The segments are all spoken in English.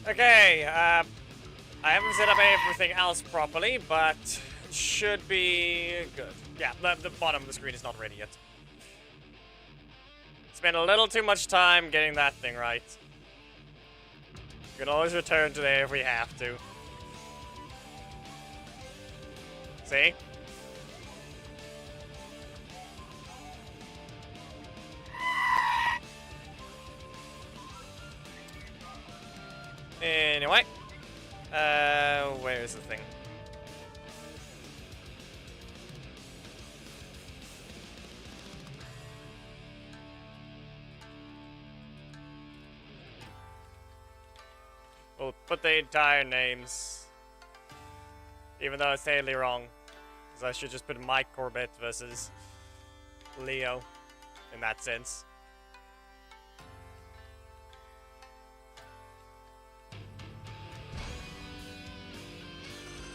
Okay, I haven't set up everything else properly, but it should be good. Yeah, the bottom of the screen is not ready yet. Spent a little too much time getting that thing right. We can always return to there if we have to. See? Anyway. Where is the thing? We'll put the entire names. Even though it's totally wrong. Because I should just put Mike Corbett versus Leo. In that sense.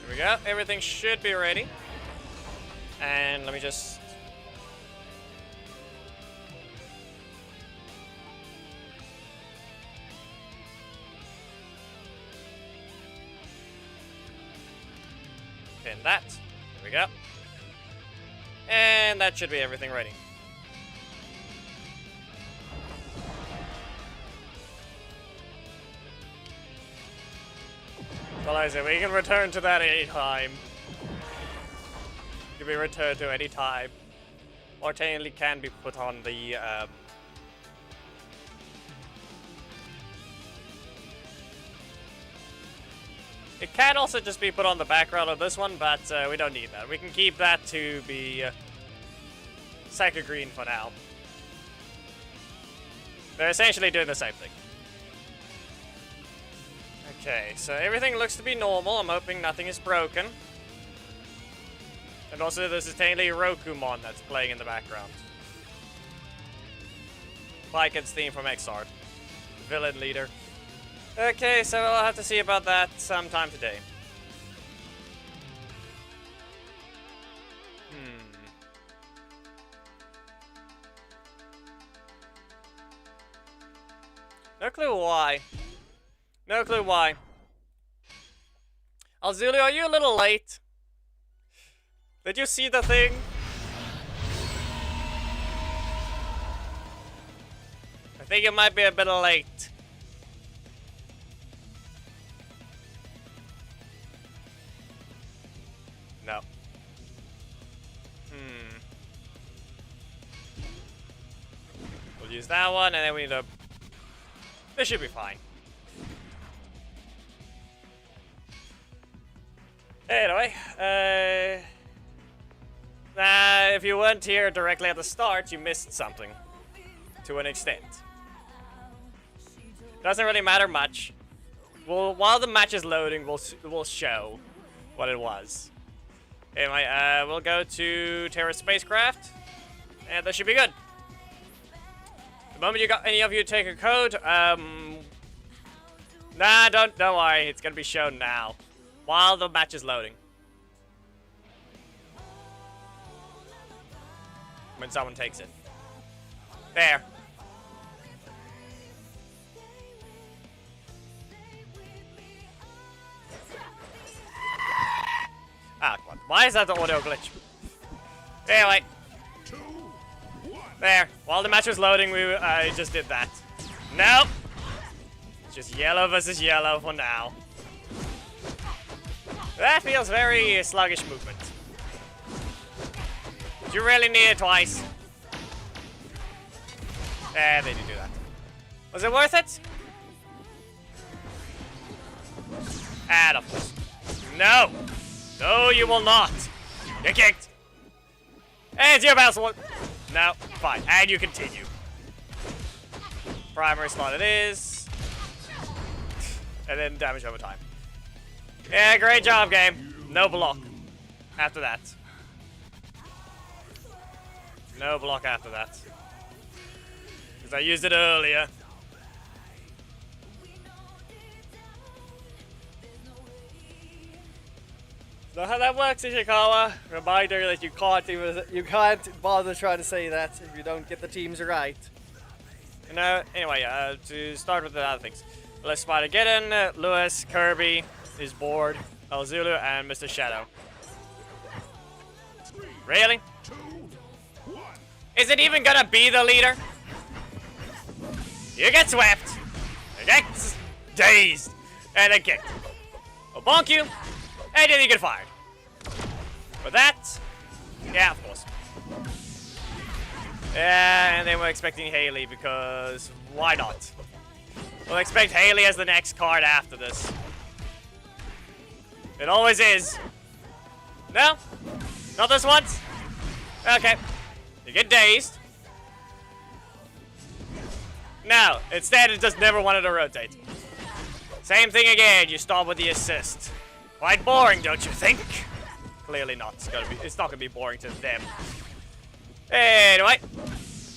Here we go. Everything should be ready. And let me just... pin that. There we go. And that should be everything ready. Well, I say we can return to that anytime. Can be returned to any time. Or technically can be put on the It can also just be put on the background of this one, but we don't need that. We can keep that to be Psycho Green for now. They're essentially doing the same thing. Okay, so everything looks to be normal. I'm hoping nothing is broken. And also, this is technically Rokumon that's playing in the background. Like its theme from Xrd. Villain leader. Okay, so I'll have to see about that sometime today. No clue why. No clue why. Alzuli, are you a little late? Did you see the thing? I think it might be a bit late. No. We'll use that one, and then we need to... This should be fine. Anyway, if you weren't here directly at the start, you missed something. To an extent. Doesn't really matter much. Well, while the match is loading, we'll show what it was. Anyway, we'll go to Terra Spacecraft, and that should be good. The moment any of you take a code, nah, don't worry, it's gonna be shown now, while the match is loading. When someone takes it. There. Ah, come on. Why is that the audio glitch? Anyway. There. While the match was loading, I just did that. Nope. It's just yellow versus yellow for now. That feels very sluggish movement. Did you really need it twice? They didn't do that. Was it worth it? And of course. No! No, you will not! You're kicked! And it's your bounce one! No, fine. And you continue. Primary slot it is. And then damage over time. Yeah, great job, game. No block. After that. No block after that. Because I used it earlier. So how that works, Ishikawa. Reminder that you can't bother trying to say that if you don't get the teams right. Anyway, to start with the other things. Let's spot Geddon, Lewis, Kirby is bored, El Zulu, and Mr. Shadow. Really? Is it even gonna be the leader? You get swept. You get dazed. And then kicked. I'll bonk you. And then you get fired. But that... yeah, of course. Yeah, and then we're expecting Haley because... why not? We'll expect Haley as the next card after this. It always is. No? Not this once? Okay. You get dazed. No, instead it just never wanted to rotate. Same thing again, you start with the assist. Quite boring, don't you think? Clearly not. It's not gonna be boring to them. Anyway,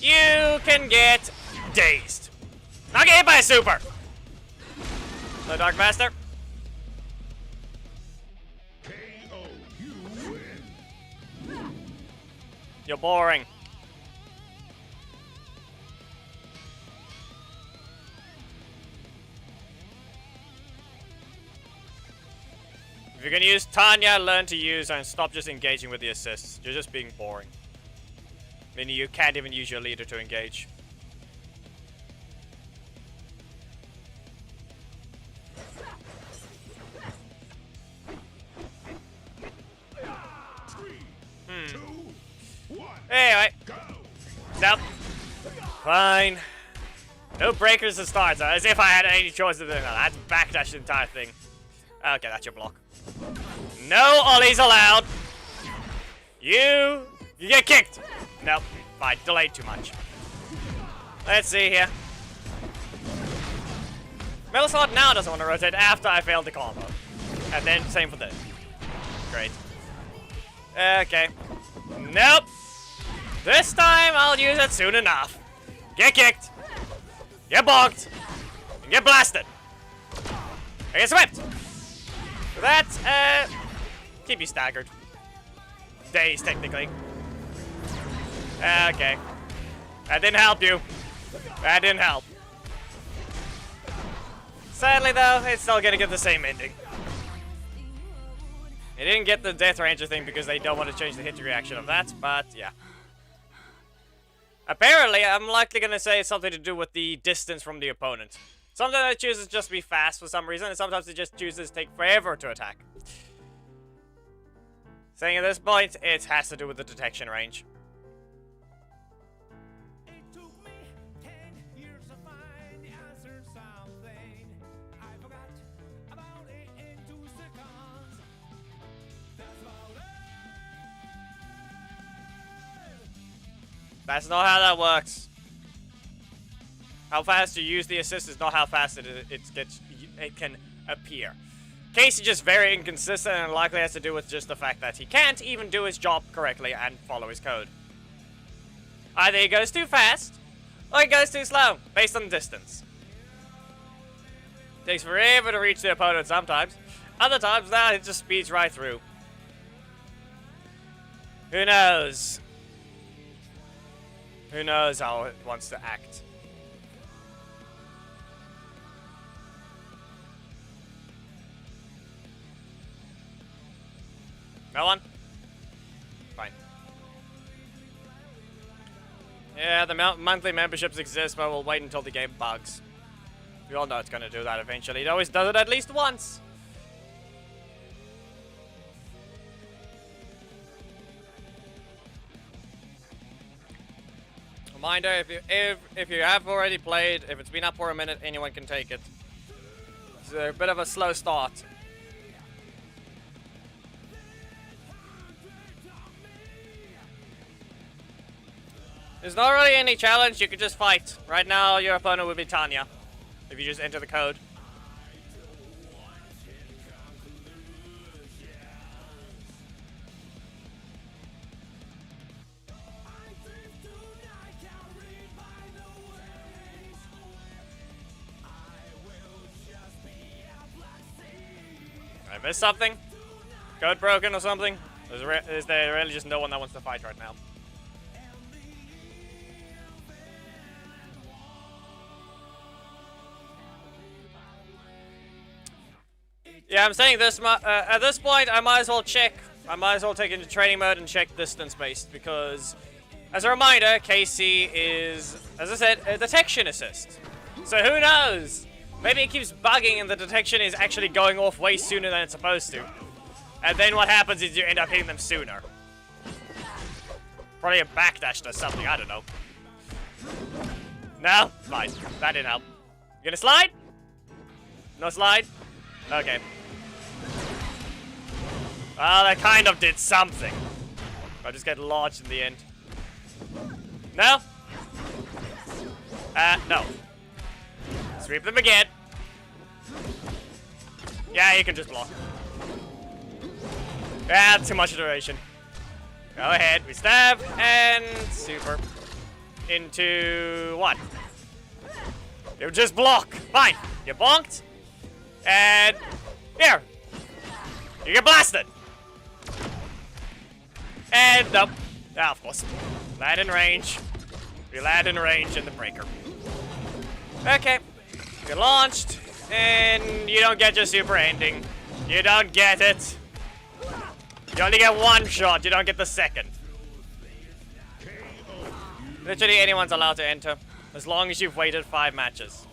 you can get dazed. Not get hit by a super. The Dark Master. You're boring. If you're gonna use Tanya, learn to use and stop just engaging with the assists. You're just being boring. Meaning you can't even use your leader to engage. Anyway. Nope. Fine. No breakers to start, as if I had any choice of doing that. I had to backdash the entire thing. Okay, that's your block. No ollies allowed. You get kicked. Nope. Fine. Delayed too much. Let's see here. Metal Sword now doesn't want to rotate after I failed the combo. And then same for this. Great. Okay. Nope. This time I'll use it soon enough. Get kicked. Get bonked. And get blasted. I get swept. So that's, keep you staggered. Days, technically. Okay. That didn't help you. That didn't help. Sadly, though, it's still gonna get the same ending. They didn't get the Death Ranger thing because they don't want to change the hit reaction of that, but yeah. Apparently, I'm likely gonna say it's something to do with the distance from the opponent. Sometimes it chooses just to be fast for some reason, and sometimes it just chooses to take forever to attack. Saying at this point, it has to do with the detection range. That's not how that works. How fast you use the assist is not how fast it can appear. Casey just very inconsistent and likely has to do with just the fact that he can't even do his job correctly and follow his code. Either he goes too fast, or he goes too slow, based on distance. Takes forever to reach the opponent sometimes. Other times, now it just speeds right through. Who knows? Who knows how it wants to act? No one? Fine. Yeah, the monthly memberships exist, but we'll wait until the game bugs. We all know it's gonna do that eventually. It always does it at least once. Reminder, if you have already played, if it's been up for a minute, anyone can take it. It's a bit of a slow start. There's not really any challenge, you can just fight. Right now, your opponent would be Tanya, if you just enter the code. I missed something? Code broken or something? Is there really just no one that wants to fight right now? Yeah, I'm saying this. At this point, I might as well check. I might as well take into training mode and check distance-based because, as a reminder, KC is, as I said, a detection assist. So who knows? Maybe it keeps bugging and the detection is actually going off way sooner than it's supposed to. And then what happens is you end up hitting them sooner. Probably a backdash does something, I don't know. No? Fine. That didn't help. You gonna slide? No slide? Okay. Well, that kind of did something. I'll just get launched in the end. No? No. Sweep them again. Yeah, you can just block. Yeah, too much duration. Go ahead, we stab, and super. Into what? You just block. Fine. You bonked. And here. You get blasted. And nope. Ah, of course. Land in range. We land in range in the breaker. Okay. You get launched. And you don't get your super ending. You don't get it. You only get one shot. You don't get the second. Literally anyone's allowed to enter, as long as you've waited 5 matches.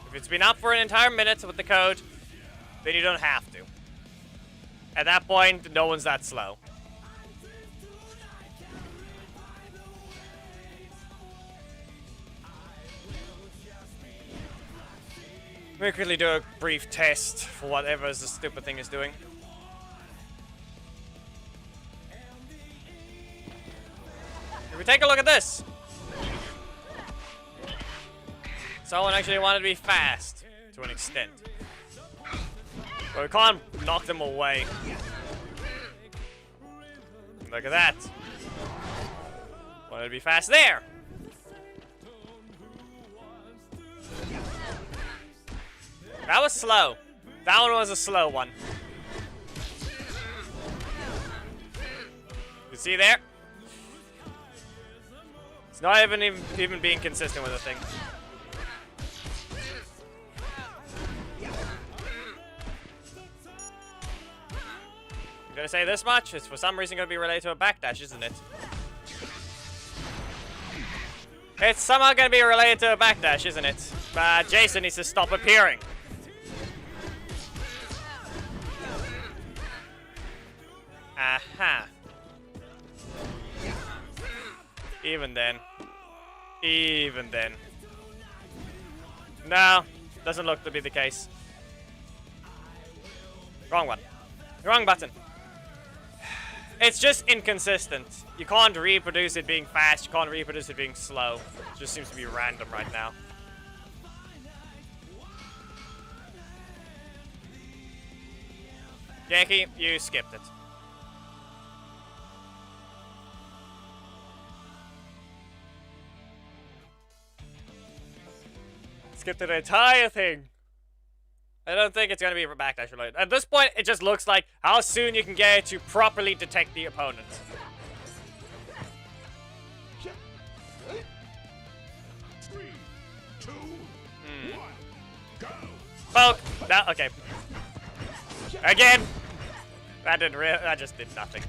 If it's been up for an entire minute with the code, then you don't have to. At that point, no one's that slow. Let me quickly do a brief test for whatever the stupid thing is doing. If we take a look at this. Someone actually wanted to be fast, to an extent. But we can't knock them away. Look at that. Wanted to be fast there. That was slow. That one was a slow one. You see there? It's not even being consistent with the thing. I'm gonna say this much, it's for some reason gonna be related to a backdash, isn't it? It's somehow gonna be related to a backdash, isn't it? Jason needs to stop appearing. Aha. Even then. Even then. No, doesn't look to be the case. Wrong one. Wrong button. It's just inconsistent. You can't reproduce it being fast, you can't reproduce it being slow. It just seems to be random right now. Yankee, you skipped it. Skipped the entire thing. I don't think it's going to be backdash related. At this point, it just looks like how soon you can get it to properly detect the opponent. Poke. No, okay. Again. That just did nothing.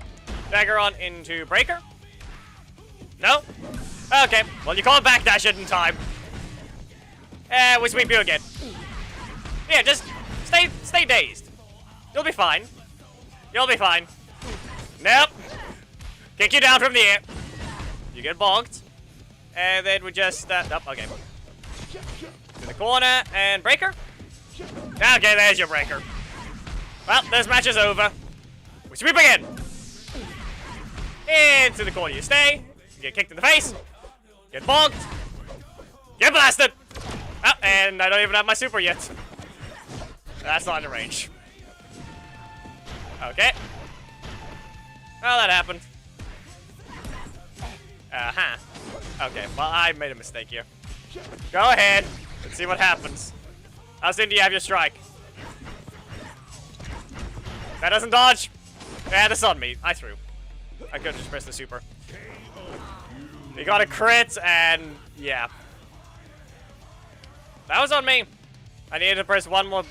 Dagger on into breaker. No. Okay. Well, you can't backdash it in time. We sweep you again. Yeah, just stay dazed. You'll be fine. You'll be fine. Nope. Kick you down from the air. You get bonked. And then we just, nope, okay. To the corner, and breaker. Okay, there's your breaker. Well, this match is over. We sweep again. Into the corner you stay. You get kicked in the face. Get bonked. Get blasted. Oh, and I don't even have my super yet. That's not in range. Okay. Well, that happened. Uh-huh. Okay, well, I made a mistake here. Go ahead. Let's see what happens. How soon do you have your strike? That doesn't dodge. Yeah, that's on me. I threw. I could have just pressed the super. He got a crit, and yeah. That was on me. I needed to press one more.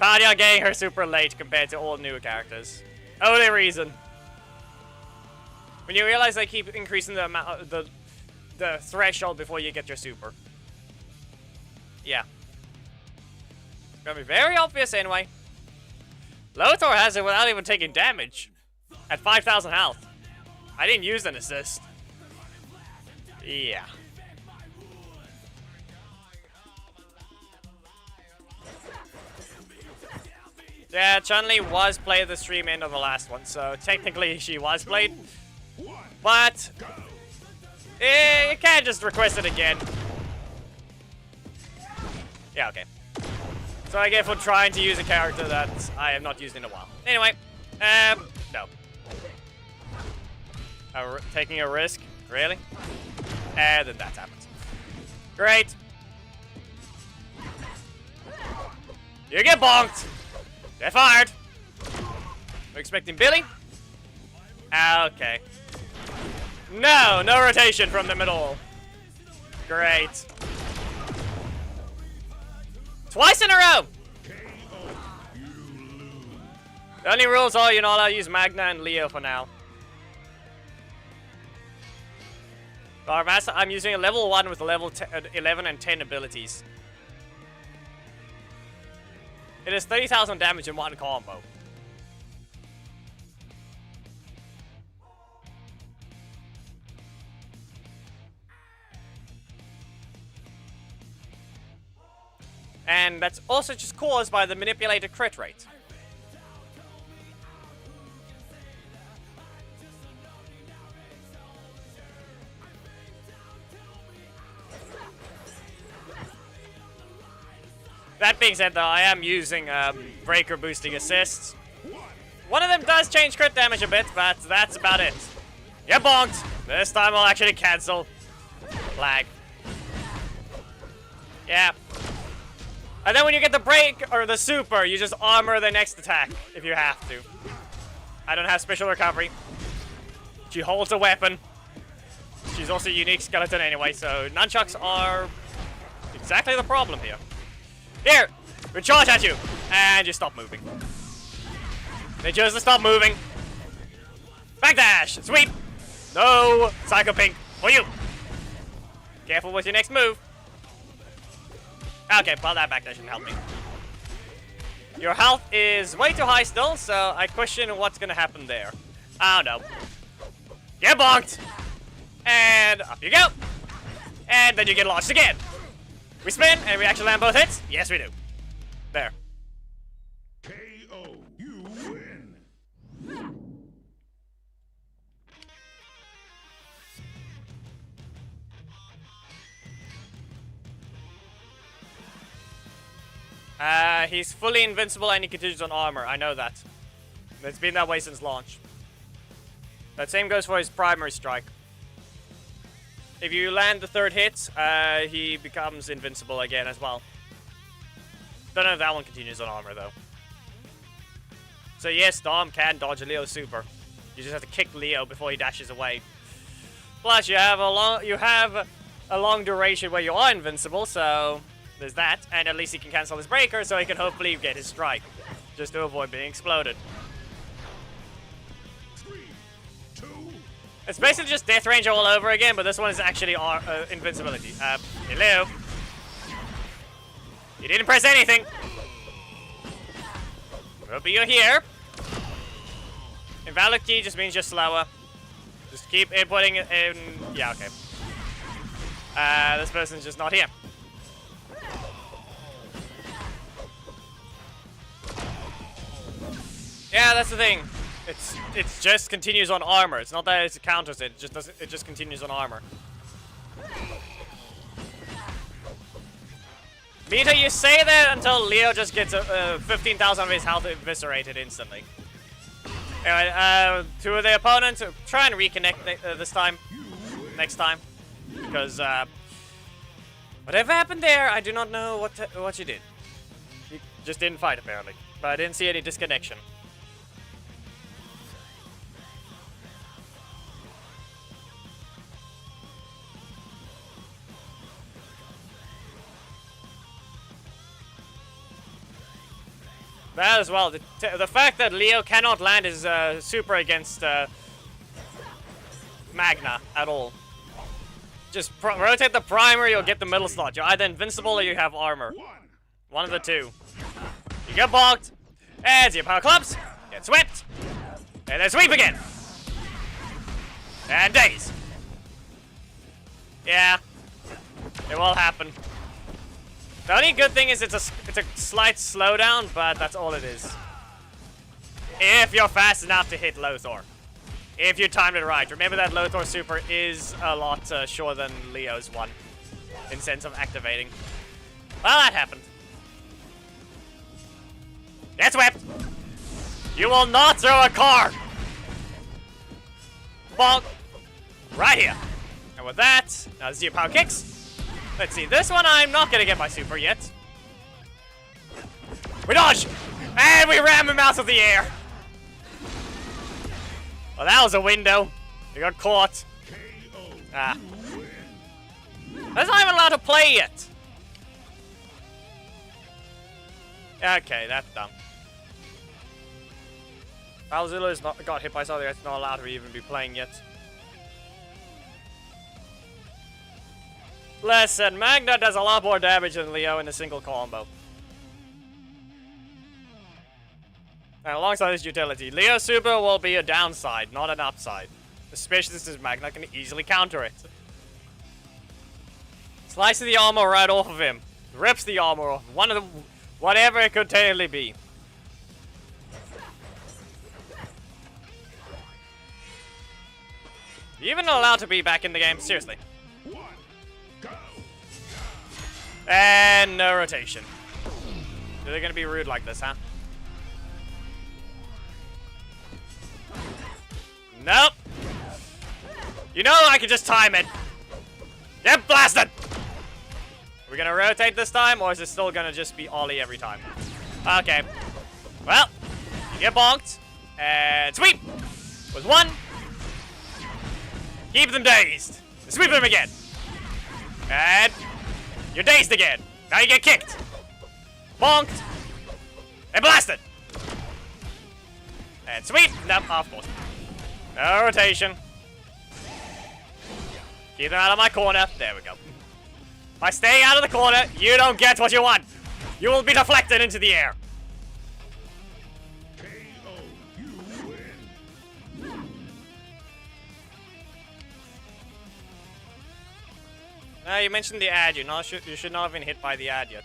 Tanya getting her super late compared to all new characters. Only reason. When you realize they keep increasing the amount, the threshold before you get your super. Yeah. It's gonna be very obvious anyway. Lothar has it without even taking damage. At 5,000 health. I didn't use an assist. Yeah. Yeah, Chun-Li was played the stream end of the last one, so technically she was played. But you can't just request it again. Yeah, okay. So I get for trying to use a character that I have not used in a while. Anyway, no. Taking a risk, really? And then that happens. Great. You get bonked. They're fired. We're expecting Billy. Okay. No rotation from the middle. Great. Twice in a row. The only rules are you're not allowed to use Magna and Leo for now. I'm using a level 1 with level 11 and 10 abilities. It is 30,000 damage in one combo. And that's also just caused by the manipulated crit rate. That being said, though, I am using breaker boosting assists. One of them does change crit damage a bit, but that's about it. You're bonked. This time I'll actually cancel. Lag. Yeah. And then when you get the break or the super, you just armor the next attack if you have to. I don't have special recovery. She holds a weapon. She's also a unique skeleton anyway, so nunchucks are exactly the problem here. Here! We charge at you! And you stop moving. They chose to stop moving. Backdash! Sweep! No! Psycho Pink! For you! Careful with your next move. Okay, well that backdash didn't help me. Your health is way too high still, so I question what's gonna happen there. I don't know. Get bonked! And up you go! And then you get launched again! We spin, and we actually land both hits? Yes, we do. There. KO. You win. He's fully invincible and he continues on armor. I know that. It's been that way since launch. That same goes for his primary strike. If you land the third hit, he becomes invincible again as well. Don't know if that one continues on armor though. So yes, Dom can dodge a Leo super. You just have to kick Leo before he dashes away. Plus, you have a long duration where you are invincible, so there's that. And at least he can cancel his breaker, so he can hopefully get his strike, just to avoid being exploded. It's basically just Death Range all over again, but this one is actually invincibility. Hello. You didn't press anything. But you're here. Invalid key just means you're slower. Just keep inputting it in. Yeah, okay. This person's just not here. Yeah, that's the thing. It just continues on armor. It's not that it counters it. It just continues on armor. Meta, you say that until Leo just gets 15,000 of his health eviscerated instantly. Anyway, two of the opponents try and reconnect this time, next time, because whatever happened there, I do not know what you did. You just didn't fight apparently, but I didn't see any disconnection. That as well. The fact that Leo cannot land his super against Magna at all. Just rotate the primer, you'll get the middle slot. You're either invincible or you have armor. One of the two. You get bonked, and your power clubs, get swept, and then sweep again. And daze. Yeah, it will happen. The only good thing is it's a slight slowdown, but that's all it is. If you're fast enough to hit Lothar. If you timed it right. Remember that Lothar super is a lot shorter than Leo's one. In sense of activating. Well, that happened. Get swept! You will not throw a car! Bonk! Right here. And with that, now this is your power kicks. Let's see, this one I'm not gonna get my super yet. We dodge! And we ram him out of the air! Well, that was a window. We got caught. Ah. That's not even allowed to play yet. Okay, that's dumb. Balzilla is not got hit by something that's not allowed to even be playing yet. Listen, Magna does a lot more damage than Leo in a single combo. And alongside his utility, Leo Super will be a downside, not an upside. Especially since Magna can easily counter it. Slices the armor right off of him. Rips the armor off. One of the... whatever it could technically be. You even allowed to be back in the game? Seriously. And no rotation. They're gonna be rude like this, huh? Nope. You know I can just time it. Get blasted! Are we gonna rotate this time, or is it still gonna just be ollie every time? Okay. Well, you get bonked. And sweep! With one. Keep them dazed. Sweep them again. And you're dazed again. Now you get kicked. Bonked. And blasted. And sweep. Nope, of course. No rotation. Keep them out of my corner. There we go. By staying out of the corner, you don't get what you want. You will be deflected into the air. You mentioned the ad. You should not have been hit by the ad yet.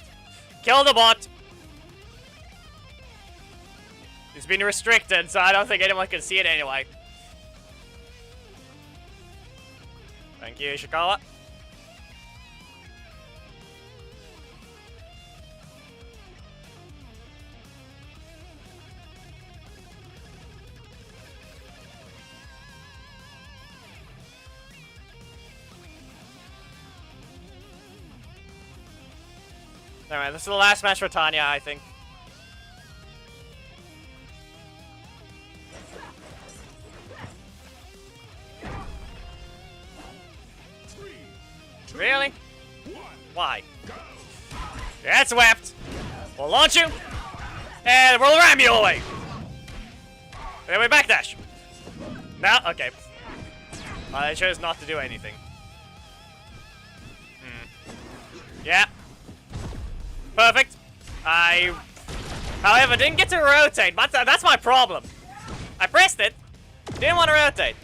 Kill the bot. It's been restricted, so I don't think anyone can see it anyway. Thank you, Ishikawa. Alright, this is the last match for Tanya, I think. Really? Why? Get swept. We'll launch you. And we'll ram you away. And then we backdash. No? Okay. I chose not to do anything. Yeah. Perfect. However, didn't get to rotate. But that's my problem. I pressed it. Didn't want to rotate.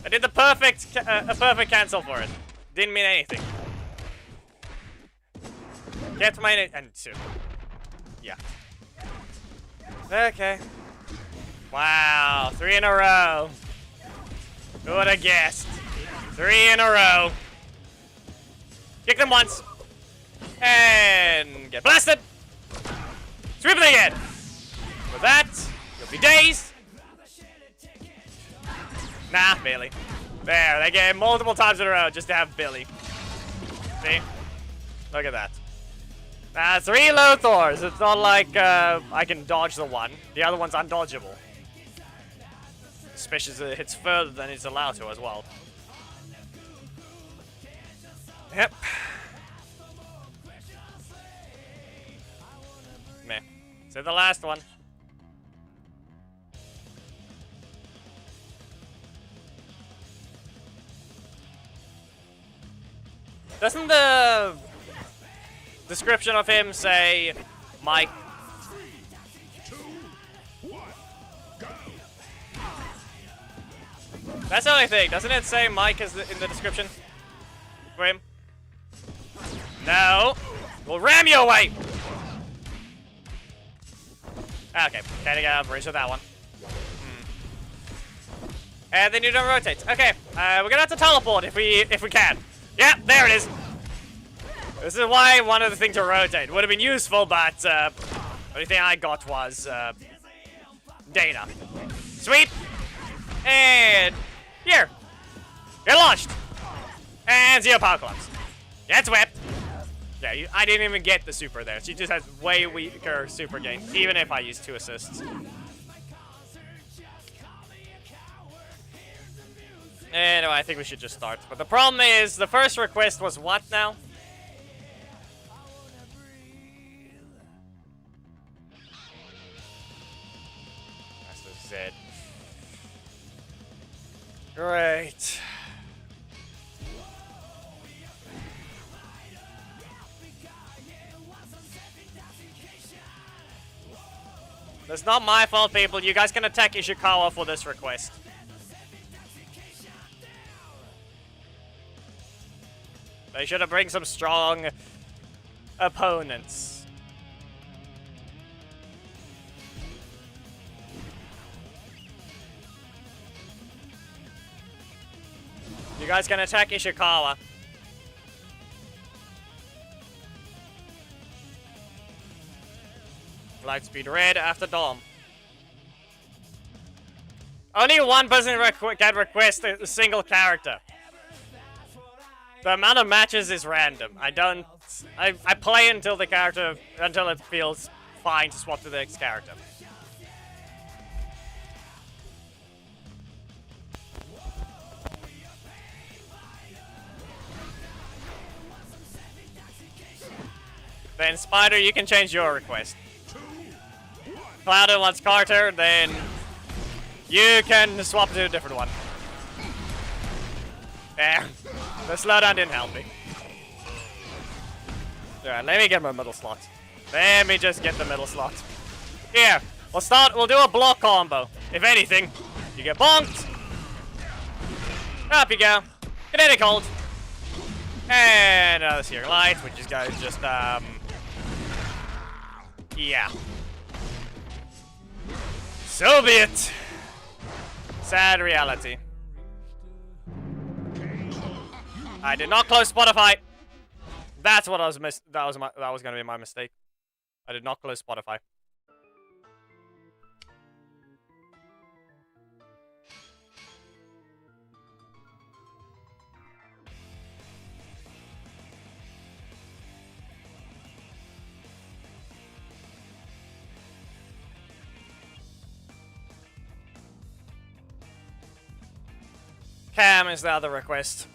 I did the perfect cancel for it. Didn't mean anything. Get my and two. Yeah. Okay. Wow, 3 in a row. Who would have guessed? 3 in a row. Kick them once. And get blasted. Sweep it again. With that, you'll be dazed. Nah, barely. There, they get multiple times in a row just to have Billy. See? Look at that. 3 Lothars. It's not like I can dodge the one. The other one's undodgeable. Especially as it hits further than it's allowed to as well. Yep. Meh. To the last one. Doesn't the description of him say Mike? That's the only thing. Doesn't it say Mike is in the description for him? No. We'll ram you away. Okay, can't get out of range of that one. And then you don't rotate. Okay, we're gonna have to teleport if we can. Yeah, there it is. This is why I wanted the thing to rotate. Would have been useful, but the only thing I got was Dana. Sweep. And here. Get launched. And zero power collapse. That's whipped. Yeah, I didn't even get the super there. She just has way weaker super gain, even if I use 2 assists. Anyway, I think we should just start. But the problem is, the first request was what now? That's the Z. Great. That's not my fault, people. You guys can attack Ishikawa for this request. They should have bring some strong opponents. You guys can attack Ishikawa. Lightspeed red after Dom. Only one person can request a single character. The amount of matches is random. I play until until it feels fine to swap to the next character. Then Spider, you can change your request. Clouder wants Carter, then you can swap to a different one. Yeah, the slowdown didn't help me. Alright, let me get my middle slot. Let me just get the middle slot. Here, we'll do a block combo. If anything, you get bonked. Up you go. Kinetic hold. And another Searing Light, which is guys just, yeah. So be it. Sad reality. I did not close Spotify. That's what I was that was gonna be my mistake. I did not close Spotify. Cam is the other request.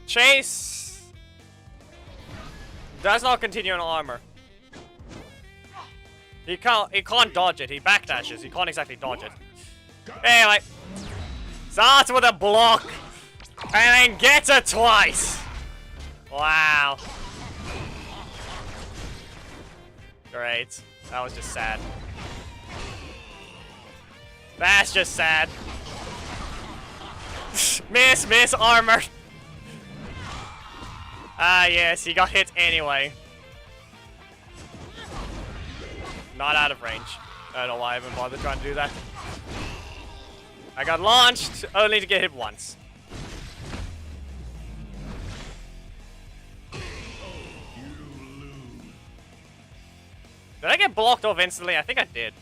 Chase does not continue in armor. He can't dodge it. He backdashes. He can't exactly dodge it. Anyway, starts with a block and then gets it twice. Wow. Great. That was just sad. That's just sad. Miss armor. Ah, yes, he got hit anyway. Not out of range. I don't know why I even bothered trying to do that. I got launched, only to get hit once. Did I get blocked off instantly? I think I did.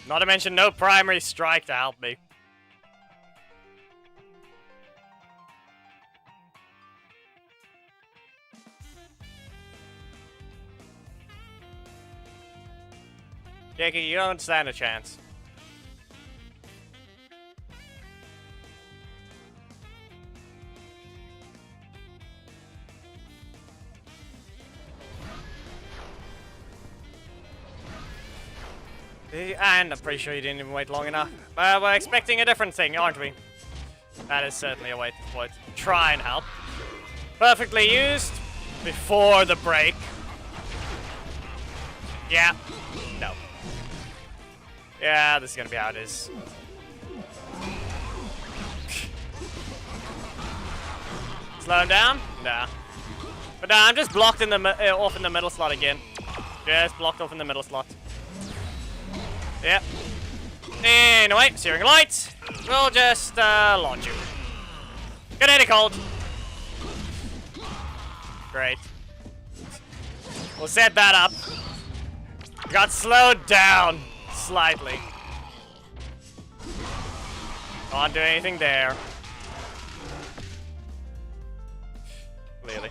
Not to mention no primary strike to help me. Jakey, you don't stand a chance. And I'm pretty sure you didn't even wait long enough. We're expecting a different thing, aren't we? That is certainly a way to try and help. Perfectly used before the break. Yeah. No. Yeah, this is gonna be how it is. Slow him down? Nah. But nah, I'm just blocked in the off in the middle slot again. Just blocked off in the middle slot. Yep. Anyway, Searing Light. We'll just launch you. Good Eddie Cold. Great. We'll set that up. Got slowed down slightly. Can't do anything there. Clearly.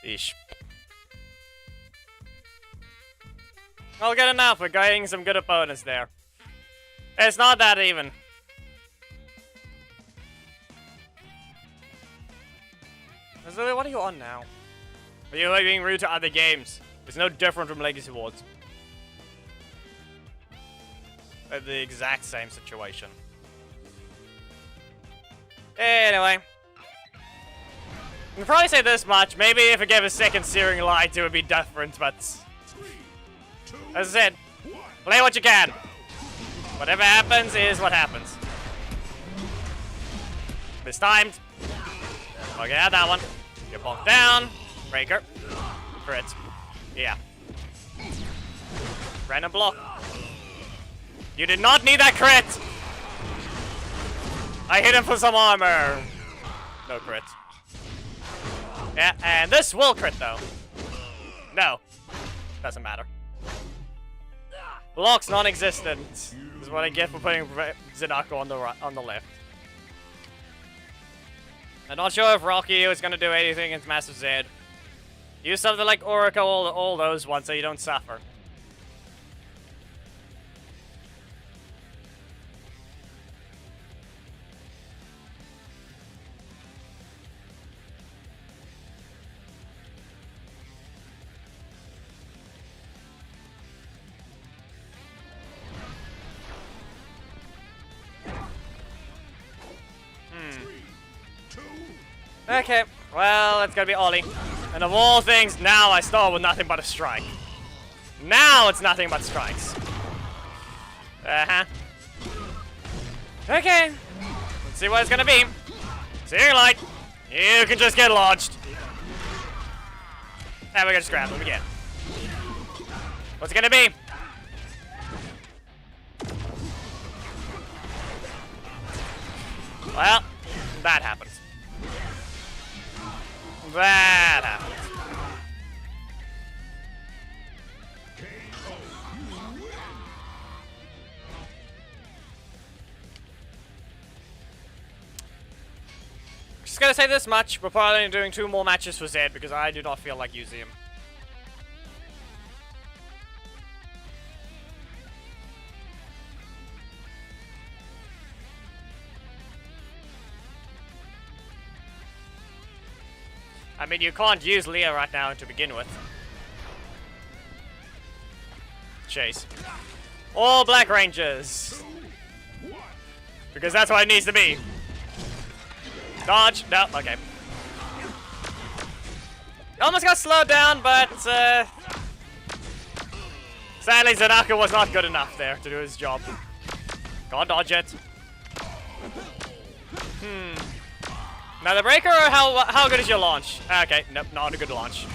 Eesh. Well, good enough. We're getting some good opponents there. It's not that even. What are you on now? Are you being rude to other games? It's no different from Legacy Wars. The exact same situation. Anyway. I can probably say this much. Maybe if it gave a second Searing Light, it would be different, but... As I said, play what you can. Whatever happens is what happens. Mistimed. Okay, have that one. Get bonked down. Breaker. Crit. Yeah. Random block. You did not need that crit! I hit him for some armor. No crit. Yeah, and this will crit though. No. Doesn't matter. Block's non-existent. This is what I get for putting Zenako on the left. I'm not sure if Rocky is going to do anything against Massive Zed. Use something like Oracle, all those ones so you don't suffer. Okay, well, it's gonna be Ollie. And of all things, now I start with nothing but a strike. Now it's nothing but strikes. Uh-huh. Okay. Let's see what it's gonna be. Searing Light. You can just get launched. And we're gonna just grab him again. What's it gonna be? Well, that happens. That happens. Just gonna say this much, we're probably doing 2 more matches for Zed because I do not feel like using him. I mean, you can't use Leah right now to begin with. Chase. All Black Rangers. Because that's what it needs to be. Dodge. No, okay. Almost got slowed down, but sadly Zanaka was not good enough there to do his job. Can't dodge it. Now the breaker, or how good is your launch? Okay, nope, not a good launch.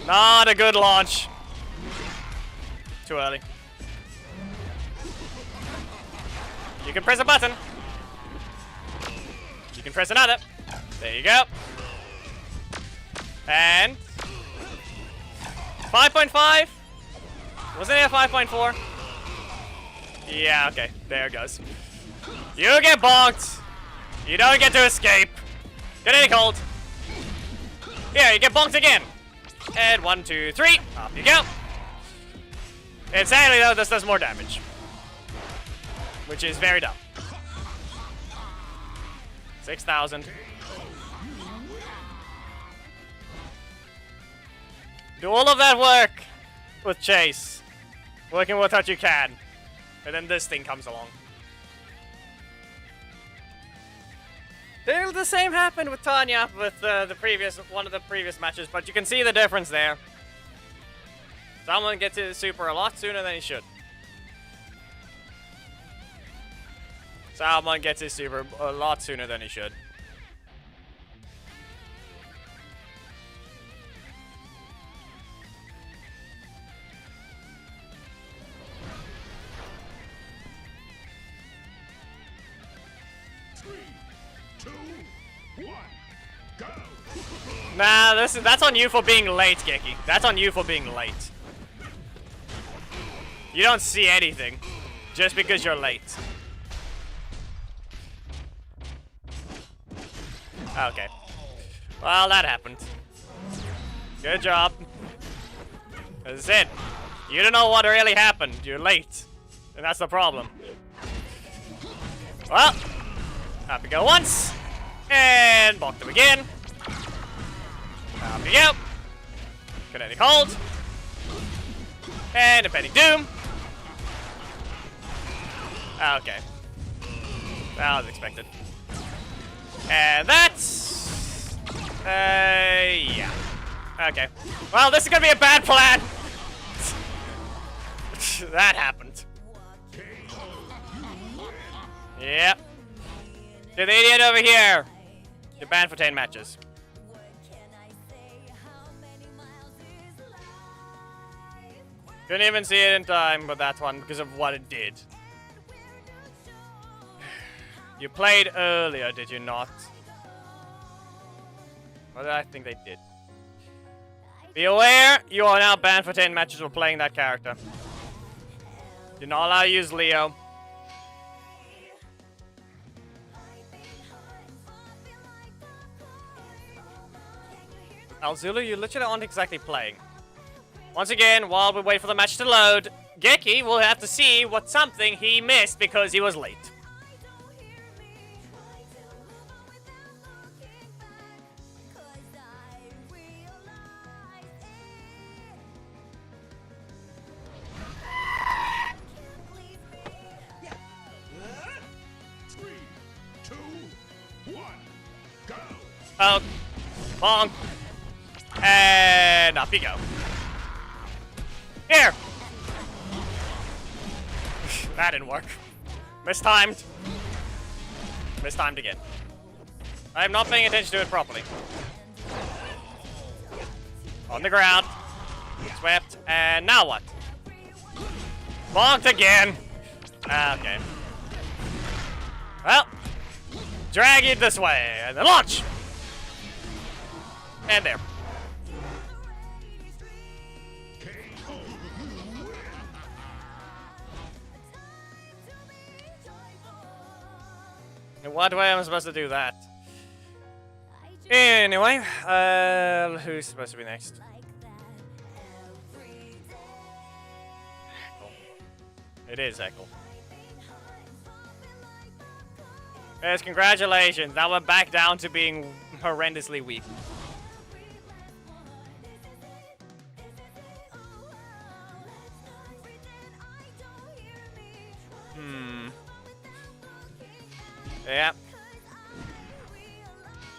Not a good launch. Too early. You can press a button. You can press another. There you go. And 5.5. Wasn't it a 5.4? Yeah, okay. There it goes. You get bonked. You don't get to escape. Get any cold. Here, you get bonked again. And 1, 2, 3. Off you go. And sadly, though, this does more damage. Which is very dumb. 6,000. Do all of that work with Chase. Working with what you can. And then this thing comes along. The same happened with Tanya with one of the previous matches, but you can see the difference there. Someone gets his super a lot sooner than he should. Someone gets his super a lot sooner than he should. Nah, that's on you for being late, Geki. That's on you for being late. You don't see anything just because you're late. Okay. Well, that happened. Good job. That's it. You don't know what really happened. You're late. And that's the problem. Well, up we go once. And blocked him again. Up we go. Kinetic hold. And impending doom. Okay. That was expected. And that's... yeah. Okay. Well, this is gonna be a bad plan. That happened. Yep. To the idiot over here. You're banned for 10 matches. Couldn't even see it in time with that one because of what it did. You played earlier, did you not? Well, I think they did. Be aware, you are now banned for 10 matches for playing that character. You're not allowed to use Leo. Alzulu, you literally aren't exactly playing. Once again, while we wait for the match to load, Geki will have to see what something he missed because he was late. Oh, bonk. And up you go. Here. That didn't work. Mistimed. Mistimed again. I'm not paying attention to it properly. On the ground. Swept. And now what? Bonked again. Okay. Well. Drag it this way. And then launch. And there. In what way am I supposed to do that? Anyway, who's supposed to be next? Echo. It is Echo. Yes, congratulations. That went back down to being horrendously weak. Yeah.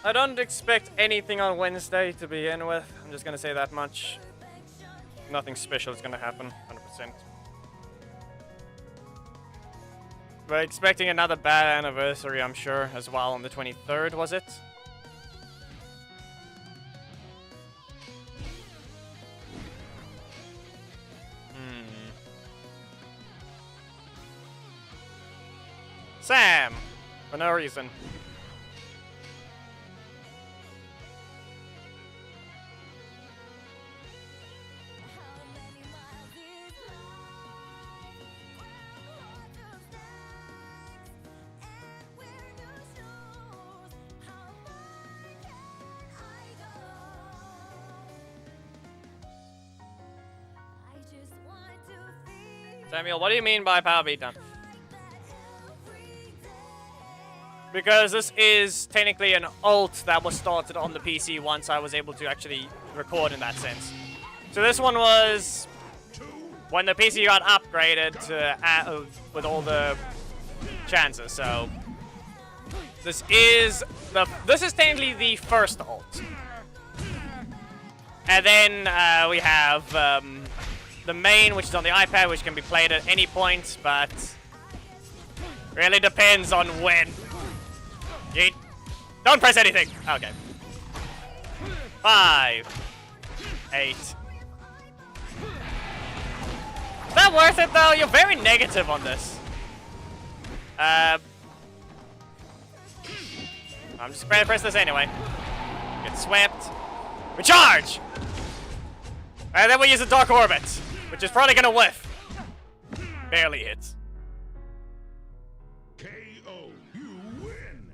I don't expect anything on Wednesday to begin with. I'm just gonna say that much. Nothing special is gonna happen, 100%. We're expecting another bad anniversary, I'm sure, as well on the 23rd, was it? Sam! For no reason. Samuel, what do you mean by power beatdown? Because this is technically an alt that was started on the PC once I was able to actually record in that sense. So this one was when the PC got upgraded to with all the chances. So this is technically the first ult, and then we have the main, which is on the iPad, which can be played at any point, but really depends on when. Yeet. Don't press anything. Okay. 5, 8. Is that worth it though? You're very negative on this. I'm just gonna press this anyway. Get swept. Recharge! And then we use a Dark Orbit, which is probably gonna whiff. Barely hits. KO. You win.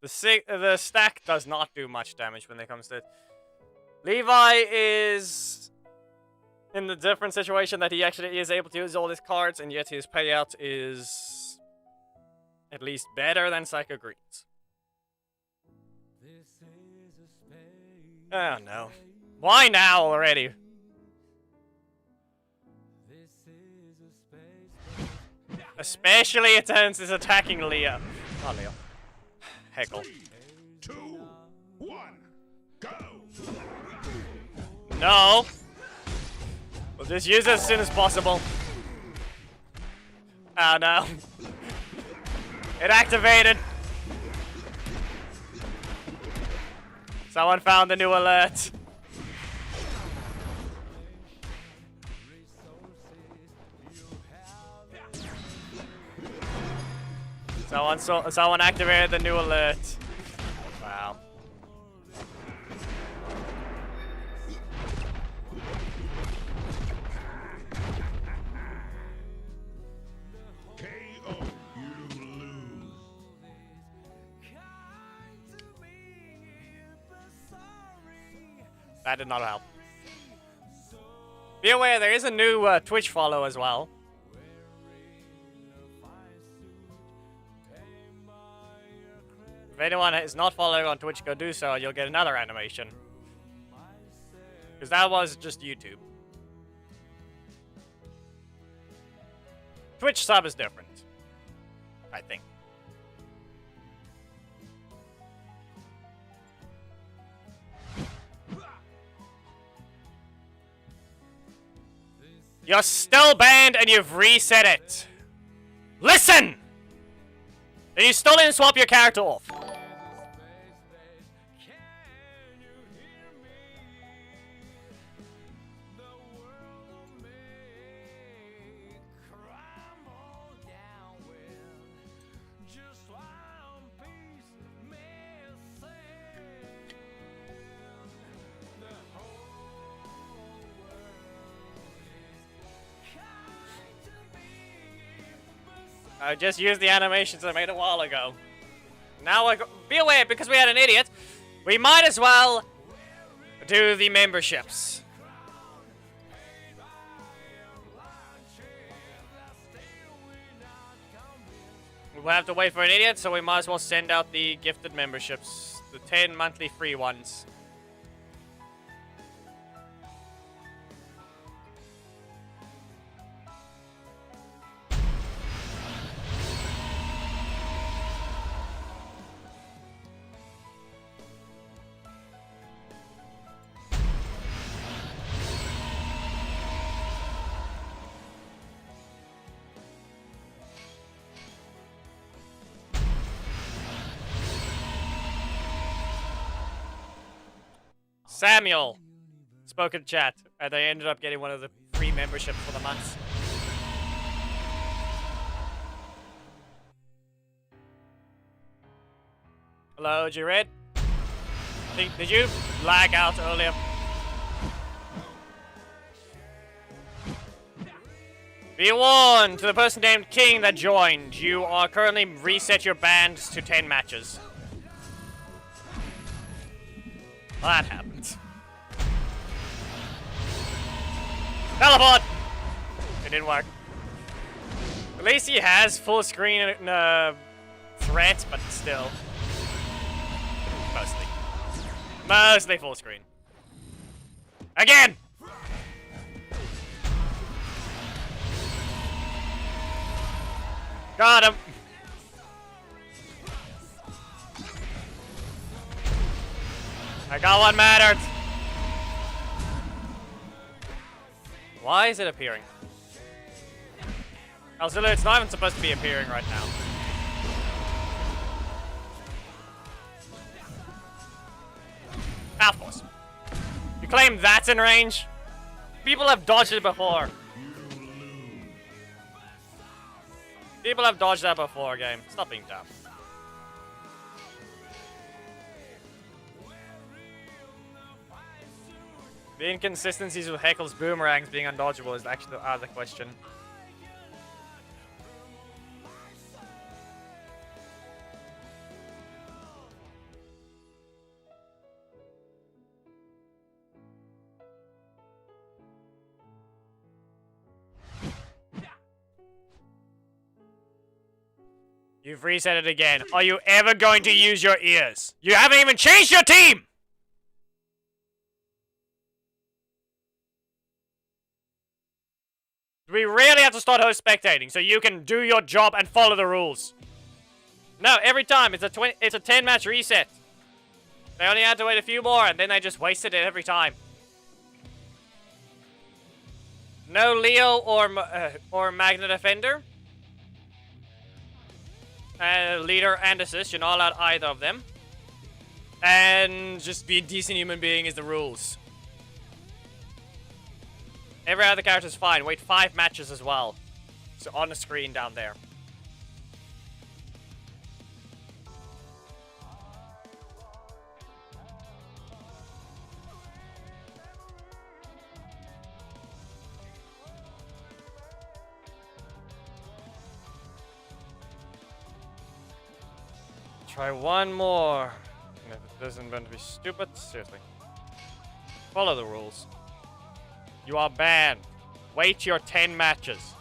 The stack does not do much damage when it comes to it. Levi is in the different situation that he actually is able to use all his cards, and yet his payout is at least better than Psycho Green's. Oh no. Why now already? Especially it turns is attacking Leo. Not Leo. Heckle. 3, 2, 1, go! No! We'll just use it as soon as possible. Oh no. It activated. Someone found the new alert. Someone activated the new alert. Wow. KO. You lose. That did not help. Be aware, there is a new Twitch follow as well. If anyone is not following on Twitch, go do so, and you'll get another animation. Because that was just YouTube. Twitch sub is different, I think. You're still banned and you've reset it. Listen! And you still didn't swap your character off. I just used the animations I made a while ago. Now be aware, because we had an idiot, we might as well do the memberships. We'll have to wait for an idiot, so we might as well send out the gifted memberships. The 10 monthly free ones. Samuel spoke in chat, and they ended up getting one of the free memberships for the month. Hello, Jared. Did you lag out earlier? Be warned to the person named King that joined. You are currently reset your bands to 10 matches. Well, that happened. Teleport! It didn't work. At least he has full screen threat, but still. Mostly full screen. Again! Got him! I got what mattered! Why is it appearing? Auxiliary, it's not even supposed to be appearing right now. Of course. You claim that's in range? People have dodged it before. People have dodged that before, game. Stop being dumb. The inconsistencies with Heckle's boomerangs being undodgeable is actually the other question. You've reset it again. Are you ever going to use your ears? You haven't even changed your team! We really have to start host spectating so you can do your job and follow the rules. No, every time it's a 10-match reset. They only had to wait a few more and then they just wasted it every time. No Leo or Magna Defender. Leader and assist, you're not allowed either of them. And just be a decent human being is the rules. Every other character is fine. Wait 5 matches as well. So on the screen down there. Try one more. And if it isn't going to be stupid, seriously. Follow the rules. You are banned. Wait your 10 matches.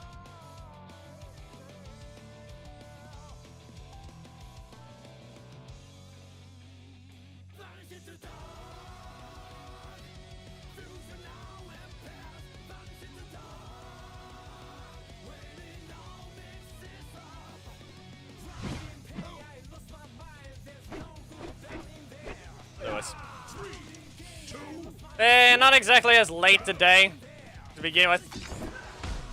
Lewis. Not exactly as late today, to begin with.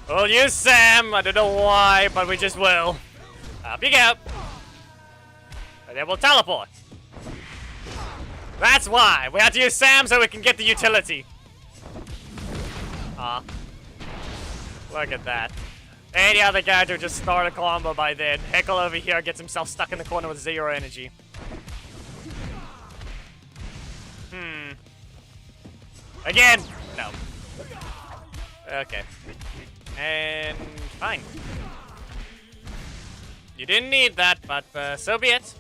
We'll use Sam, I don't know why, but we just will. Up you go. And then we'll teleport. That's why. We have to use Sam so we can get the utility. Ah. Look at that. Any other character would just start a combo by then. Heckle over here gets himself stuck in the corner with 0 energy. Again! No. Okay. And fine. You didn't need that, but so be it.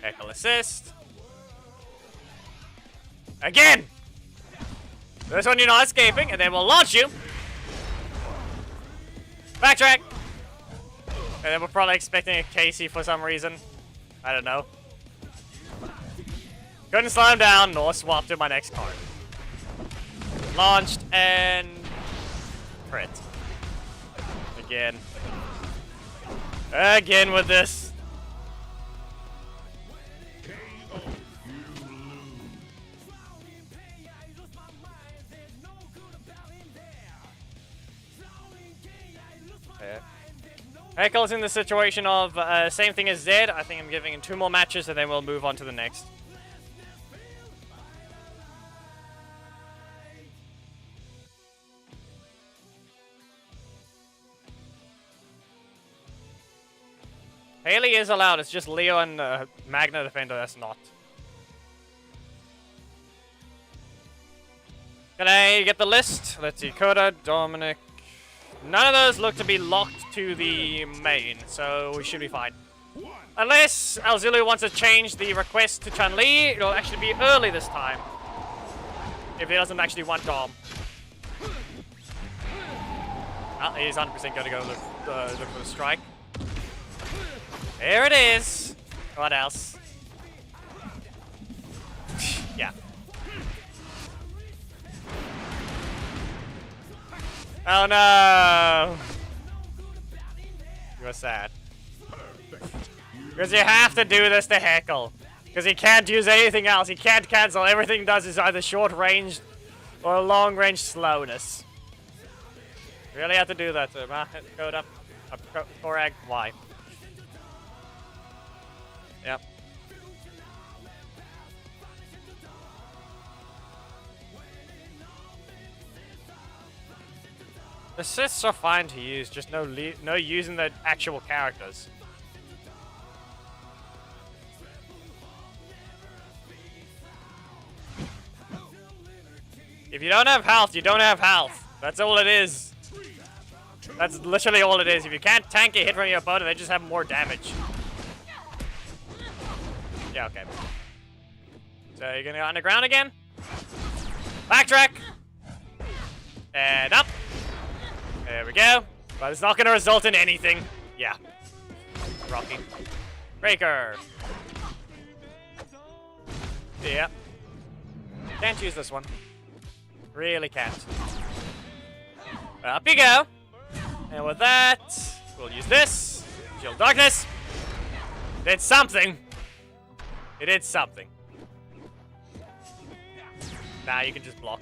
Heckle assist. Again! This one you're not escaping, and then we'll launch you. Backtrack! And then we're probably expecting a Casey for some reason. I don't know. Couldn't slow him down, nor swap to my next card. Launched and crit. Again. Again with this. Heckle's in the situation of same thing as Zed. I think I'm giving him 2 more matches and then we'll move on to the next. Haley is allowed, it's just Leo and Magna Defender that's not. Can I get the list? Let's see, Coda, Dominic. None of those look to be locked to the main, so we should be fine. Unless Alzilu wants to change the request to Chun-Li, it'll actually be early this time. If he doesn't actually want Dom. Oh, he's 100% going to go look for the strike. There it is. What else? Yeah. Oh no! You were sad. Because you have to do this to Heckle. Because he can't use anything else. He can't cancel. Everything he does is either short range or long range slowness. Really have to do that to him, huh? Code up. Correct. Why? Yep. Assists are fine to use, just no using the actual characters. If you don't have health, you don't have health. That's all it is. That's literally all it is. If you can't tank a hit from your opponent, they just have more damage. Yeah, okay. So you're gonna go underground again? Backtrack! And up! There we go. But it's not gonna result in anything. Yeah. Rocky. Breaker! Yeah. Can't use this one. Really can't. Up you go. And with that, we'll use this. Shield Darkness. Did something. It did something. Now you can just block.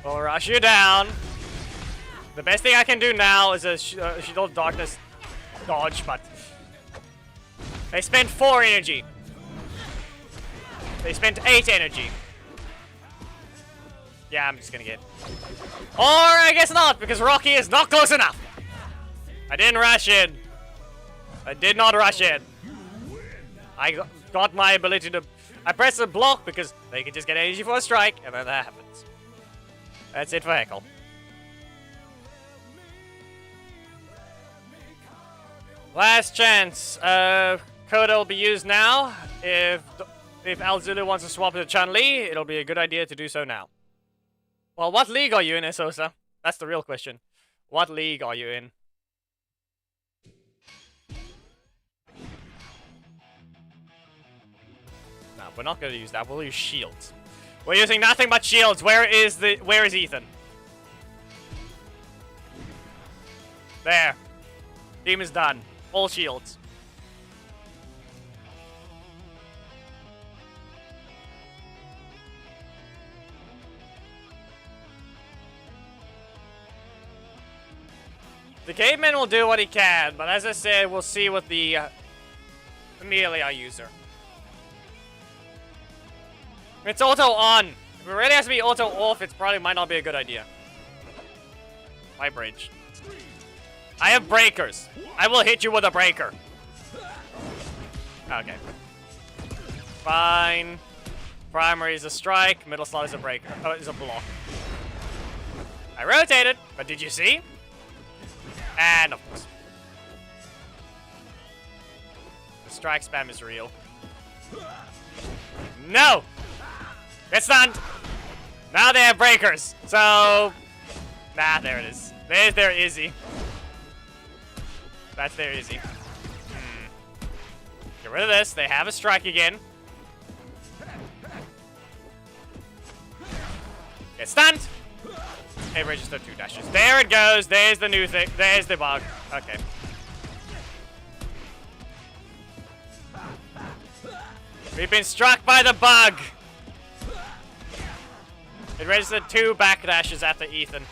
We'll rush you down. The best thing I can do now is a Shield Darkness dodge, but they spent 4 energy. They spent 8 energy. Yeah, I'm just gonna get. Or I guess not, because Rocky is not close enough. I didn't rush in. I did not rush in. I got my ability to. I pressed the block because they can just get energy for a strike, and then that happens. That's it for Heckle. Last chance. Coda will be used now. If Alzulu wants to swap to Chun-Li, it'll be a good idea to do so now. Well, what league are you in, Esosa? That's the real question. What league are you in? No, we're not going to use that. We'll use shields. We're using nothing but shields. Where is Ethan? There. Team is done. All shields. The caveman will do what he can, but as I said, we'll see with the melee user. It's auto on. If it really has to be auto off, it probably might not be a good idea. My bridge. I have breakers. I will hit you with a breaker. Okay. Fine. Primary is a strike. Middle slot is a breaker. Oh, it's a block. I rotated, but did you see? And of course. The strike spam is real. No! Get stunned! Now they have breakers. So... Nah, there it is. There's their Izzy. That's their Izzy. Get rid of this. They have a strike again. Get stunned! Hey, register 2 dashes. There it goes. There's the new thing. There's the bug. Okay. We've been struck by the bug. It registered 2 back dashes after Ethan.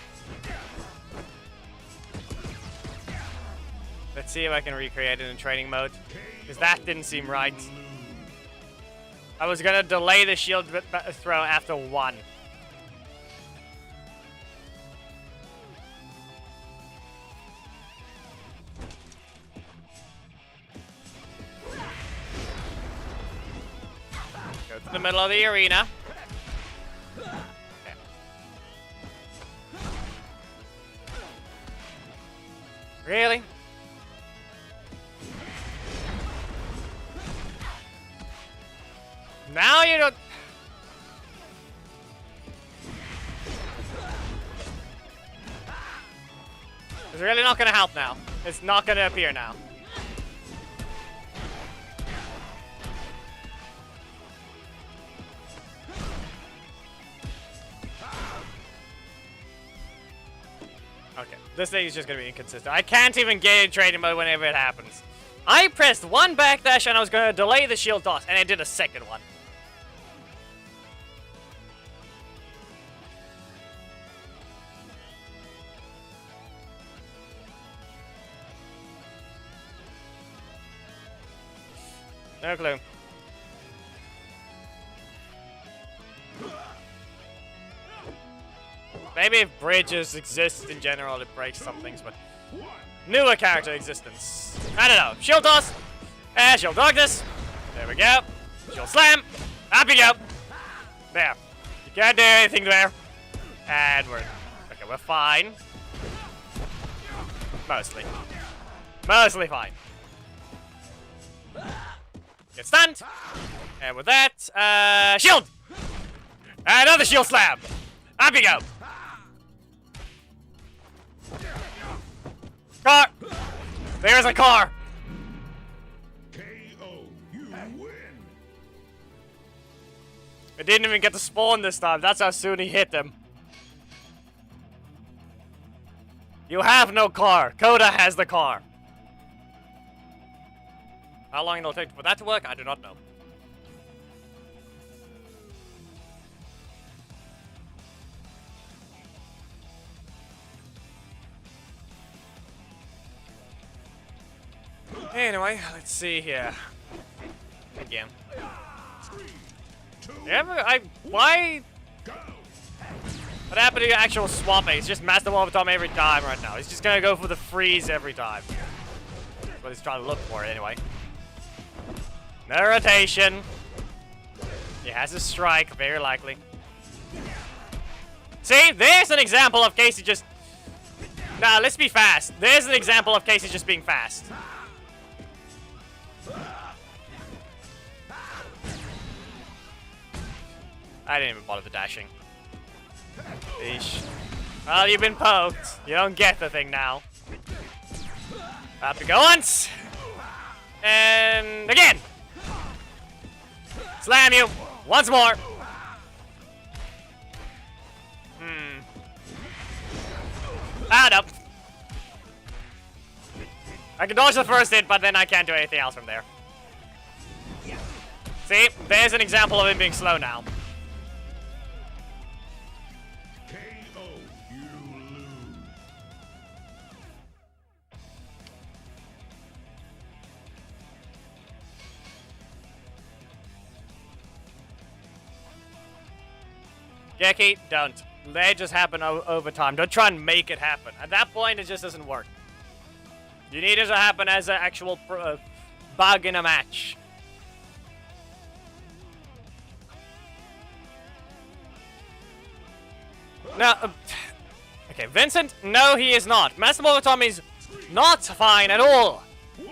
Let's see if I can recreate it in training mode. Because that didn't seem right. I was going to delay the shield throw after 1. Go to the middle of the arena. Okay. Really? Now you don't... It's really not gonna help now. It's not gonna appear now. Okay, this thing is just gonna be inconsistent. I can't even get in training mode whenever it happens. I pressed one backdash and I was gonna delay the shield toss, and I did a second one. No clue. Maybe if bridges exist in general, it breaks some things, but newer character existence. I don't know. Shield toss. Shield darkness. There we go. Shield slam. Up you go. There. You can't do anything there. And we're... Okay, we're fine. Mostly. Mostly fine. Get stunned. And with that, shield! Another shield slam. Up you go. Car! There's a car! KO. You win. It didn't even get to spawn this time. That's how soon he hit them. You have no car. Coda has the car. How long it'll take for that to work, I do not know. Anyway, let's see here. Again. Yeah, why? What happened to your actual swap ace? Just master wall Tom every time right now. He's just gonna go for the freeze every time. That's what he's trying to look for anyway. No rotation. He has a strike, very likely. See, there's an example of Casey just... Nah, let's be fast. There's an example of Casey just being fast. I didn't even bother the dashing. Eesh. Well, you've been poked. You don't get the thing now. Up you go once. And again. Slam you. Once more. Ah, nope. I can dodge the first hit, but then I can't do anything else from there. See? There's an example of him being slow now. KO. You lose. Geki, don't. They just happen over time. Don't try and make it happen. At that point, it just doesn't work. You need it to happen as an actual bug in a match. No, okay, Vincent, no, he is not. Master Momotomi is not fine at all.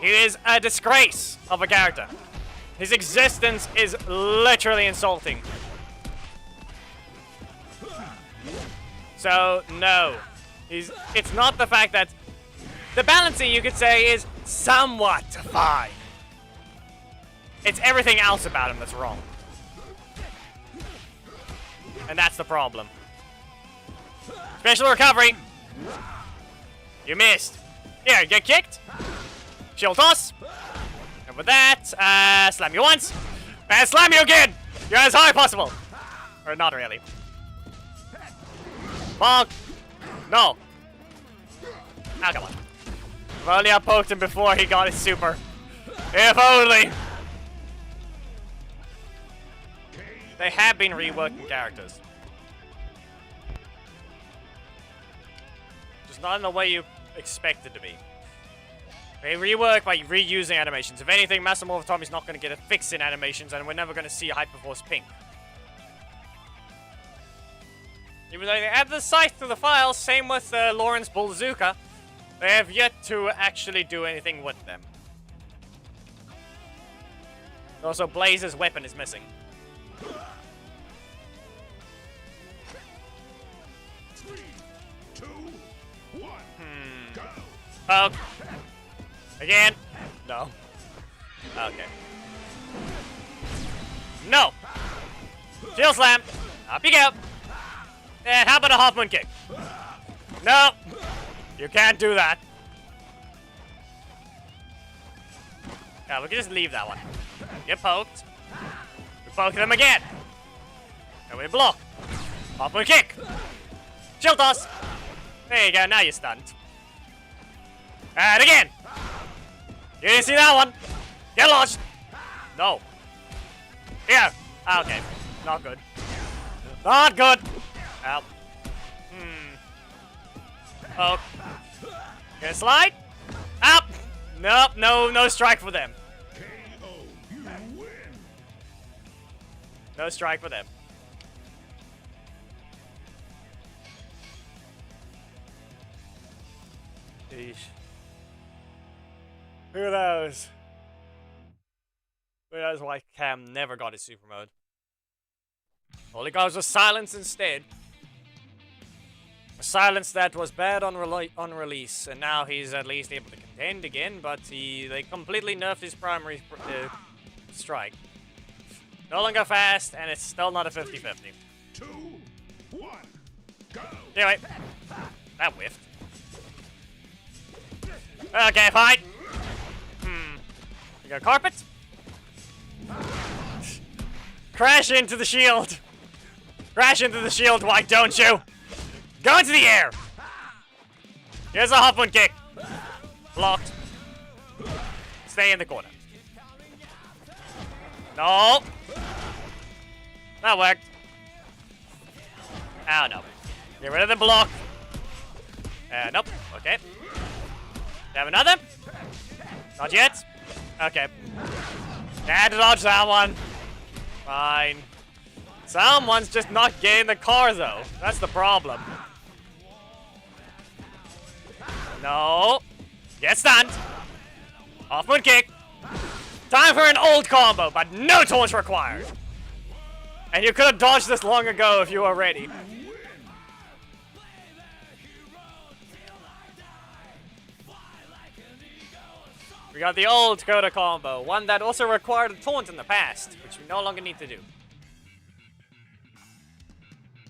He is a disgrace of a character. His existence is literally insulting. So, no. It's not the fact that... The balancing, you could say, is somewhat fine. It's everything else about him that's wrong. And that's the problem. Special recovery. You missed. Here, get kicked. Shield toss. And with that, slam you once. And slam you again. You're as high as possible. Or not really. Bonk. No. Ah, come on. If only I poked him before he got his super. If only. They have been reworking characters. Just not in the way you expect it to be. They rework by reusing animations. If anything, Master Momotomi's not going to get a fix in animations, and we're never going to see Hyperforce Pink. Even though they add the scythe to the file, same with Lawrence Bullzooka, they have yet to actually do anything with them. Also, Blaze's weapon is missing. 3, 2, 1. Go. Poke. Again. No. Okay. No. Shield slam. Up you go. And how about a half moon kick? No. You can't do that. Yeah, we can just leave that one. Get poked. We poke them again. And we block. Pop and kick. Shield toss. There you go, now you're stunned. And again. You didn't see that one. Get launched. No. Here. Okay. Not good. Not good. Help. Oh. Gonna slide? Up! Nope, no strike for them. KO. You win. No strike for them. Sheesh. Who knows? Who knows why Cam never got his super mode? All he got was silence instead. A silence that was bad on release, and now he's at least able to contend again, but they completely nerfed his primary strike. No longer fast, and it's still not a 50-50. 2, 1, go. Anyway, that whiffed. Okay, fine. You got carpet? Crash into the shield. Crash into the shield, why don't you? Go into the air! Here's a hop and kick. Blocked. Stay in the corner. No. That worked. Oh, no. Get rid of the block. Nope. Okay. Have another? Not yet. Okay. Had to dodge that one. Fine. Someone's just not getting the car, though. That's the problem. No. Get stunned. Off-moon kick. Time for an old combo, but no taunts required. And you could have dodged this long ago if you were ready. We got the old Coda combo, one that also required a taunt in the past, which we no longer need to do.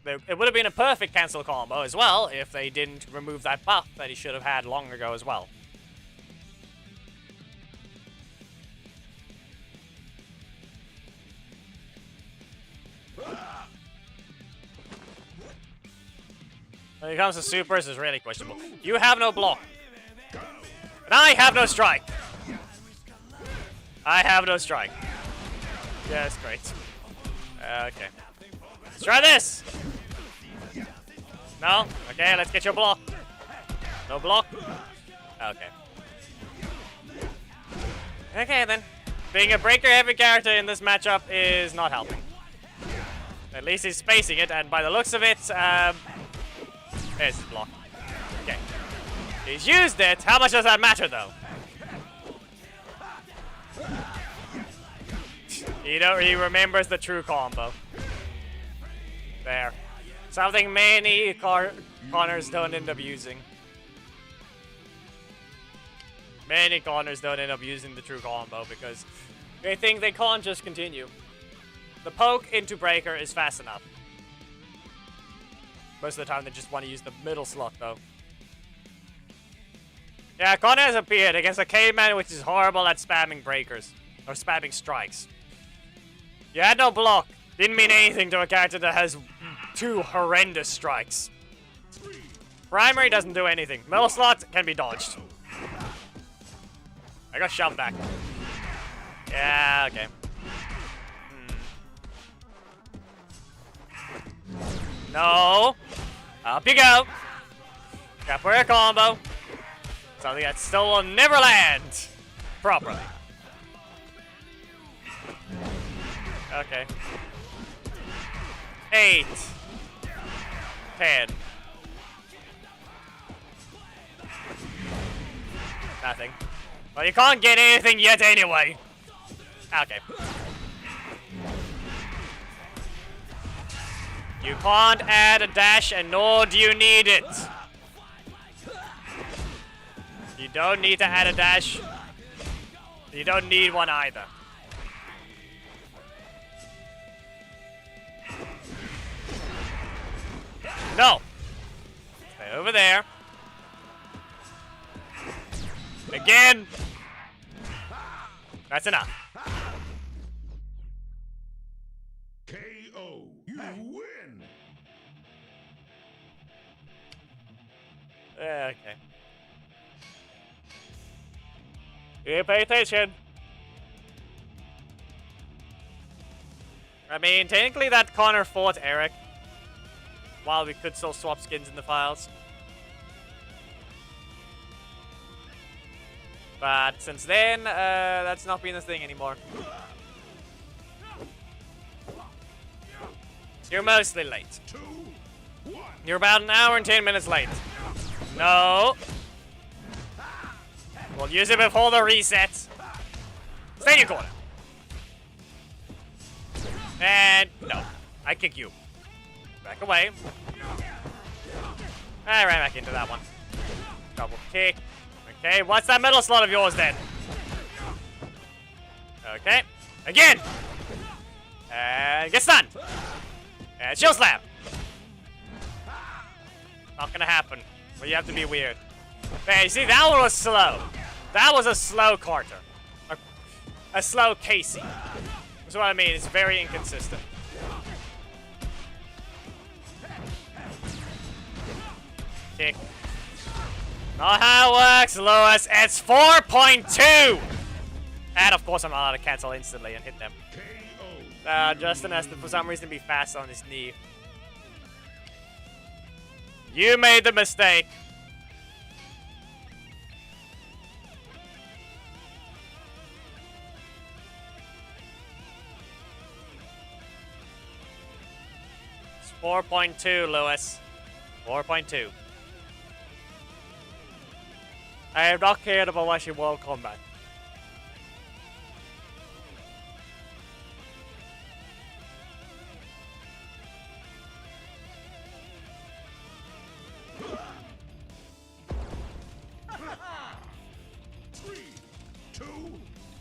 It would have been a perfect cancel combo as well if they didn't remove that buff that he should have had long ago as well. When it comes to supers, it's really questionable. You have no block. And I have no strike. I have no strike. Yes, great. Okay. Let's try this! No? Okay, let's get your block. No block? Okay. Okay, then. Being a breaker-heavy character in this matchup is not helping. At least he's spacing it, and by the looks of it, there's his block. Okay. He's used it. How much does that matter, though? He remembers the true combo. There. Something many Connors don't end up using. Many Connors don't end up using the true combo because they think they can't just continue. The poke into breaker is fast enough. Most of the time they just want to use the middle slot though. Yeah, Connor has appeared against a caveman which is horrible at spamming breakers. Or spamming strikes. You had no block. Didn't mean anything to a character that has 2 horrendous strikes. Primary doesn't do anything. Middle slot can be dodged. I got shoved back. Yeah, okay. No. Up you go. Capoeira combo. Something that still will never land properly. Okay. 8. 10. Nothing. Well, you can't get anything yet anyway. Okay. You can't add a dash, and nor do you need it. You don't need to add a dash. You don't need one either. No. Stay over there. Again! That's enough. KO. You win. Okay. You pay attention. I mean, technically that Connor fought Eric. While we could still swap skins in the files. But since then, that's not been a thing anymore. You're mostly late. 2, 1. You're about an hour and 10 minutes late. No. We'll use it before the reset. Stay in your corner. And no. I kick you. Back away. I ran back into that one. Double kick. Okay, what's that middle slot of yours then? Okay. Again! And get stunned! And chill slam! Not gonna happen. But you have to be weird. Hey, you see, that one was slow. That was a slow Carter. A slow Casey. That's what I mean, it's very inconsistent. Kick. Not how it works, Lewis. It's 4.2! And of course I'm not allowed to cancel instantly and hit them. Justin has to, for some reason, be fast on his knee. You made the mistake. It's 4.2, Lewis. 4.2. I have not cared about watching World Combat.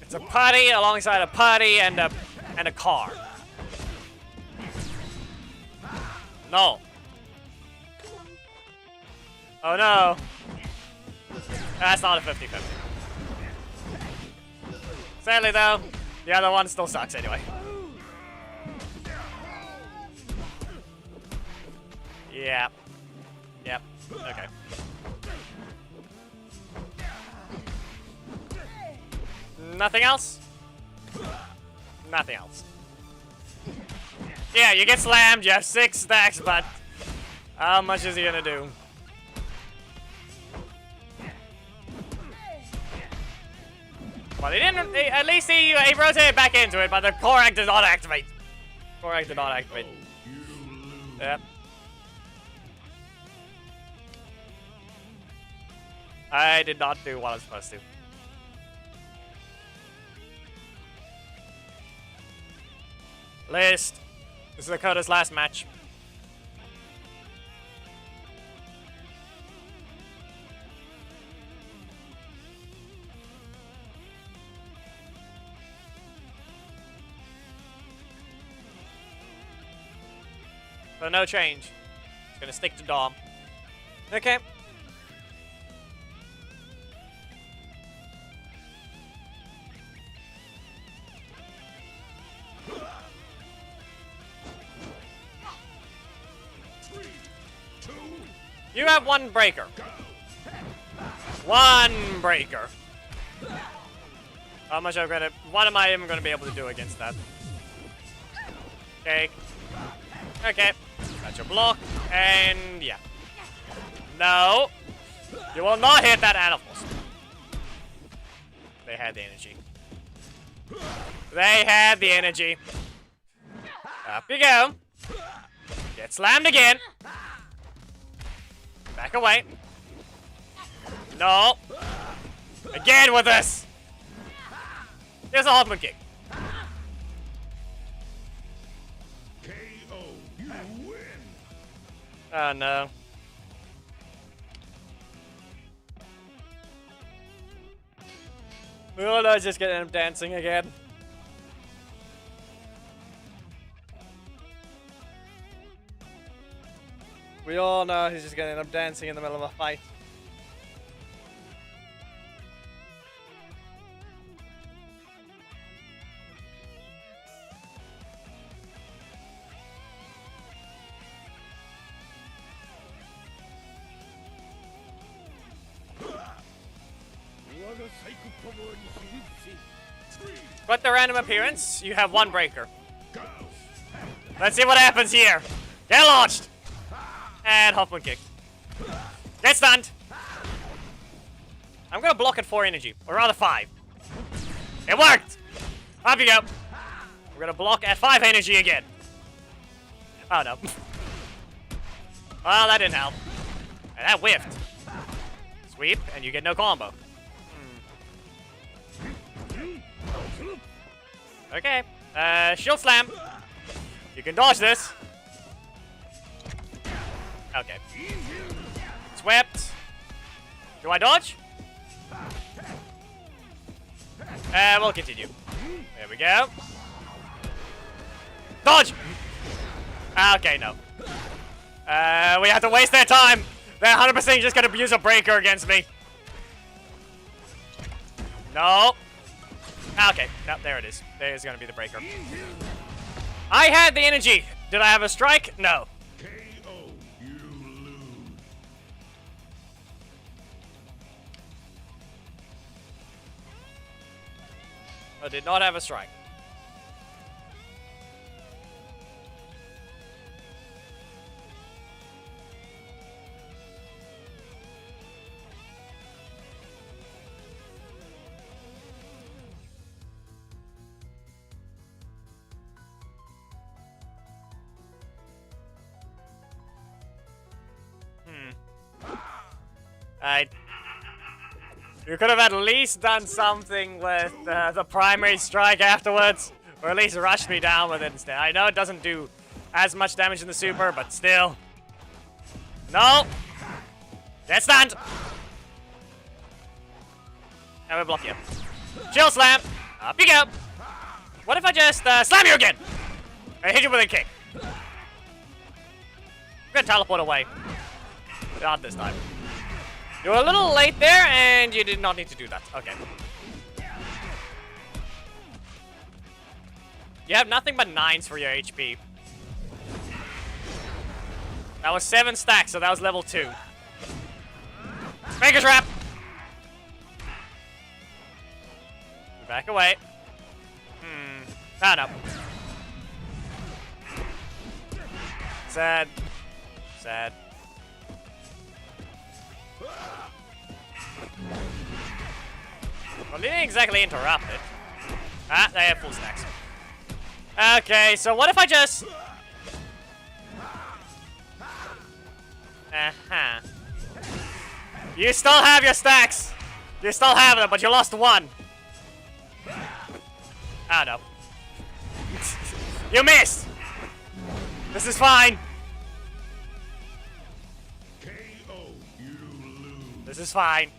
It's a putty alongside a putty and a car. No. Oh no. That's not a 50-50. Sadly though, the other one still sucks anyway. Yeah. Yep. Okay. Nothing else? Nothing else. Yeah, you get slammed, you have 6 stacks, but how much is he gonna do? Well, he didn't. At least he rotated back into it, but the Korak did not activate. Korak did not activate. Yep. I did not do what I was supposed to. List. This is Dakota's last match. So no change. It's gonna stick to Dom. Okay. You have 1 breaker. 1 breaker. How much what am I even gonna be able to do against that? Okay. Okay. Got your block, and yeah. No. You will not hit that animals. They had the energy. They had the energy. Up you go. Get slammed again. Back away. No. Again with this. Here's a Hoffman kick. KO. You win. Oh no. Oh no, just getting him dancing again. We all know he's just gonna end up dancing in the middle of a fight. With the random appearance, you have one breaker. Go. Let's see what happens here. Get launched! And Hoffman kick. Get stunned! I'm gonna block at 4 energy, or rather 5. It worked! Up you go! We're gonna block at 5 energy again. Oh no. Well, that didn't help. And that whiffed. Sweep, and you get no combo. Okay. Shield slam. You can dodge this. Okay. Swept. Do I dodge? We'll continue. There we go. Dodge! Okay, no. We have to waste their time. They're 100% just gonna use a breaker against me. No. Okay, no, there it is. There's gonna be the breaker. I had the energy. Did I have a strike? No. KO. You lose. I did not have a strike. You could have at least done something with the primary strike afterwards, or at least rushed me down with it instead. I know it doesn't do as much damage in the super, but still. No! Get stunned! And we block you. Shield slam! Up you go! What if I just slam you again? And hit you with a kick. I'm gonna teleport away. Not this time. You were a little late there, and you did not need to do that. Okay. You have nothing but 9s for your HP. That was 7 stacks, so that was level 2. Make a trap! Back away. Ah, no. Sad. Sad. Well, they didn't exactly interrupt it. Ah, they have full stacks. Okay, so what if I just... Uh-huh. You still have your stacks. You still have them, but you lost 1. Oh, no. You missed! This is fine. KO. You lose. This is fine.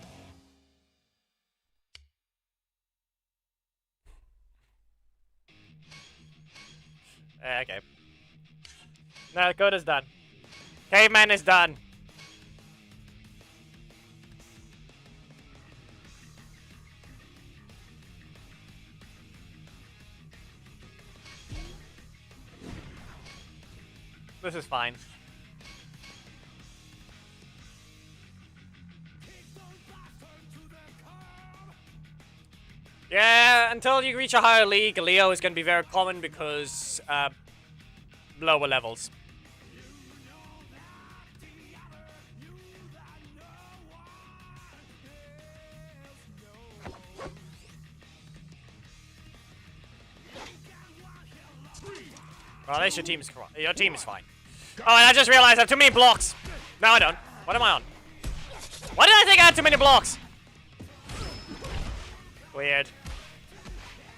Okay. No, code is done. Caveman is done. This is fine. Yeah, until you reach a higher league, Leo is going to be very common because lower levels. Well, at least your team is fine. Oh, and I just realized I have too many blocks. No, I don't. What am I on? Why did I think I had too many blocks? Weird.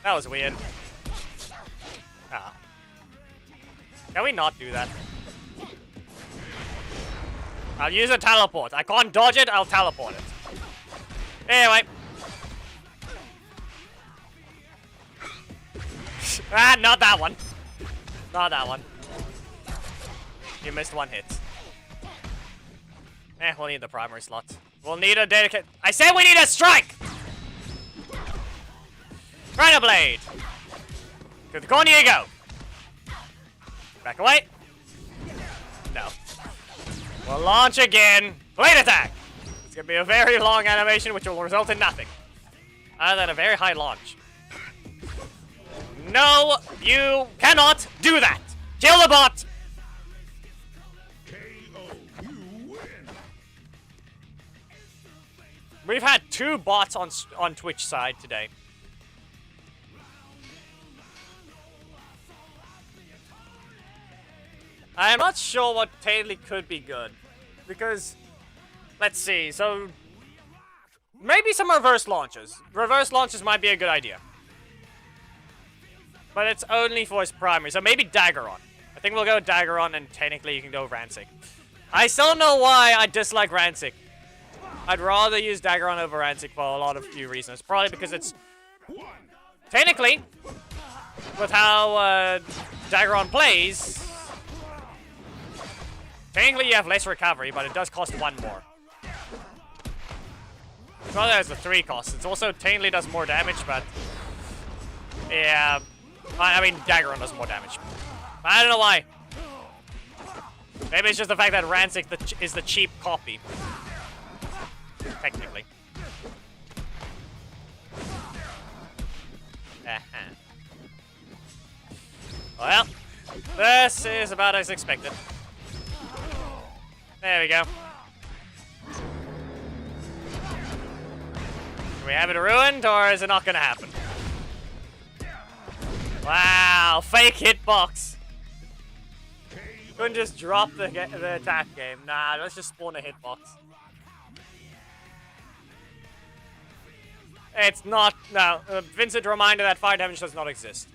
That was weird. Ah. Can we not do that? I'll use a teleport. I can't dodge it, I'll teleport it. Anyway. Ah, not that one. Not that one. You missed 1 hit. We'll need the primary slot. We'll need a dedicated... I said we need a strike! Rhino Blade! To the corner you go! Back away. No. We'll launch again. Blade attack! It's gonna be a very long animation which will result in nothing. Other than a very high launch. No, you cannot do that! Kill the bot! KO. You win. We've had 2 bots on Twitch side today. I'm not sure what totally could be good. Because, let's see, so... maybe some reverse launches. Reverse launches might be a good idea. But it's only for his primary, so maybe Daggeron. I think we'll go Daggeron, and technically you can go Rancic. I still don't know why I dislike Rancic. I'd rather use Daggeron over Rancic for a lot of few reasons. Probably because it's... technically, with how Daggeron plays... technically you have less recovery, but it does cost 1 more. It's not that it's a 3 cost. It also technically does more damage, but... yeah... I mean, Daggeron does more damage. I don't know why. Maybe it's just the fact that Rancic is the cheap copy. Technically. Well, this is about as expected. There we go. Can we have it ruined, or is it not gonna happen? Wow, fake hitbox. Couldn't just drop the attack game. Nah, let's just spawn a hitbox. It's not, no. Vincent reminder that fire damage does not exist.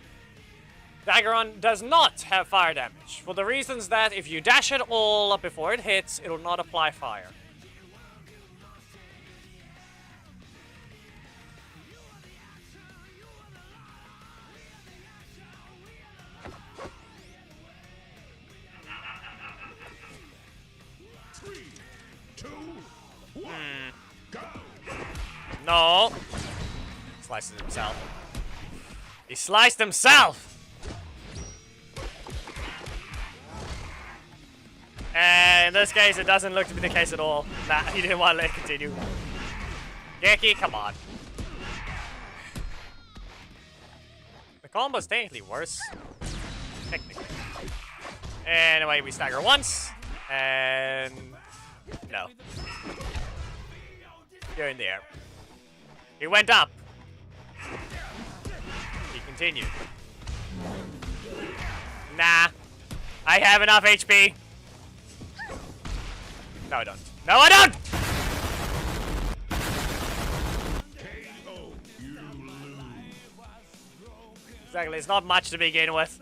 Daggeron does not have fire damage, for the reasons that if you dash it all before it hits, it will not apply fire. No. Slices himself. He sliced himself! And in this case, it doesn't look to be the case at all. Nah, he didn't want to let it continue. Geki, come on. The combo's technically worse. Technically. Anyway, we stagger once. And... no. You're in the air. He went up. He continued. Nah. I have enough HP. No, I don't. No, I don't! KO. You lose. Exactly, it's not much to begin with.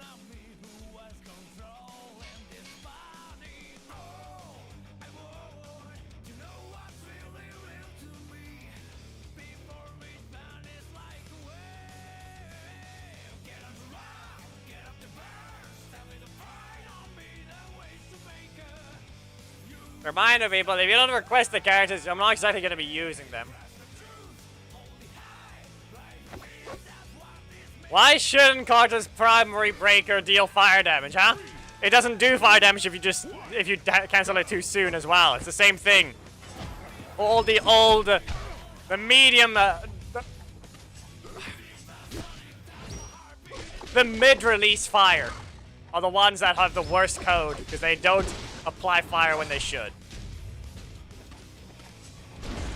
Reminder people, if you don't request the characters, I'm not exactly going to be using them. Why shouldn't Carter's primary breaker deal fire damage, huh? It doesn't do fire damage if you cancel it too soon as well. It's the same thing. All the old, the medium, the mid-release fire are the ones that have the worst code because they don't apply fire when they should.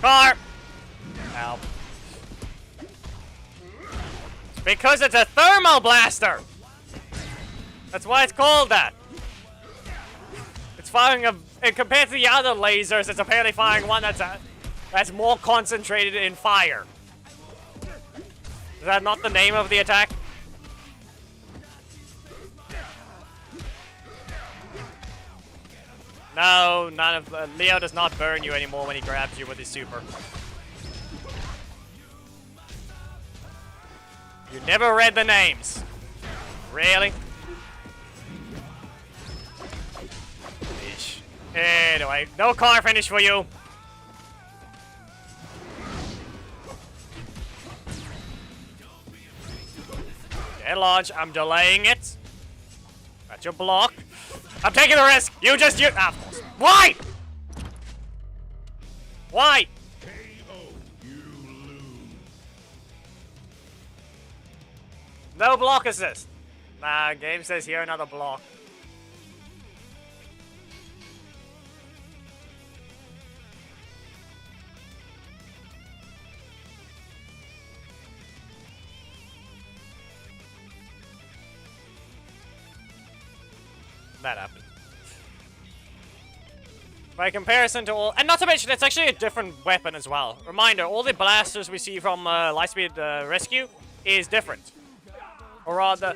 Car! Help. Because it's a thermal blaster! That's why it's called that. It's firing and compared to the other lasers, it's apparently firing one that's more concentrated in fire. Is that not the name of the attack? No, none of Leo does not burn you anymore when he grabs you with his super. You never read the names. Really? Ish. Anyway, no car finish for you. Get launch. I'm delaying it. That's your block. I'm taking the risk. You just use. Ah, of course. Why? Why? KO. You lose. No block assist. Nah, game says here another block. That happened. By comparison to all... And not to mention, it's actually a different weapon as well. Reminder, all the blasters we see from Lightspeed Rescue is different. Or rather,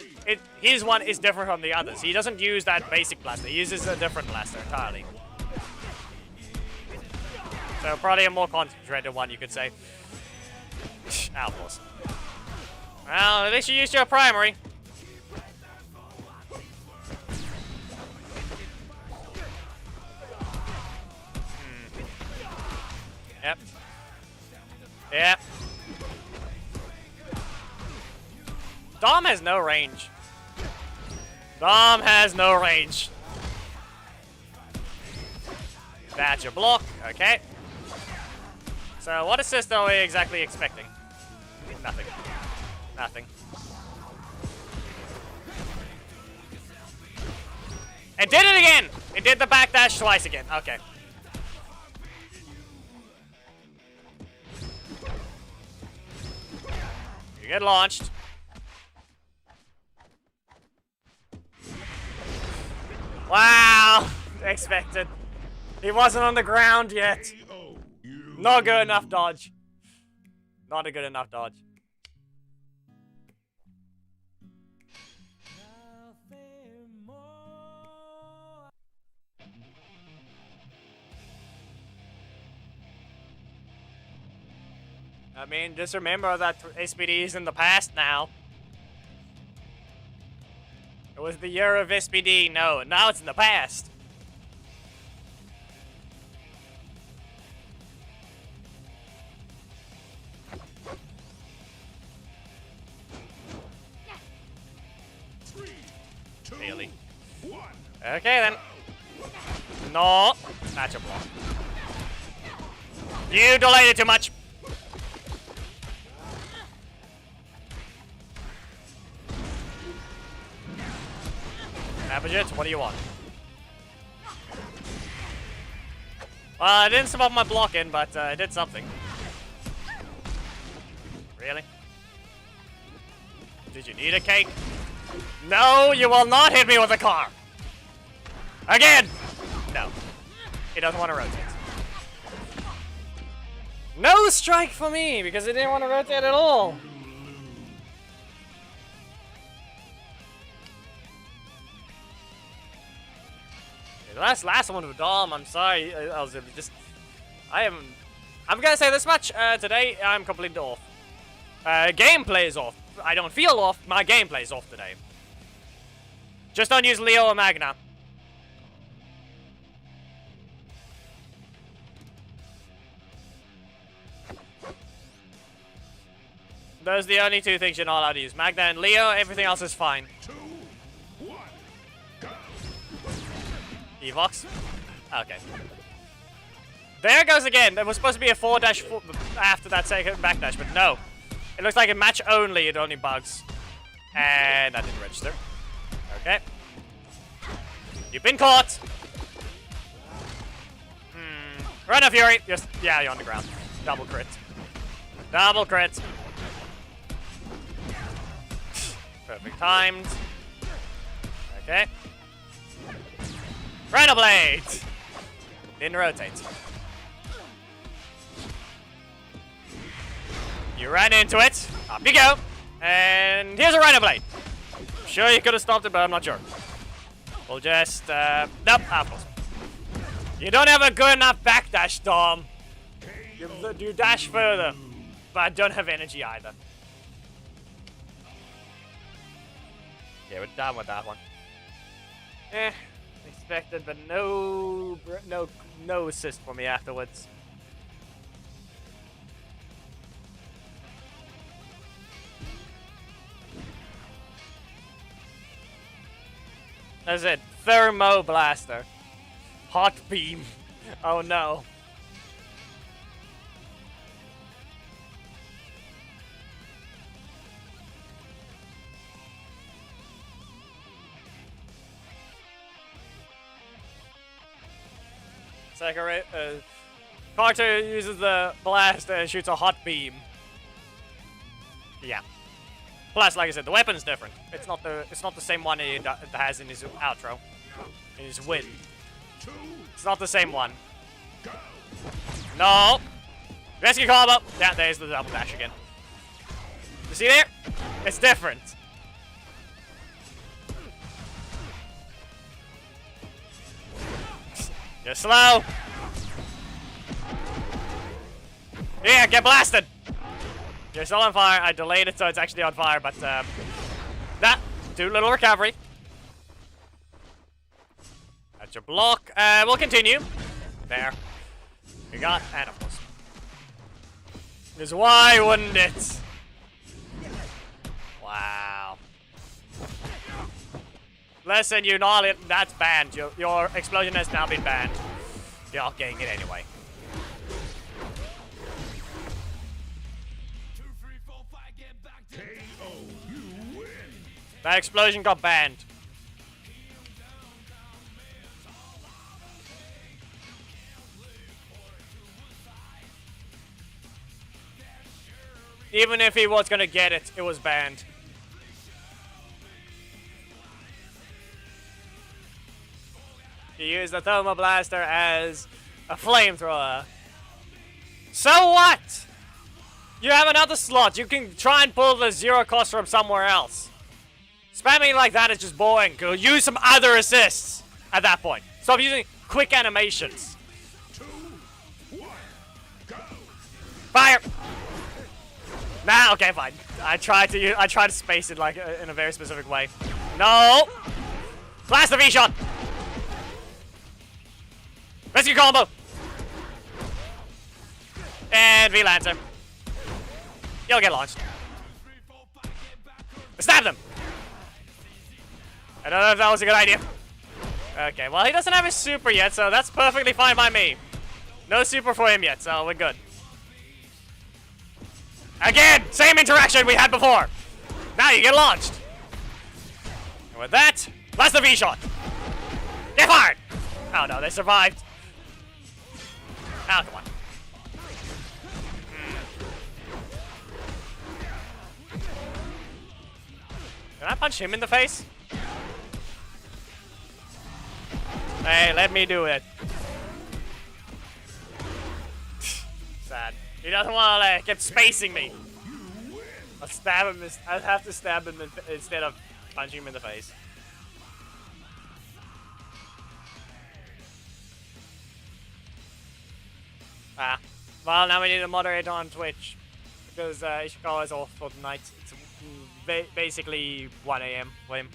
his one is different from the others. He doesn't use that basic blaster. He uses a different blaster entirely. So probably a more concentrated one, you could say. Outlaws. Well, at least you used your primary. Yep. Yep. Dom has no range. Dom has no range. That's your block. Okay. So what assist are we exactly expecting? Nothing. Nothing. It did it again! It did the backdash twice again. Okay. You get launched. Wow! Expected. He wasn't on the ground yet. Not good enough dodge. Not a good enough dodge. I mean, just remember that SPD is in the past now. It was the year of SPD. No, now it's in the past. Really? Okay then. No. That's a block. You delayed it too much. Abijit, what do you want? Well, I didn't swap my block in, but I did something. Really? Did you need a cake? No, you will not hit me with a car! Again! No. He doesn't want to rotate. No strike for me, because he didn't want to rotate at all! Okay, last one with Dom, I'm sorry, I'm gonna say this much, today I'm completely off. Gameplay is off. I don't feel off, my gameplay is off today. Just don't use Leo or Magna. Those are the only two things you're not allowed to use. Magna and Leo, everything else is fine. 2, 1, go. Evox? Okay. There it goes again. There was supposed to be a 4-dash after that second backdash, but no. It looks like a match only, it only bugs. And that didn't register. Okay. You've been caught! Run of Fury! Just, yeah, you're on the ground. Double crit. Double crit. Perfect timed. Okay. Rhino Blade! Didn't rotate. You ran into it. Up you go. And here's a Rhino Blade. I'm sure you could have stopped it, but I'm not sure. We'll just, nope, apples. You don't have a good enough backdash, Dom. You dash further, but don't have energy either. Yeah, we're done with that one. Expected, but no assist for me afterwards. That's it. Thermo Blaster. Hot Beam. Oh no. Carter uses the blast and shoots a hot beam. Yeah. Plus, like I said, the weapon's different. It's not the same one he has in his outro, in his win. It's not the same one. No. Rescue combo. Yeah, there's the double dash again. You see there? It's different. You're slow. Yeah, get blasted. You're still on fire. I delayed it so it's actually on fire, but do a little recovery. That's your block. We'll continue. There. We got, and of course. Because why wouldn't it? Wow. Listen, you know that's banned. Your explosion has now been banned. You're not getting it anyway. That explosion got banned. Even if he was gonna get it, it was banned. He used the Thermal Blaster as a flamethrower. So what? You have another slot. You can try and pull the zero cost from somewhere else. Spamming like that is just boring. Go use some other assists at that point. Stop using quick animations. 2, 1, go. Fire! Nah, okay, fine. I tried to space it like in a very specific way. No! Blast the V-shot! Rescue combo! And V-Lancer. You'll get launched. Stab them! I don't know if that was a good idea. Okay, well, he doesn't have his super yet, so that's perfectly fine by me. No super for him yet, so we're good. Again, same interaction we had before. Now you get launched. And with that, blast the V-shot. Get fired! Oh no, they survived. Oh, come on. Can I punch him in the face? Hey, let me do it. Sad. He doesn't want to keep spacing me. I'll stab him. I'll have to stab him instead of punching him in the face. Ah. Well, now we need a moderator on Twitch. Because Ishikawa is off for the night. It's basically 1 AM for him.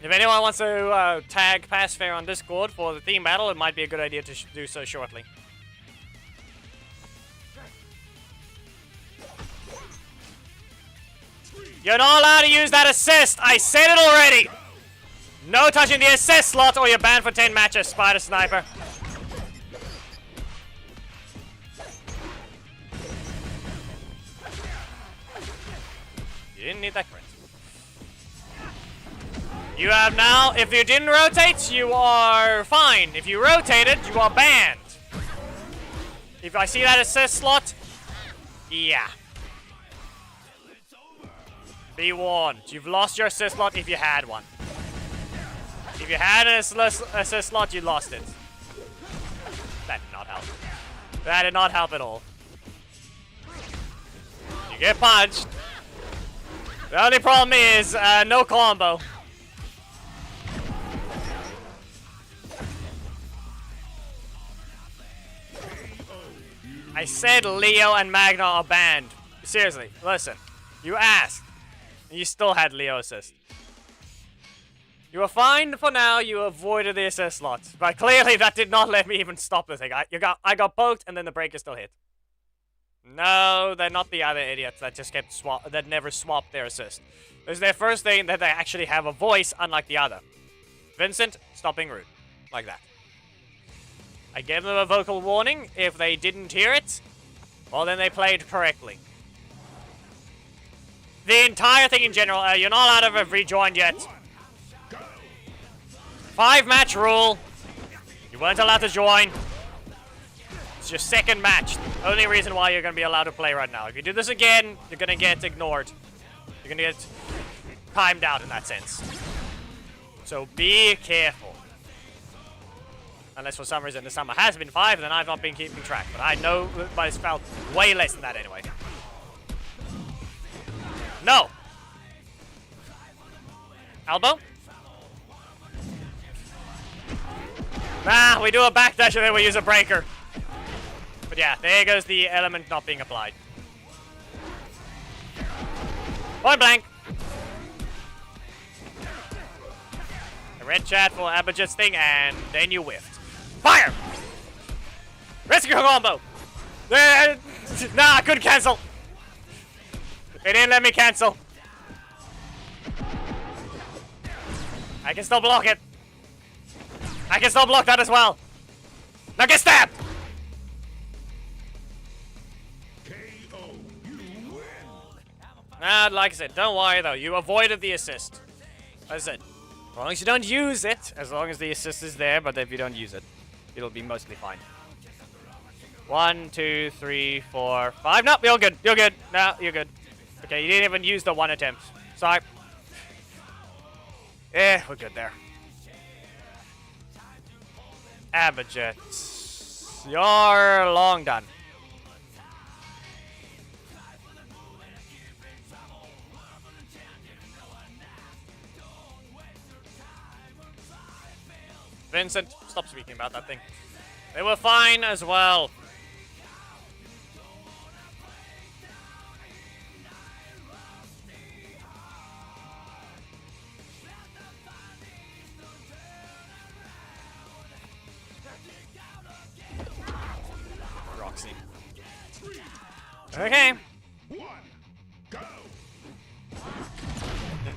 If anyone wants to tag Passfair on Discord for the theme battle, it might be a good idea to do so shortly. You're not allowed to use that assist! I said it already! No touching the assist slot or you're banned for 10 matches, Spider Sniper. You didn't need that crit. You have now, if you didn't rotate, you are fine. If you rotated, you are banned. If I see that assist slot, yeah. Be warned, you've lost your assist slot if you had one. If you had an assist slot, you lost it. That did not help. That did not help at all. You get punched. The only problem is, no combo. I said Leo and Magna are banned. Seriously, listen. You asked. And you still had Leo assist. You were fine for now, you avoided the assist slot. But clearly that did not let me even stop the thing. I got poked and then the breaker still hit. No, they're not the other idiots that just kept that never swapped their assist. It's their first thing that they actually have a voice, unlike the other. Vincent, stop being rude. Like that. I gave them a vocal warning. If they didn't hear it, well then they played correctly. The entire thing in general, you're not out of a rejoined yet. 5-match rule. weren't allowed to join. It's your second match. Only reason why you're going to be allowed to play right now. If you do this again, you're going to get ignored. You're going to get timed out in that sense. So be careful. Unless for some reason the summer has been 5, then I've not been keeping track. But I know, but it's felt way less than that anyway. No! Elbow? Nah, we do a backdash and then we use a breaker. But yeah, there goes the element not being applied. Point blank! A red chat for Abadget's thing, and then you whiffed. Fire! Rescue combo! Nah, I couldn't cancel. They didn't let me cancel. I can still block it. I can still block that as well. Now get stabbed! Like I said, don't worry though. You avoided the assist. As I said, as long as you don't use it, as long as the assist is there, but if you don't use it, it'll be mostly fine. 1, 2, 3, 4, 5. Nope, you're good. You're good. No, you're good. Okay, you didn't even use the 1 attempt. Sorry. Yeah, we're good there. Abadget, you're long done. Vincent, stop speaking about that thing. They were fine as well. Roxy. Okay.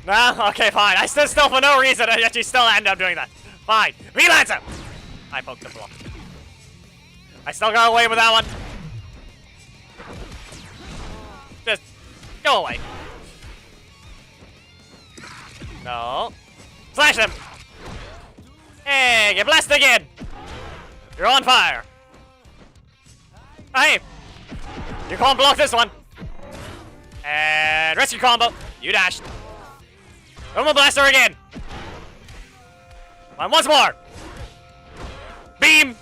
No? Okay, fine. I stood still for no reason, and yet you still end up doing that. Fine. Relancer! I poked the block. I still got away with that one. Just go away. No. Slash him! Hey, get blessed again! You're on fire! Hey! You can't block this one! And rescue combo! You dashed! Thermal blaster again! And once more! Beam!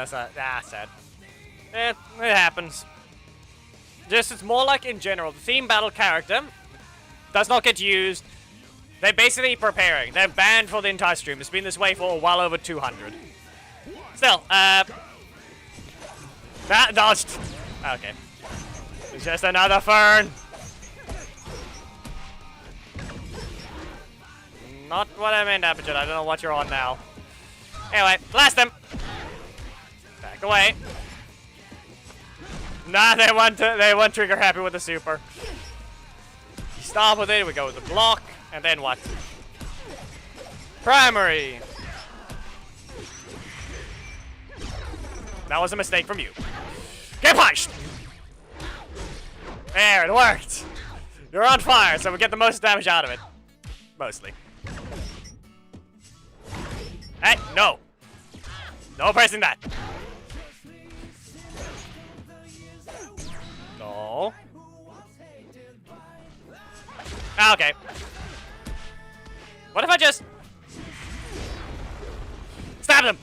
Sad. It happens. Just, it's more like in general. The theme battle character does not get used. They're basically preparing. They're banned for the entire stream. It's been this way for well over 200. Still, that dodged. Okay. It's just another fern. Not what I meant, Aperture. I don't know what you're on now. Anyway, blast them. Back away. Nah, they weren't trigger happy with the super. You stop with it, we go with the block, and then what? Primary. That was a mistake from you. Get punched! There, it worked. You're on fire, so we get the most damage out of it. Mostly. Hey, no. No pressing that. No. Okay. What if I just stab him?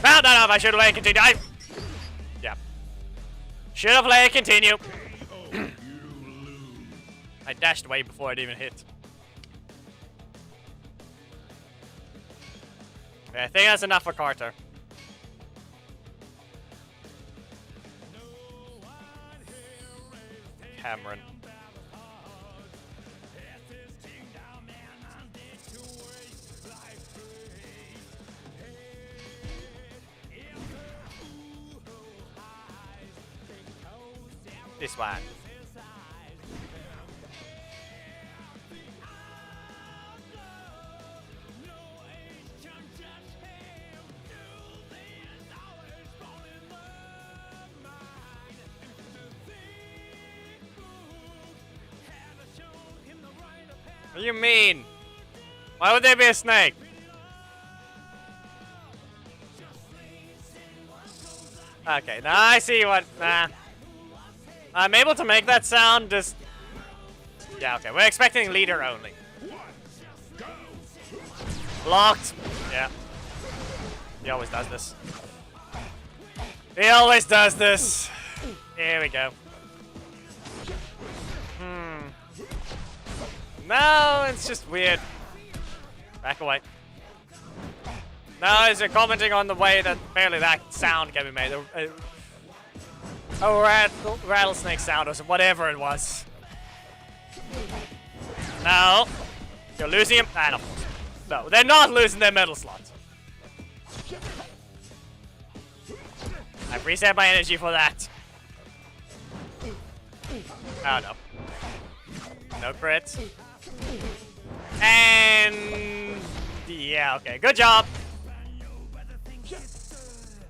No, I should have let it continue. Yeah. Should have let it continue. I dashed away before it even hit. Yeah, I think that's enough for Carter. Cameron. This one. What do you mean? Why would there be a snake? Okay, now I see what. Nah. I'm able to make that sound just. Yeah, okay. We're expecting leader only. Locked. Yeah. He always does this. He always does this. Here we go. No, it's just weird. Back away. No, is it commenting on the way that apparently that sound can be made? A rattlesnake sound or whatever it was. No. You're losing him. Ah, no. No, they're not losing their metal slots. I've reset my energy for that. Oh no. No crits. And yeah, okay, good job.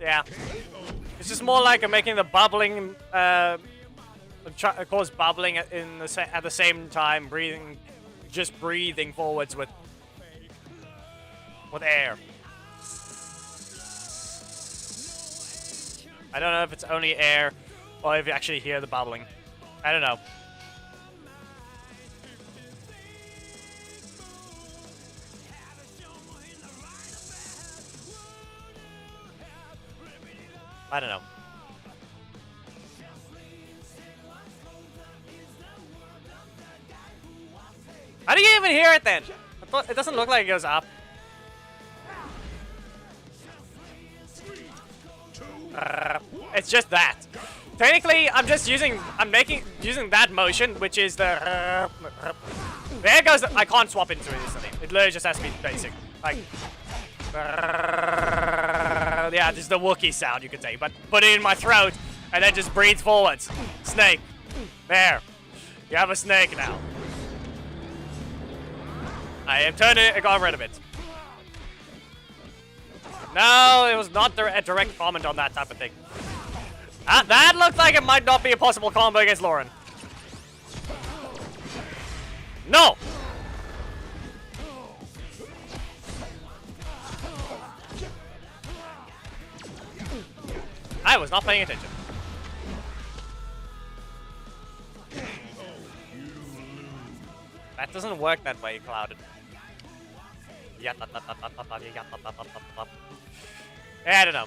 Yeah, it's just more like making the bubbling, cause bubbling at the same time, just breathing forwards with air. I don't know if it's only air or if you actually hear the bubbling. I don't know. I don't know. How do you even hear it then? It doesn't look like it goes up. It's just that. Technically, I'm just using that motion, which is the. There goes. I can't swap into it instantly. It literally just has to be basic. Like. Yeah, just the Wookiee sound, you could say. But put it in my throat, and then just breathe forwards. Snake. There. You have a snake now. I have turned it and got rid of it. No, it was not a direct comment on that type of thing. That looked like it might not be a possible combo against Lauren. No! I was not paying attention. That doesn't work that way, Clouded. Yeah, I don't know.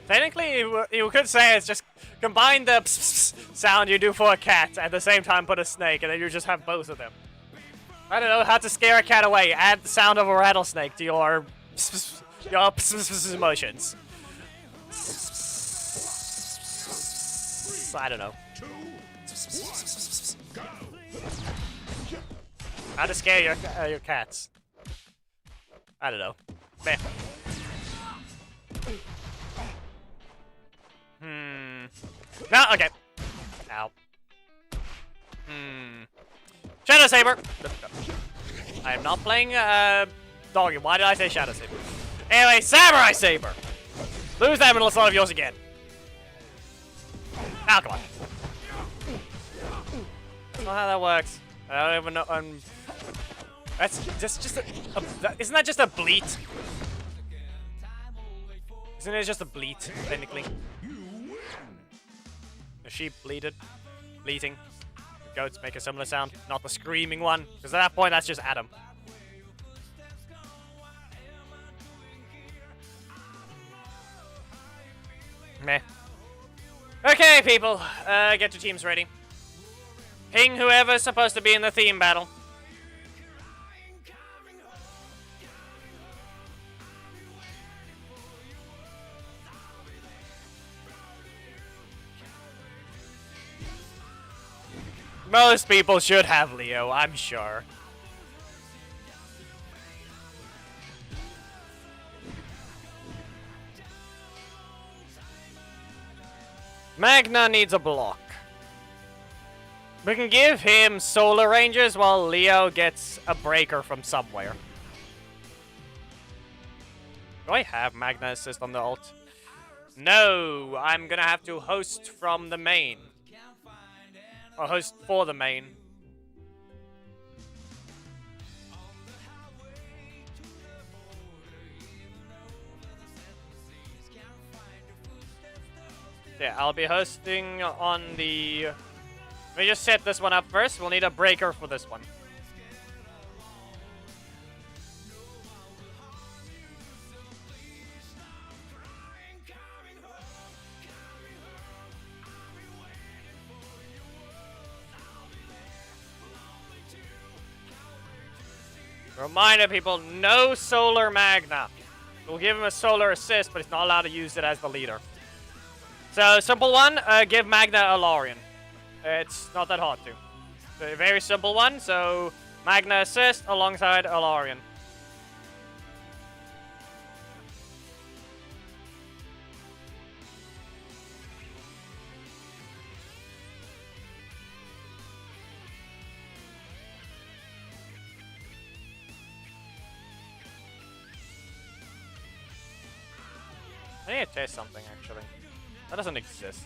Technically, you could say it's just combine the sound you do for a cat at the same time put a snake, and then you just have both of them. I don't know how to scare a cat away. Add the sound of a rattlesnake to your emotions. I don't know. How to scare your cats. I don't know. Meh. No, okay. Ow. Shadow Saber. I am not playing Doggy. Why did I say Shadow Saber? Anyway, Samurai Saber. Lose that middle slot of yours again. Now, come on. That's not how that works. I don't even know. That's just isn't that just a bleat? Isn't it just a bleat, technically? The sheep bleated. Bleating. Goats make a similar sound, not the screaming one. Because at that point, that's just Adam. Meh. Okay, people. Get your teams ready. Ping whoever's supposed to be in the theme battle. Most people should have Leo, I'm sure. Magna needs a block. We can give him Solar Rangers while Leo gets a breaker from somewhere. Do I have Magna Assist on the ult? No, I'm gonna have to host from the main. Or host for the main. Yeah, I'll be hosting on the... Let me just set this one up first. We'll need a breaker for this one. Reminder, people, no Solar Magna. We'll give him a Solar Assist, but he's not allowed to use it as the leader. So, simple one, give Magna a Larian. It's not that hard to. So, a very simple one, so Magna Assist alongside a Larian. I need to test something, actually. That doesn't exist.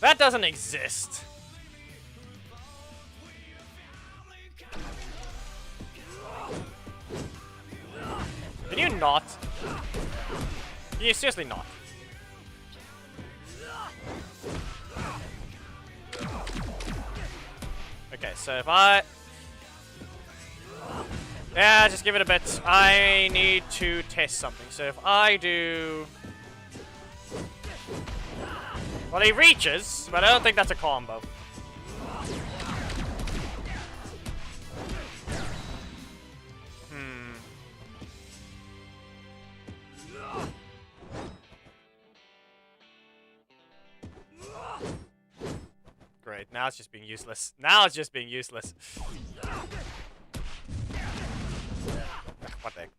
That doesn't exist! Can you not? Can you seriously not? Okay, so if I... Yeah, just give it a bit. I need to test something. So if I do... Well, he reaches, but I don't think that's a combo. Great, now it's just being useless. Now it's just being useless. What the heck?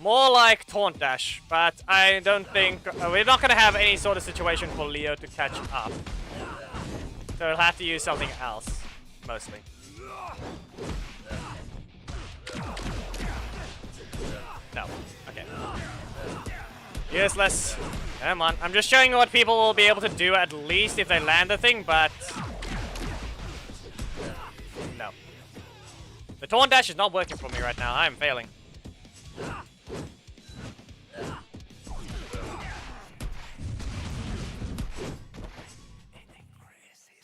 More like Taunt Dash, but I don't think... we're not going to have any sort of situation for Leo to catch up. So we'll have to use something else, mostly. No. Okay. Useless. Come on. I'm just showing you what people will be able to do at least if they land the thing, but... No. The Taunt Dash is not working for me right now. I'm failing.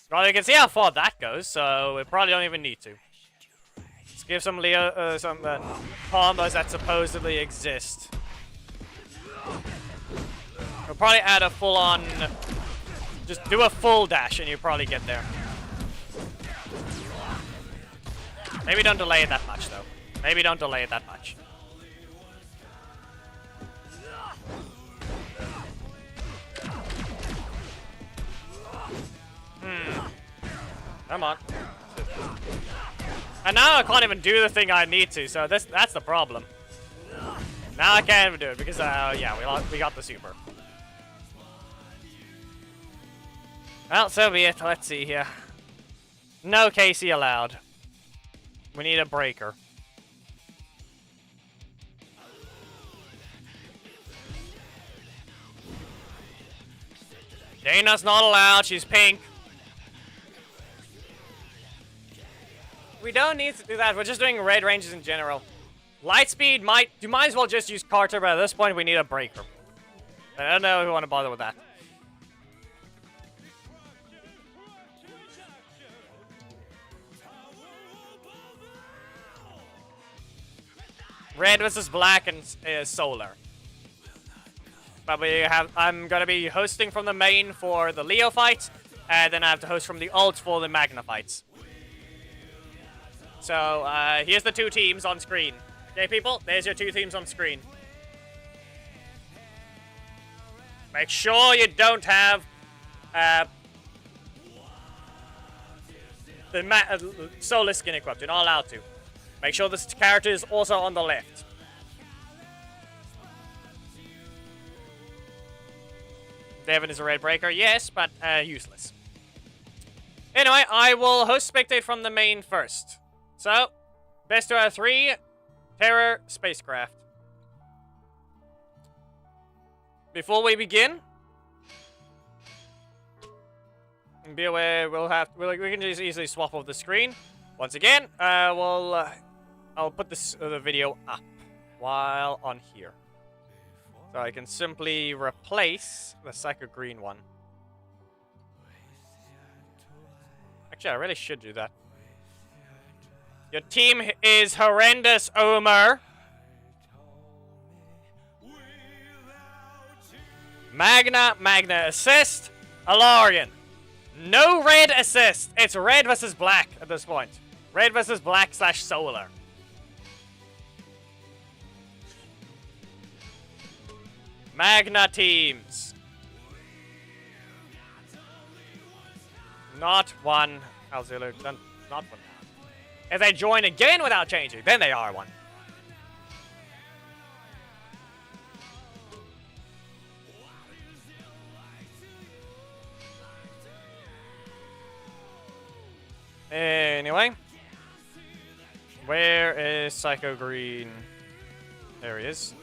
Well, you can see how far that goes, so we probably don't even need to. Let's give some Leo, some combos that supposedly exist. We'll probably add a full-on... Just do a full dash and you probably get there. Maybe don't delay it that much, though. Maybe don't delay it that much. Come on. And now I can't even do the thing I need to, so that's the problem. Now I can't even do it because, yeah, we got the super. Well, so be it. Let's see here. No KC allowed. We need a breaker. Dana's not allowed. She's pink. We don't need to do that. We're just doing red ranges in general. Lightspeed you might as well just use Carter, but at this point we need a breaker. I don't know if we want to bother with that. Red versus black and solar. But I'm gonna be hosting from the main for the Leo fight, and then I have to host from the ult for the Magna fights. So, here's the two teams on screen. Okay, people? There's your two teams on screen. Make sure you don't have soulless skin equipped. You're not allowed to. Make sure this character is also on the left. Devin is a red breaker, yes, but useless. Anyway, I will host spectate from the main first. So, best out of 3, Terror spacecraft. Before we begin, be aware we can just easily swap off the screen. Once again, I'll put this the video up while on here, so I can simply replace the Psycho Green one. Actually, I really should do that. Your team is horrendous, Omer. Magna assist, Alarian. No red assist. It's red versus black at this point. Red versus black / solar. Magna teams. Not one. Alzulu, not one. If they join again without changing, then they are one. Anyway, where is Psycho Green? There he is.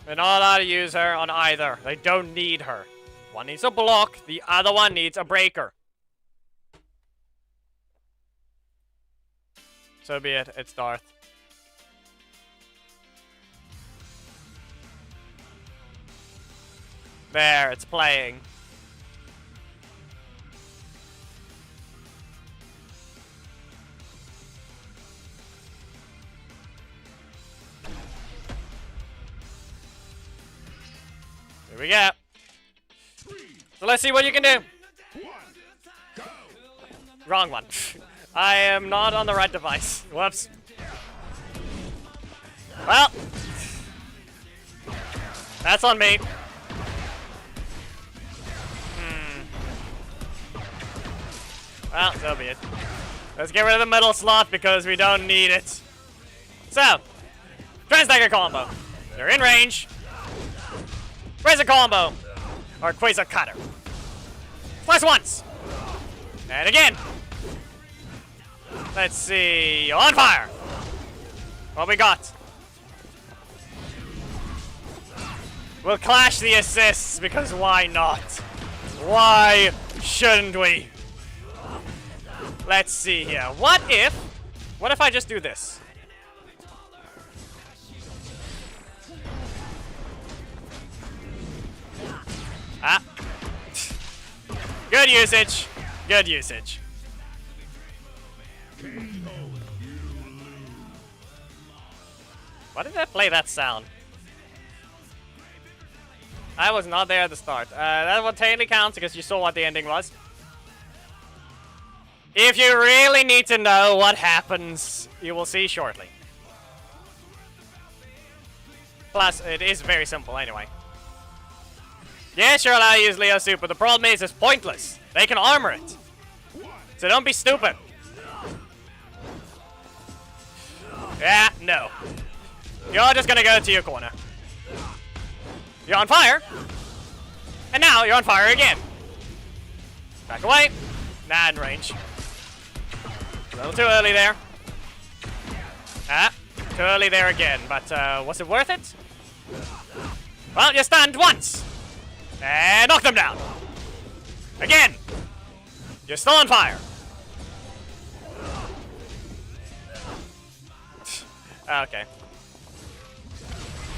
They're not allowed to use her on either. They don't need her. One needs a block, the other one needs a breaker. So be it, it's Darth. There, it's playing. Here we go. So let's see what you can do. Wrong one. I am not on the right device. Whoops. Well, that's on me. Well, so be it. Let's get rid of the middle slot because we don't need it. So, Transdagger combo. They're in range. Quasar combo, or Quasar cutter. Plus once, and again. Let's see, on fire. What we got? We'll clash the assists because why not? Why shouldn't we? Let's see here. What if I just do this? Ah. Good usage. Good usage. Why did I play that sound? I was not there at the start. That one technically counts because you saw what the ending was. If you really need to know what happens, you will see shortly. Plus, it is very simple anyway. Yes, you're allowed to use Leo Suit, but the problem is it's pointless. They can armor it. So don't be stupid. Yeah, no. You're just gonna go to your corner. You're on fire. And now you're on fire again. Back away. Nah, in range. A little too early there. Ah, too early there again, but was it worth it? Well, you stunned once. And knock them down. Again. You're still on fire. Okay.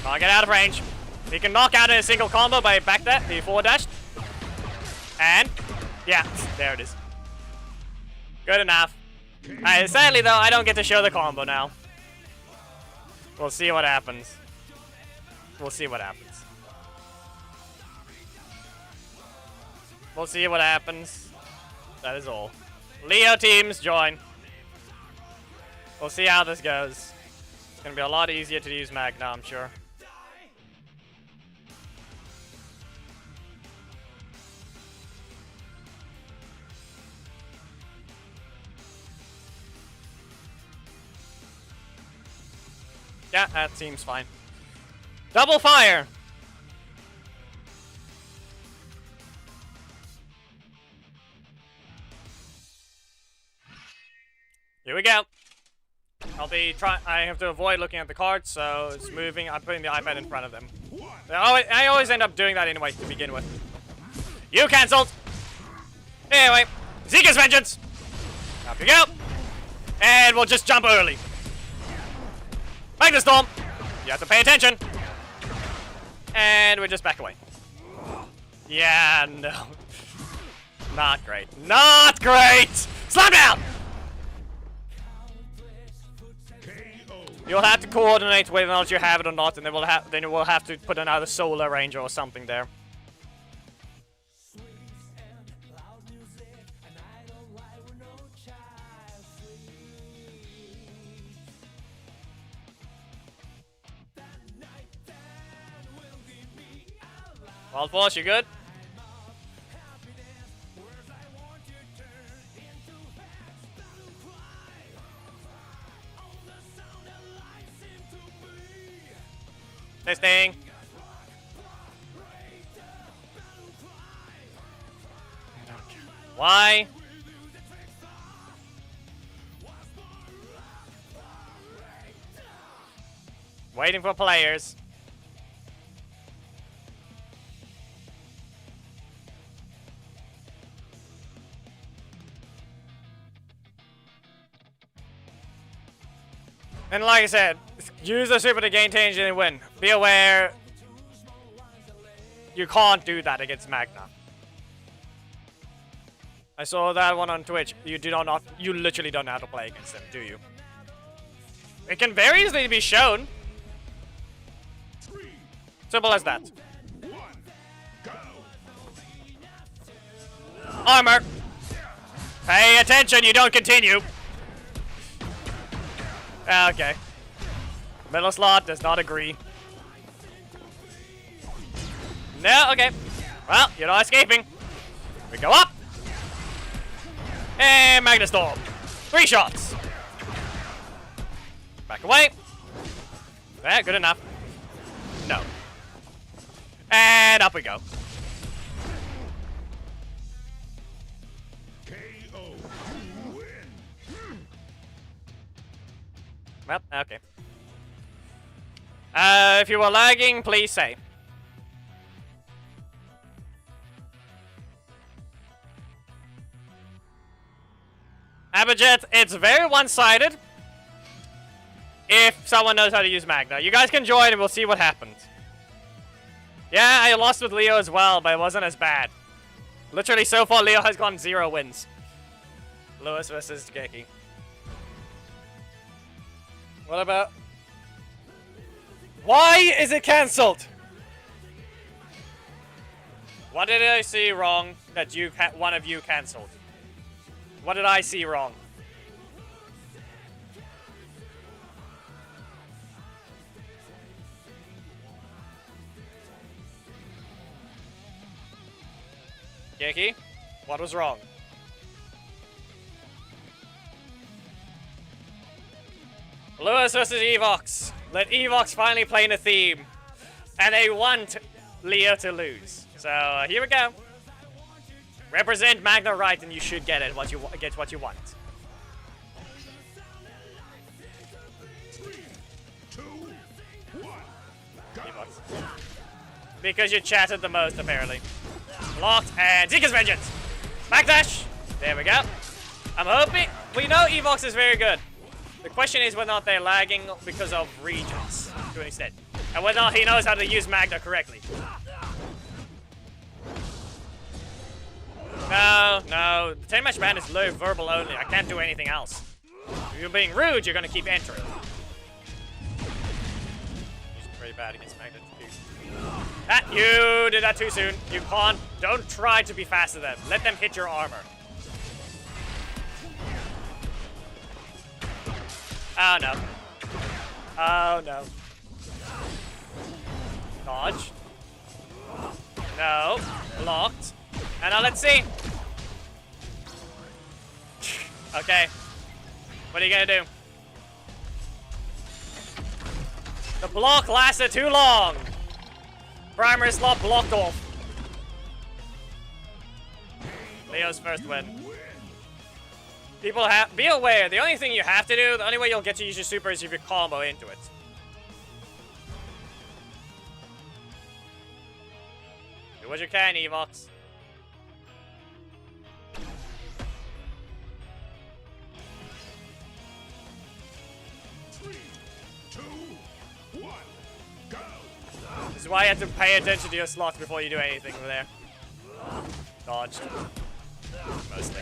Can't get out of range. He can knock out in a single combo by back that, the forward dash. And, yeah, there it is. Good enough. Sadly though, I don't get to show the combo now. We'll see what happens. We'll see what happens. We'll see what happens. That is all. Leo teams, join. We'll see how this goes. It's gonna be a lot easier to use Magna, I'm sure. Yeah, that seems fine. Double fire! Here we go. I have to avoid looking at the cards, so it's moving. I'm putting the iPad in front of them. I always end up doing that anyway to begin with. You cancelled! Anyway, Zika's Vengeance! Up you go! And we'll just jump early. Magna Storm! You have to pay attention. And we just back away. Yeah, no. Not great. Not great! Slam down! You'll have to coordinate whether or not you have it or not, and then you will have to put another solar ranger or something there. Wild Force, you good? Testing. Why? Waiting for players. And like I said, use the super to gain change and win. Be aware, you can't do that against Magna. I saw that one on Twitch. You literally don't know how to play against them, do you? It can very easily be shown. Simple as that. Armor. Pay attention, you don't continue. Okay. Middle slot does not agree. No, okay. Well, you're not escaping. We go up. And Magna Storm. 3 shots. Back away. Yeah, good enough. No. And up we go. Well, okay. If you were lagging, please say. Abijit, it's very one-sided. If someone knows how to use Magna. You guys can join and we'll see what happens. Yeah, I lost with Leo as well, but it wasn't as bad. Literally, so far, Leo has gotten 0 wins. Lewis versus Geki. What about... Why is it cancelled? What did I see wrong that one of you cancelled? What did I see wrong? Geki, what was wrong? Lewis versus Evox. Let Evox finally play in a theme. And they want Leo to lose. So, here we go. Represent Magna right and you should get it. Get what you want. 3, 2, 1, go. Evox. Because you chatted the most, apparently. Locked and Zika's Vengeance. Backdash. There we go. I'm hoping... We know Evox is very good. The question is whether or not they're lagging because of regions, to an extent. And whether or not he knows how to use Magna correctly. No, no. The 10-match ban is low verbal only. I can't do anything else. If you're being rude, you're going to keep entering. He's pretty bad against Magna, to be Ah, you did that too soon. You can't. Don't try to be faster than them. Let them hit your armor. Oh no. Oh no. Dodge. No. Blocked. And now let's see. Okay. What are you gonna do? The block lasted too long. Primary slot blocked off. Leo's first win. People have be aware. The only thing you have to do, the only way you'll get to use your super is if you combo into it. Do what you can, Evox. This is why you have to pay attention to your slots before you do anything over there. Dodged. Mostly.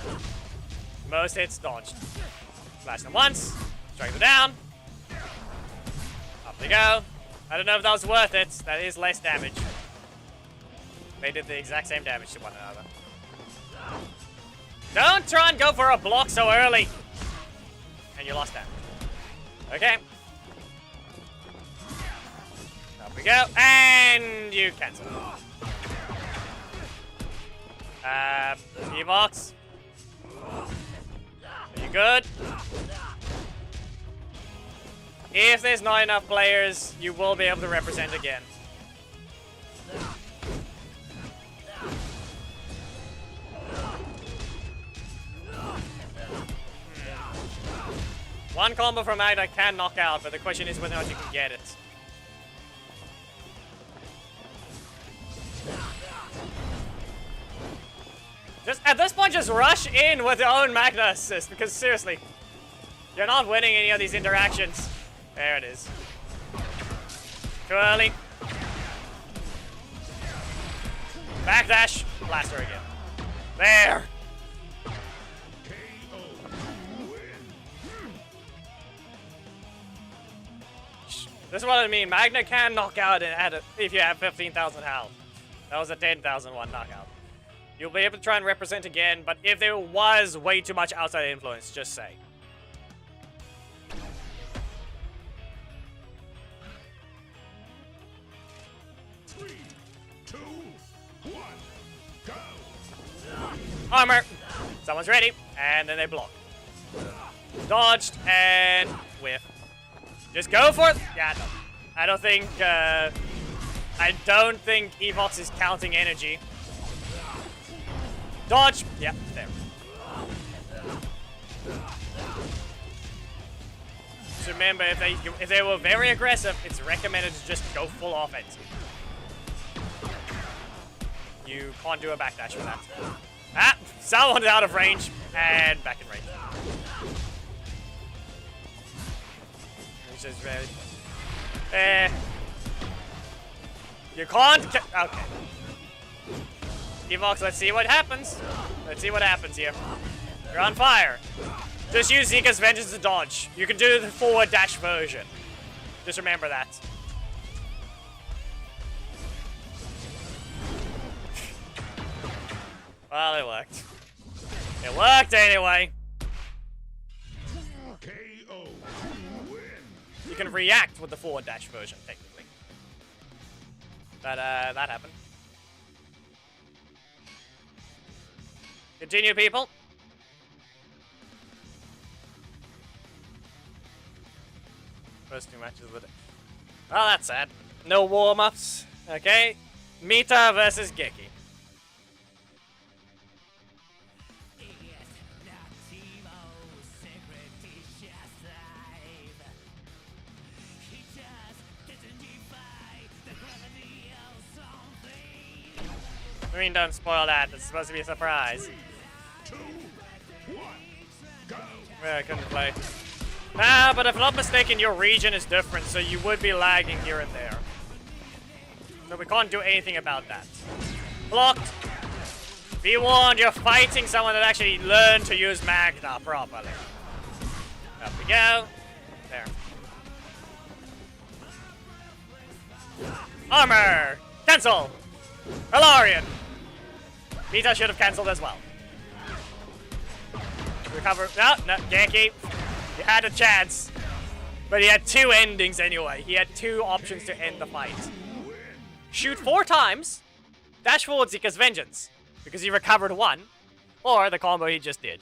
Most hits dodged. Flash them once. Strike them down. Up they go. I don't know if that was worth it. That is less damage. They did the exact same damage to one another. Don't try and go for a block so early. And you lost damage. Okay. Up we go. And you cancel. Evox. Are you good? If there's not enough players, you will be able to represent again. One combo from Magda can knock out, but the question is whether or not you can get it. Just at this point, just rush in with your own Magna assist, because seriously, you're not winning any of these interactions. There it is. Too early. Backdash. Blaster again. There. This is what I mean. Magna can knock out and add it if you have 15,000 health. That was a 10,001 knockout. You'll be able to try and represent again, but if there was way too much outside influence, just say. Three, two, one, go. Armor. Someone's ready, and then they block. Dodged and whiff. Just go for it. Yeah, no. I don't think Evox is counting energy. Dodge. Yeah, there. So remember, if they were very aggressive, it's recommended to just go full offense. You can't do a backdash for that. Ah, someone's out of range and back in range. Which is very. You can't. Okay. Evox, let's see what happens. Let's see what happens here. You're on fire. Just use Zika's Vengeance to dodge. You can do the forward dash version. Just remember that. Well, it worked. It worked anyway. KO. Win. You can react with the forward dash version, technically. But, that happened. Continue, people. First two matches with it. Oh, that's sad. No warm-ups. Okay. Mita versus Geki. I mean, don't spoil that. It's supposed to be a surprise. 2, 1, go. I couldn't play. Nah, but if I'm not mistaken, your region is different, so you would be lagging here and there. So we can't do anything about that. Blocked. Be warned, you're fighting someone that actually learned to use Magna properly. Up we go. There. Armor! Cancel! Hilarion! Vita should have cancelled as well. Recover. No, Yankee. You had a chance. But he had 2 endings anyway. He had 2 options to end the fight. Shoot 4 times. Dash forward Zika's Vengeance. Because he recovered 1. Or the combo he just did.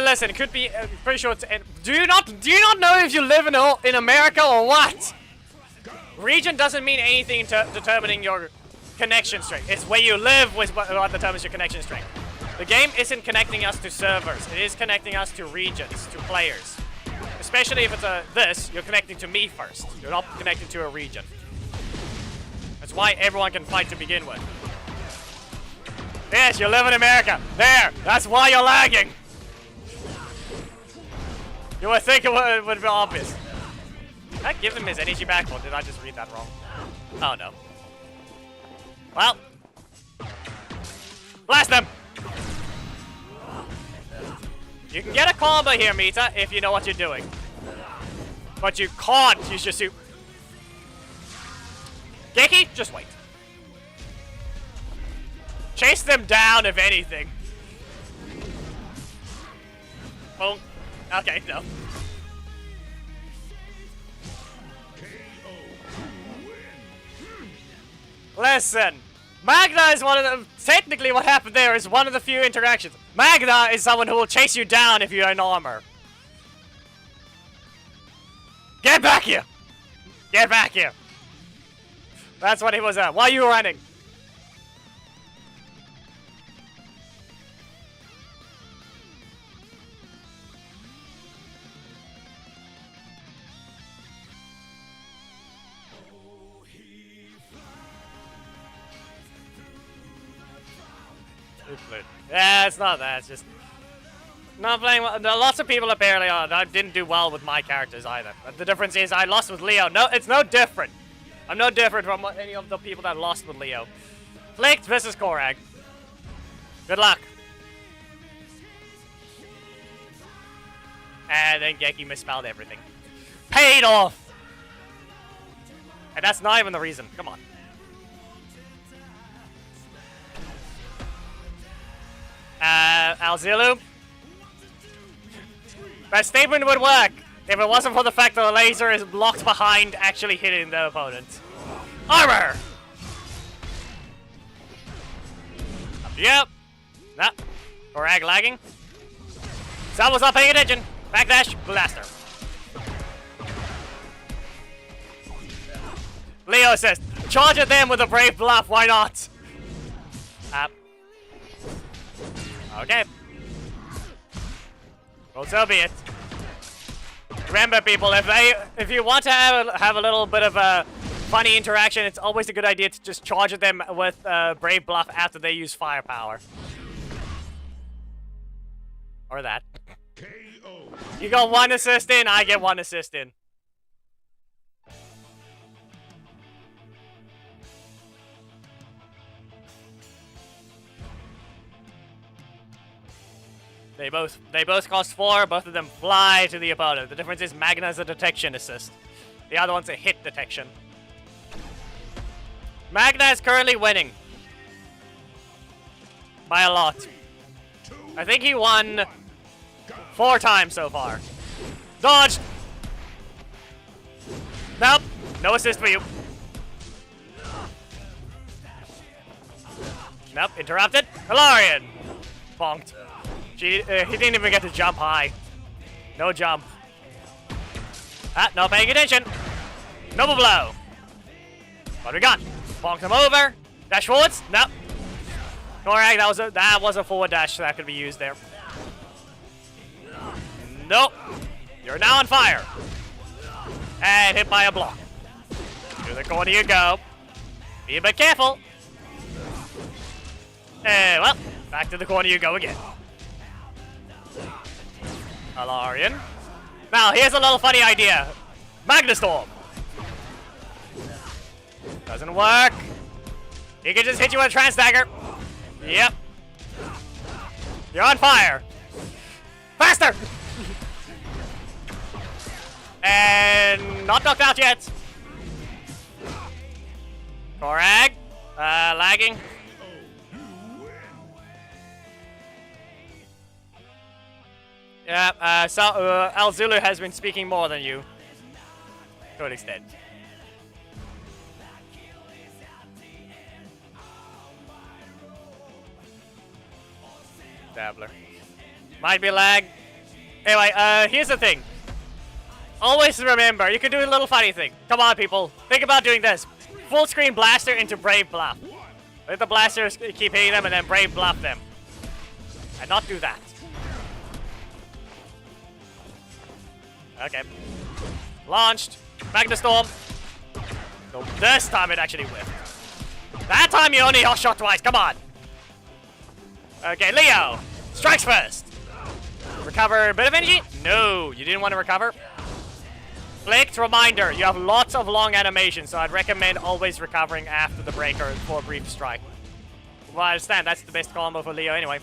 Listen, it could be pretty sure. Do you not know if you live in America or what? Region doesn't mean anything to determining your connection strength. It's where you live with what determines your connection strength. The game isn't connecting us to servers. It is connecting us to regions, to players. Especially if it's this, you're connecting to me first. You're not connecting to a region. That's why everyone can fight to begin with. Yes, you live in America. There. That's why you're lagging. You would think it would be obvious. Did I give him his energy back, or did I just read that wrong? Oh no. Well. Blast them! You can get a combo here, Mita, if you know what you're doing. But you can't use your super. Geki, just wait. Chase them down, if anything. Boom. Okay, no. Listen, Magna is one of the. Technically, what happened there is one of the few interactions. Magna is someone who will chase you down if you're in armor. Get back here! Get back here! That's what he was at. Why are you running? Yeah, it's not that. It's just not playing well. Lots of people apparently didn't do well with my characters either. But the difference is I lost with Leo. No, it's no different. I'm no different from any of the people that lost with Leo. Flicked versus Korag. Good luck. And then Geki misspelled everything. Paid off! And that's not even the reason. Come on. Alzilu. That statement would work if it wasn't for the fact that the laser is blocked behind actually hitting the opponent. Armor! Yep. Nah. Korag lagging. Someone's not paying attention. Backdash. Blaster. Leo says, charge at them with a brave bluff. Why not? Okay. Well, so be it. Remember, people, if you want to have a little bit of a funny interaction, it's always a good idea to just charge at them with brave bluff after they use firepower. Or that. You got 1 assist in, I get 1 assist in. They both cost 4, both of them fly to the opponent. The difference is Magna's a detection assist. The other one's a hit detection. Magna is currently winning. By a lot. I think he won 4 times so far. Dodged! Nope. No assist for you. Nope. Interrupted. Hilarion! Bonked. He didn't even get to jump high. No jump. Not paying attention. Noble blow. What we got? Bonk him over. Dash forwards. Nope. Korag, that was a forward dash that could be used there. Nope. You're now on fire. And hit by a block. To the corner you go. Be a bit careful. Well, back to the corner you go again. Hilarion. Now, here's a little funny idea. Magnastorm. Doesn't work. He can just hit you with a trance dagger. Yep. You're on fire. Faster! And not knocked out yet. Korag. Lagging. Yeah, Al Zulu has been speaking more than you. To an extent. Dabbler. Might be lag. Anyway, here's the thing. Always remember, you can do a little funny thing. Come on, people. Think about doing this. Full screen blaster into Brave Bluff. Let the blasters keep hitting them and then Brave Bluff them. And not do that. Okay. Launched. Magna Storm. So this time it actually whiffed. That time you only shot twice. Come on. Okay, Leo. Strikes first. Recover a bit of energy? No, you didn't want to recover. Flicked, reminder, you have lots of long animations, so I'd recommend always recovering after the breaker for a brief strike. Well, I understand, that's the best combo for Leo anyway.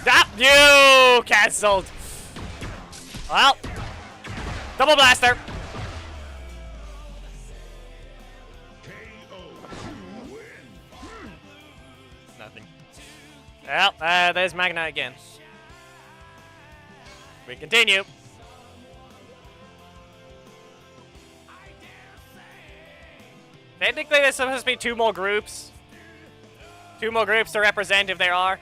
That you cancelled. Well, double blaster. Nothing. Well, there's Magna again. We continue. Technically, there's supposed to be 2 more groups. 2 more groups to represent if there are.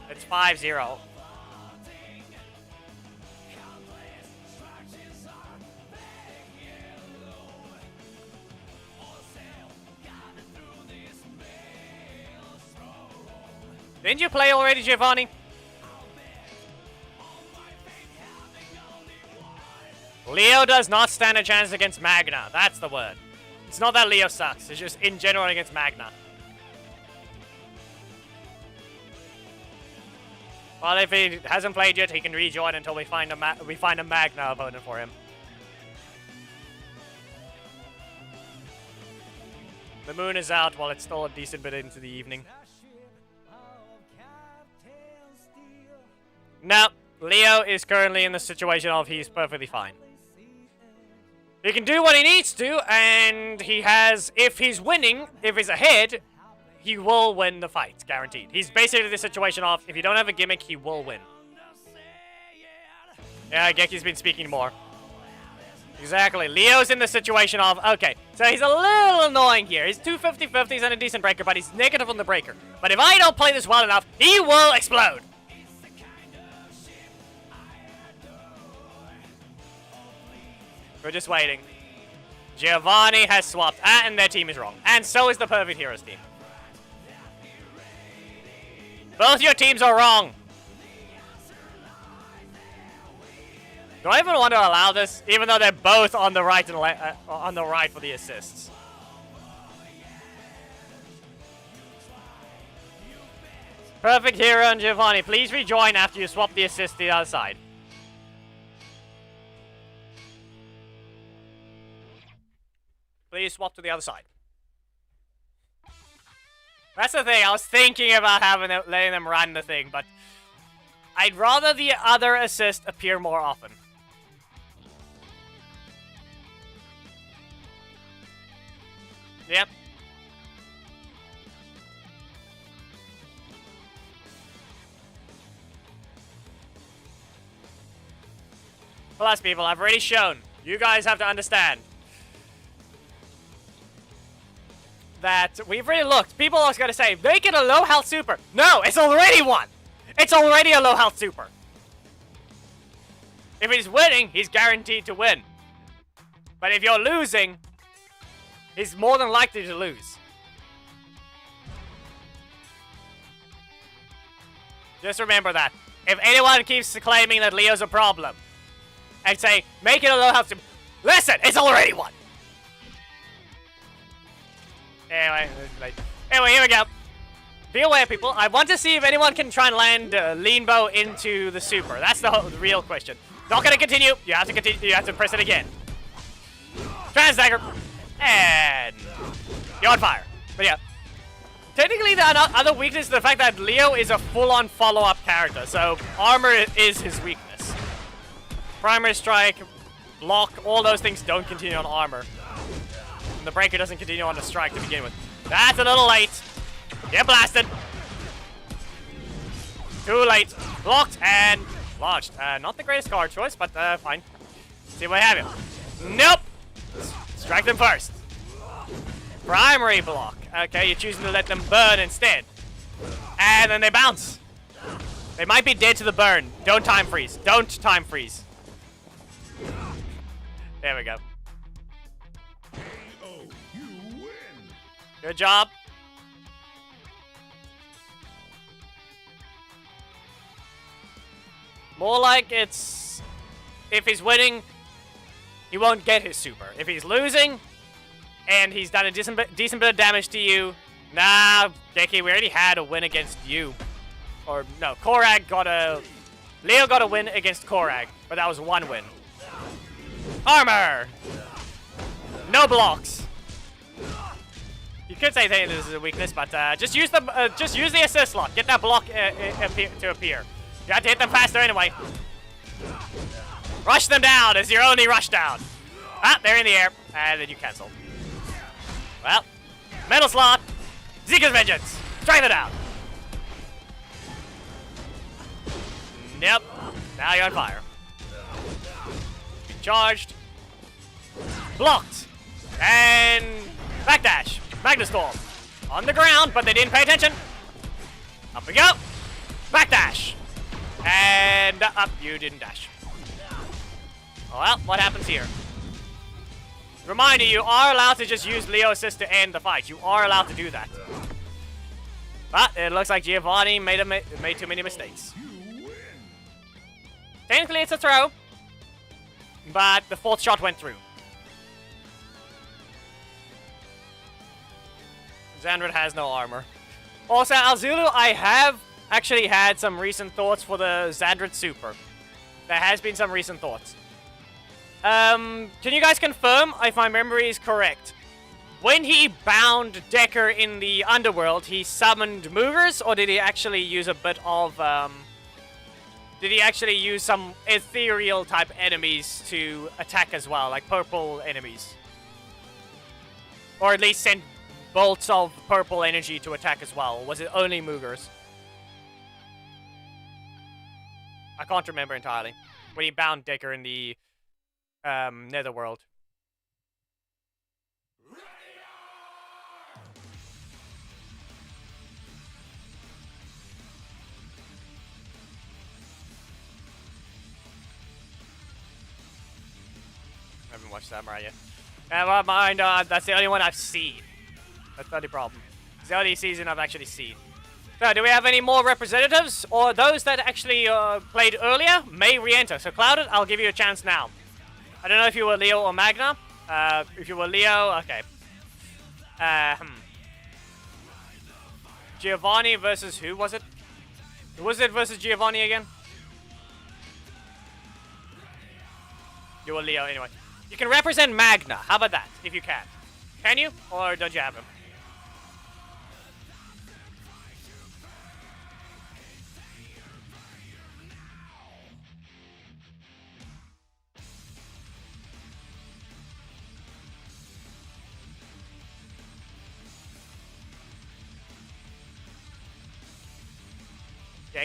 It's 5-0. Didn't you play already, Giovanni? Leo does not stand a chance against Magna. That's the word. It's not that Leo sucks. It's just in general against Magna. Well, if he hasn't played yet, he can rejoin until we find a Magna opponent for him. The moon is out while it's still a decent bit into the evening. No, Leo is currently in the situation of he's perfectly fine. He can do what he needs to, and he has, if he's winning, if he's ahead, he will win the fight, guaranteed. He's basically the situation of, if you don't have a gimmick, he will win. Yeah, Geki's been speaking more. Exactly. Leo's in the situation of, okay, so he's a little annoying here. He's 2 50-50s and a decent breaker, but he's negative on the breaker. But if I don't play this well enough, he will explode. We're just waiting. Giovanni has swapped, and their team is wrong. And so is the Perfect Heroes team. Both your teams are wrong. Do I even want to allow this? Even though they're both on the right and on the right for the assists. Perfect Hero and Giovanni, please rejoin after you swap the assist to the other side. Please swap to the other side. That's the thing, I was thinking about letting them run the thing, but I'd rather the other assist appear more often. Yep. Plus, people, I've already shown. You guys have to understand that we've already looked. People are going to say, make it a low health super. No, it's already one. It's already a low health super. If he's winning, he's guaranteed to win. But if you're losing, he's more than likely to lose. Just remember that. If anyone keeps claiming that Leo's a problem, and say, make it a low health super. Listen, it's already one. Anyway, here we go. be aware, people. I want to see if anyone can try and land lean bow into the super. That's the real question. Not gonna continue. You have to continue. You have to press it again. Trans dagger, and you're on fire. But yeah, technically the other weakness is the fact that Leo is a full-on follow-up character, so armor is his weakness. Primary strike, block, all those things don't continue on armor. And the breaker doesn't continue on the strike to begin with. That's a little late. Get blasted. Too late. Blocked and launched. Not the greatest card choice, but fine. See what I have here. Nope. Strike them first. Primary block. Okay, you're choosing to let them burn instead. And then they bounce. They might be dead to the burn. Don't time freeze. Don't time freeze. There we go. Oh, you win. Good job. More like it's... If he's winning, he won't get his super. If he's losing, and he's done a decent bit of damage to you, nah, Deki, we already had a win against you. Or, no, Korag got a... Leo got a win against Korag, but that was one win. Armor! No blocks. You could say this is a weakness, but just use the assist slot. Get that block to appear. You have to hit them faster anyway. Rush them down as your only rush down. Ah, they're in the air, and then you cancel. Well, metal slot, Zika's vengeance. Strike it out. Yep. Now you're on fire. Charged. Blocked. And backdash. Magnastorm. On the ground, but they didn't pay attention. Up we go. Backdash. And up. You didn't dash. Well, what happens here? Reminder, you are allowed to just use Leo Assist to end the fight. You are allowed to do that. But it looks like Giovanni made too many mistakes. Technically, it's a throw. But the fourth shot went through. Xandred has no armor. Also, Alzulu, I have actually had some recent thoughts for the Xandred Super. There has been some recent thoughts. Can you guys confirm if my memory is correct? When he bound Decker in the underworld, he summoned Moogers, or did he actually use a bit of, did he actually use some ethereal type enemies to attack as well, like purple enemies? Or at least send bolts of purple energy to attack as well? Or was it only Moogers? I can't remember entirely. When he bound Decker in the Netherworld. I haven't watched Samurai yet. Never mind, that's the only one I've seen. That's not the problem. It's the only season I've actually seen. So, do we have any more representatives? Or those that actually played earlier may re-enter. So, Clouded, I'll give you a chance now. I don't know if you were Leo or Magna. If you were Leo, okay. Giovanni versus who was it? Who was it versus Giovanni again? You were Leo anyway. You can represent Magna. How about that, if you can? Can you? Or don't you have him?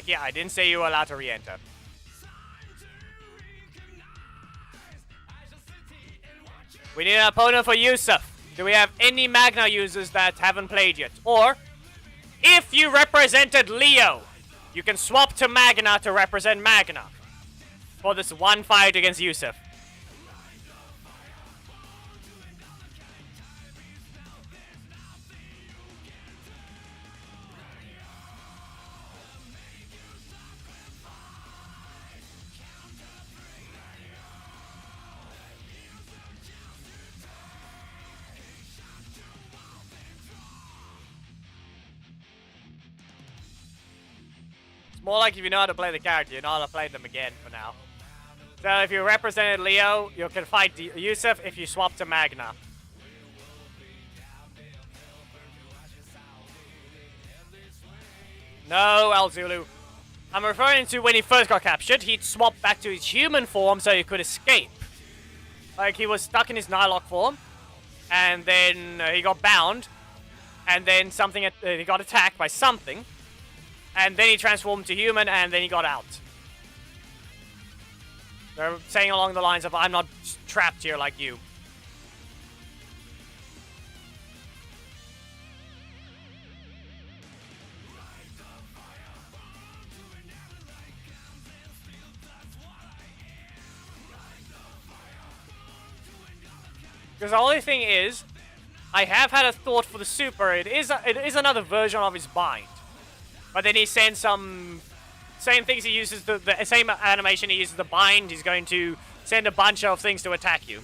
Yeah, I didn't say you were allowed to re-enter. We need an opponent for Yusuf. Do we have any Magna users that haven't played yet? Or, if you represented Leo, you can swap to Magna to represent Magna for this one fight against Yusuf. more like if you know how to play the character, you know how to play them again for now. So if you represented Leo, you can fight Yusuf if you swap to Magna. No, El Zulu. I'm referring to when he first got captured, he'd swap back to his human form so he could escape. Like, he was stuck in his Nihilok form, and then he got bound, and then he got attacked by something, and then he transformed to human, and then he got out. They're saying along the lines of, I'm not trapped here like you. Because the only thing is, I have had a thought for the super. It is another version of his bind, but then he sends some same things. He uses the same animation. He uses the bind. He's going to send a bunch of things to attack you.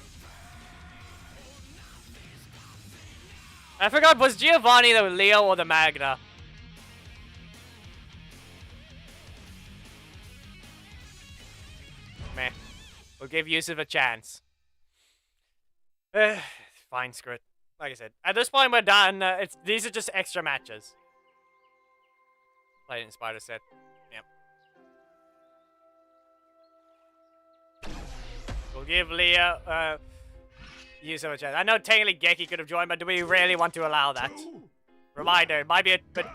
I forgot, was Giovanni the Leo or the Magna? Meh. We'll give Yusuf a chance. Fine, screw it. Like I said, at this point we're done. These are just extra matches. Played in Spider set. Yep. We'll give Leo, Yusuf a chance. I know technically Geki could have joined, but do we really want to allow that? Reminder, it might be a bit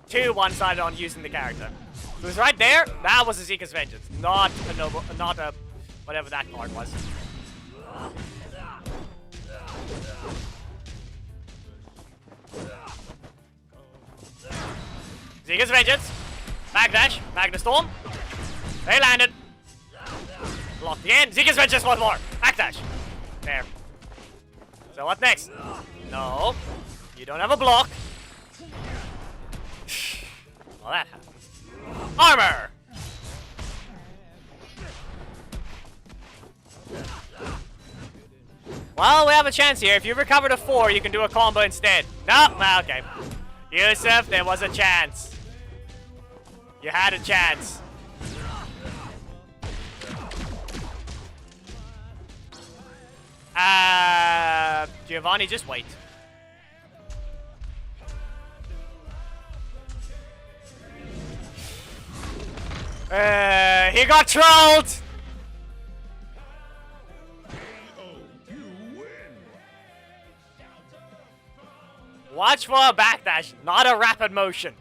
too one-sided on using the character. It was right there. That was a Zika's Vengeance, not a whatever that card was. Zika's Vengeance. Backdash. Magna Storm. They landed. Blocked again. Zika's Vengeance once more. Backdash. There. So what next? No. You don't have a block. Well, that happens. Armor! Well, we have a chance here. If you recover to 4, you can do a combo instead. No? Okay. Yusuf, there was a chance. You had a chance. Giovanni, just wait. He got trolled! Watch for a backdash, not a rapid motion.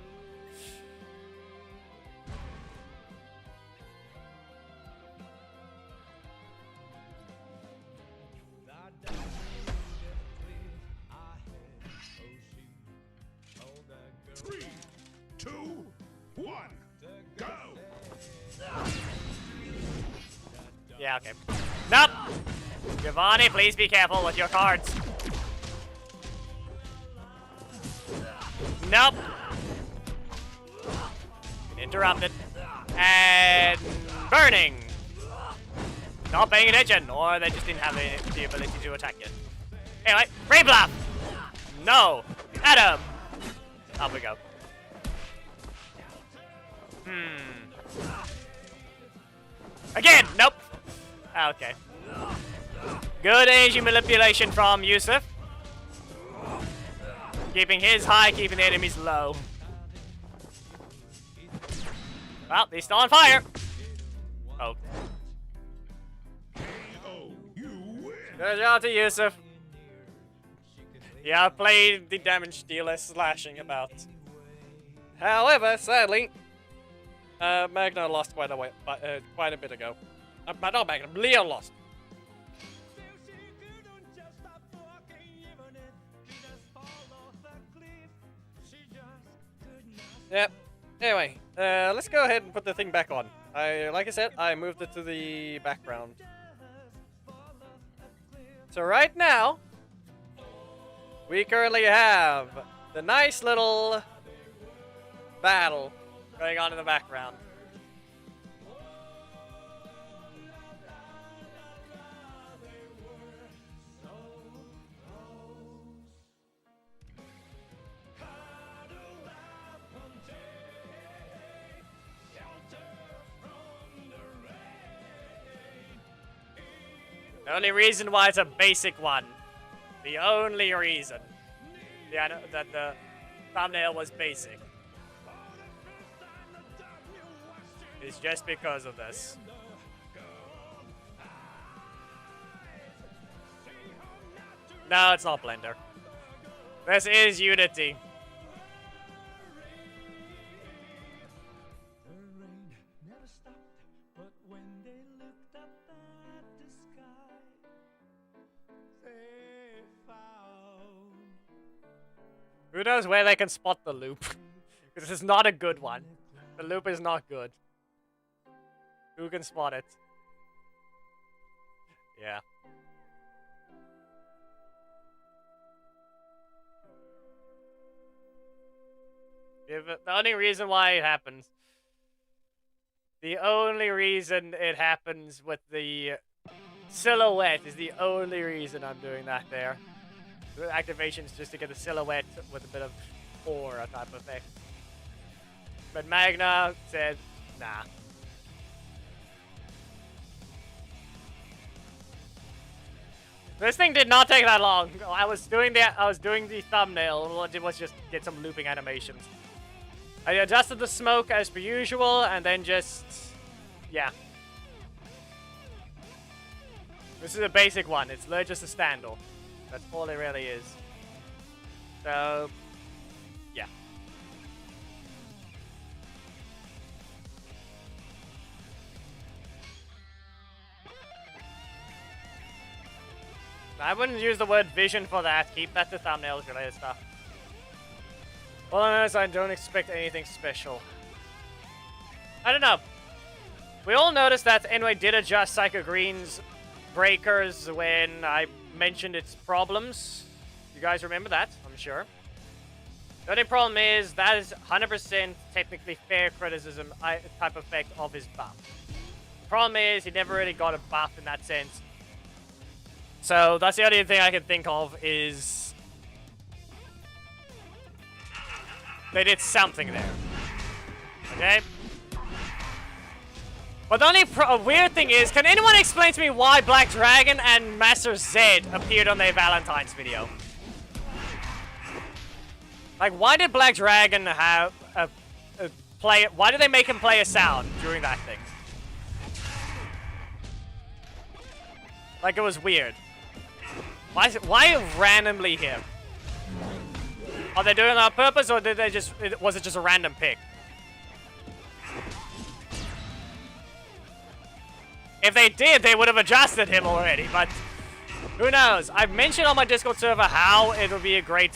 Three, two, one, go! Yeah, okay. Nope! Giovanni, please be careful with your cards. Nope. Interrupted. And burning. Not paying attention, or they just didn't have the ability to attack yet. Anyway, Brave Bluff. No. Adam. Up we go. Again. Nope. Okay. Good energy manipulation from Yusuf. Keeping his high, keeping the enemies low. Well, he's still on fire. Oh. Good job to Yusuf. Yeah, I played the damage dealer slashing about. However, sadly, Magna lost quite a bit ago. Not Magna, Leo lost. Yep. Anyway, let's go ahead and put the thing back on. Like I said, I moved it to the background. So right now, we currently have the nice little battle going on in the background. The only reason why it's a basic one. The only reason. Yeah, that the thumbnail was basic. Is just because of this. No, it's not Blender. This is Unity. Who knows where they can spot the loop? Because this is not a good one. The loop is not good. Who can spot it? Yeah. The only reason why it happens. The only reason it happens with the silhouette is the only reason I'm doing that there. The activation is just to get the silhouette with a bit of aura type effect. But Magna said, nah. This thing did not take that long. I was doing the thumbnail, and all it did was just get some looping animations. I adjusted the smoke as per usual, and then just, yeah. This is a basic one. It's literally just a standoff. That's all it really is. So, yeah. I wouldn't use the word vision for that. Keep that to thumbnails related stuff. Well, honest, I don't expect anything special. I don't know. We all noticed that anyway did adjust Psycho Green's breakers when I mentioned its problems. You guys remember that, I'm sure. The only problem is that is 100% technically fair criticism type effect of his buff. The problem is he never really got a buff in that sense. So that's the only thing I can think of is they did something there. Okay? But the only weird thing is, can anyone explain to me why Black Dragon and Master Zed appeared on their Valentine's video? Like, why did Black Dragon have why did they make him play a sound during that thing? Like, it was weird. Why randomly him? Are they doing it on purpose, or did they was it just a random pick? If they did, they would have adjusted him already, but who knows? I've mentioned on my Discord server how it would be a great,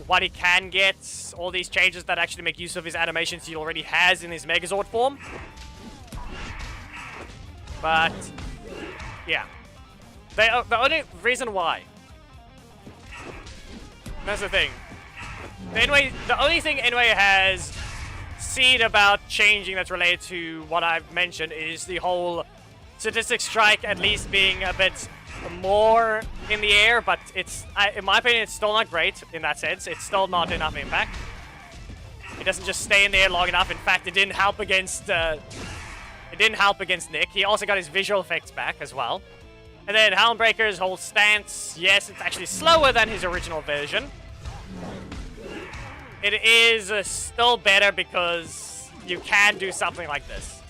what he can get, all these changes that actually make use of his animations he already has in his Megazord form. But, yeah. The only reason why. That's the thing. Anyway, the only thing anyway has seen about changing that's related to what I've mentioned is the whole statistic strike at least being a bit more in the air, but it's, in my opinion, it's still not great in that sense. It's still not enough impact. It doesn't just stay in the air long enough. In fact, it didn't help against Nick. He also got his visual effects back as well. And then Houndbreaker's whole stance, yes, it's actually slower than his original version. It is still better because you can do something like this.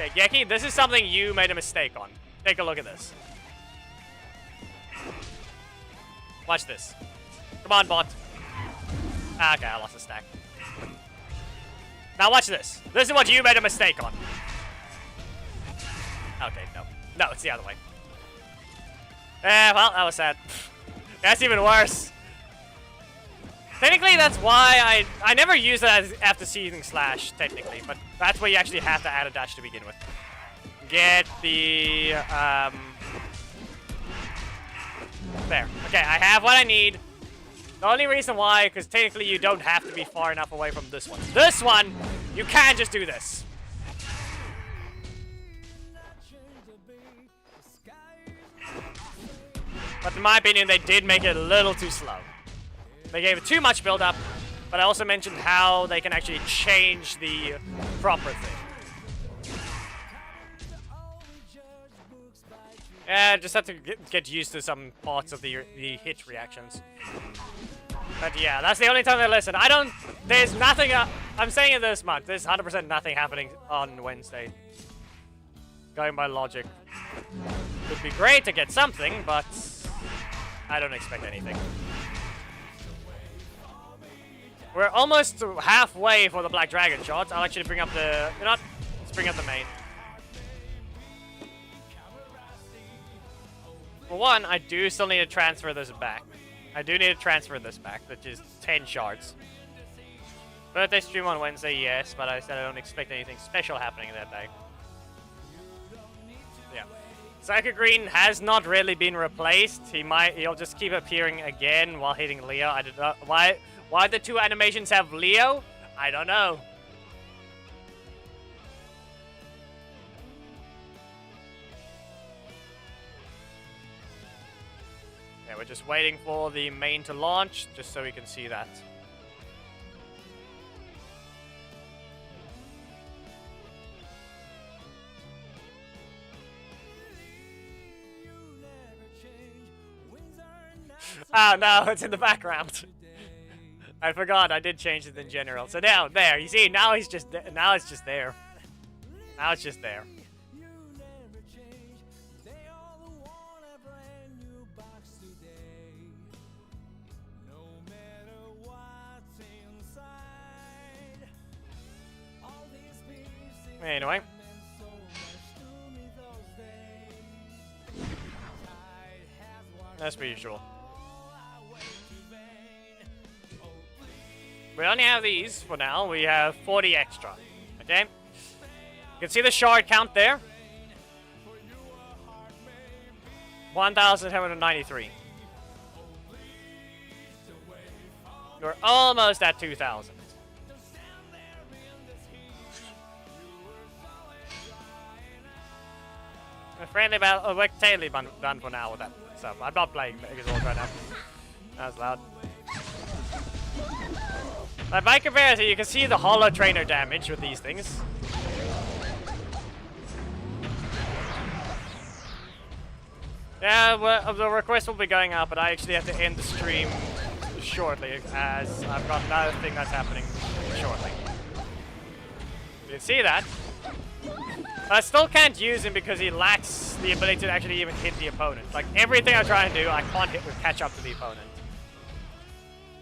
Okay, Geki, this is something you made a mistake on. Take a look at this. Watch this. Come on, bot. Ah, okay, I lost a stack. Now watch this. This is what you made a mistake on. Okay, no. No, it's the other way. Well, that was sad. That's even worse. Technically, that's why I never use it as after seizing slash, technically, but that's where you actually have to add a dash to begin with. Get the, there. Okay, I have what I need. The only reason why, because technically you don't have to be far enough away from this one. This one, you can just do this. But in my opinion, they did make it a little too slow. They gave it too much build-up, but I also mentioned how they can actually change the proper thing. Yeah, just have to get used to some parts of the hit reactions. But yeah, that's the only time they listen. There's nothing, I'm saying it this much, there's 100% nothing happening on Wednesday. Going by logic. Would be great to get something, but I don't expect anything. We're almost halfway for the Black Dragon shots. I'll actually bring up the, let's bring up the main. For one, I do still need to transfer this back. I do need to transfer this back, which is 10 shards. Birthday stream on Wednesday, yes, but I said I don't expect anything special happening that day. Yeah. Psychic Green has not really been replaced. He'll just keep appearing again while hitting Leo. I don't know why the two animations have Leo? I don't know. Yeah, we're just waiting for the main to launch, just so we can see that. Oh no, it's in the background. I forgot, I did change it in general. So now, there, you see, now it's just there. Now it's just there. Anyway. That's per usual. We only have these for now. We have 40 extra. Okay? You can see the shard count there. 1,793. We're almost at 2,000. A friendly battle, we're totally done for now with that stuff. I'm not playing Megazord right now. That was loud. But by comparison, you can see the Hollow Trainer damage with these things. Yeah, well, the request will be going out, but I actually have to end the stream shortly, as I've got another thing that's happening shortly. You can see that. I still can't use him because he lacks the ability to actually even hit the opponent. Like, everything I try and do, I can't catch up to the opponent.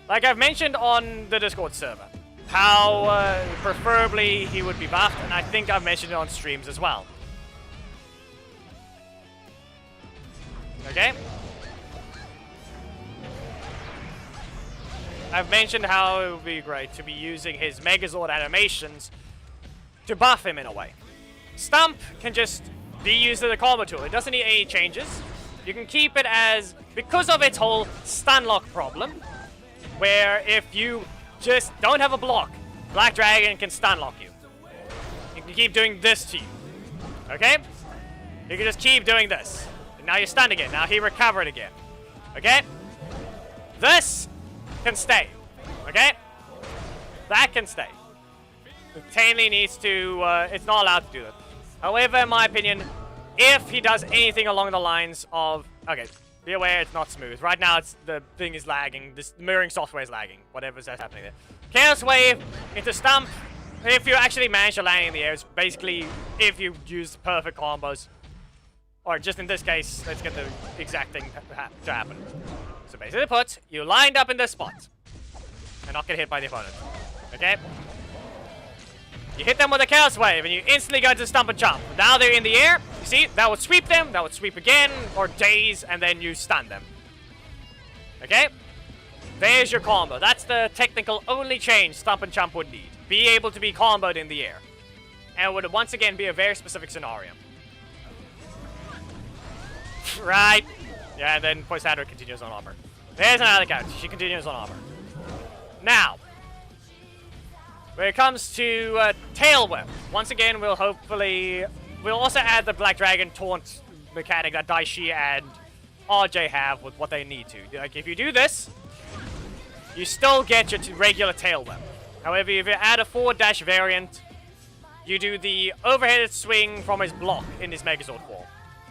Like I've mentioned on the Discord server, how preferably he would be buffed, and I think I've mentioned it on streams as well. Okay? I've mentioned how it would be great to be using his Megazord animations to buff him in a way. Stump can just be used as a combo tool. It doesn't need any changes. You can keep it as, because of its whole stun lock problem, where if you just don't have a block, Black Dragon can stun lock you. You can keep doing this to you. Okay? You can just keep doing this. And now you're stunned again. Now he recovered again. Okay? This can stay. Okay? That can stay. Tanley needs to, it's not allowed to do that. However, in my opinion, if he does anything along the lines of, okay, be aware it's not smooth. Right now, the thing is lagging. This mirroring software is lagging. Whatever's happening there. Chaos Wave into Stump. If you actually manage to land in the air, it's basically if you use perfect combos. Or just in this case, let's get the exact thing to happen. So basically put, you lined up in this spot. And not get hit by the opponent. Okay? You hit them with a Chaos Wave, and you instantly go to Stump and Chomp. Now they're in the air. You see, that would sweep them, that would sweep again, or daze, and then you stun them. Okay? There's your combo. That's the technical only change Stump and Chomp would need. Be able to be comboed in the air. And it would once again be a very specific scenario. Right. Yeah, and then Poisadra continues on Arbor. There's another couch. She continues on Arbor. Now, when it comes to Tail Whip, once again, we'll also add the Black Dragon taunt mechanic that Daishi and RJ have with what they need to. Like, if you do this, you still get your regular Tail Whip. However, if you add a forward dash variant, you do the overheaded swing from his block in his Megazord form.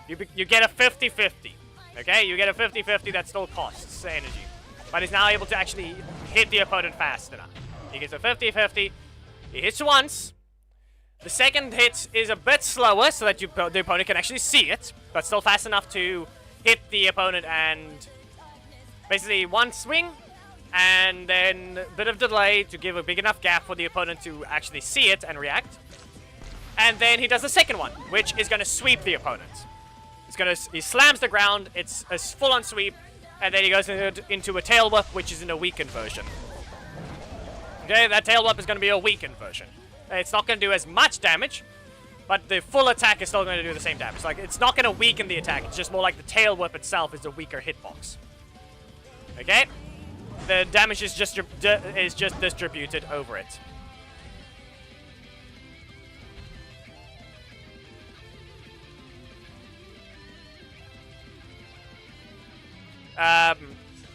You get a 50-50. Okay, you get a 50-50 that still costs energy. But he's now able to actually hit the opponent fast enough. He gets a 50-50. He hits once. The second hit is a bit slower so that the opponent can actually see it. But still fast enough to hit the opponent and basically one swing. And then a bit of delay to give a big enough gap for the opponent to actually see it and react. And then he does the second one, which is going to sweep the opponent. He slams the ground, it's a full-on sweep, and then he goes into a tail whip, which is in a weakened version. Okay, that tail whip is going to be a weakened version. It's not going to do as much damage, but the full attack is still going to do the same damage. Like, it's not going to weaken the attack, it's just more like the tail whip itself is a weaker hitbox. Okay? The damage is just distributed over it.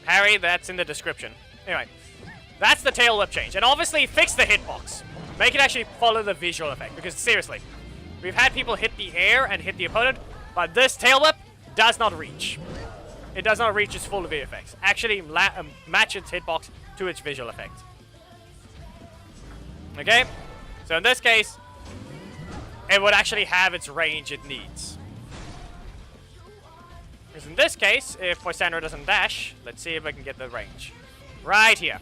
Harry, that's in the description. Anyway, that's the tail whip change. And obviously, fix the hitbox. Make it actually follow the visual effect. Because seriously, we've had people hit the air and hit the opponent, but this tail whip does not reach. It does not reach its full VFX. Actually, match its hitbox to its visual effect. Okay? So in this case, it would actually have its range it needs. Because in this case, if Poisandra doesn't dash, let's see if I can get the range. Right here.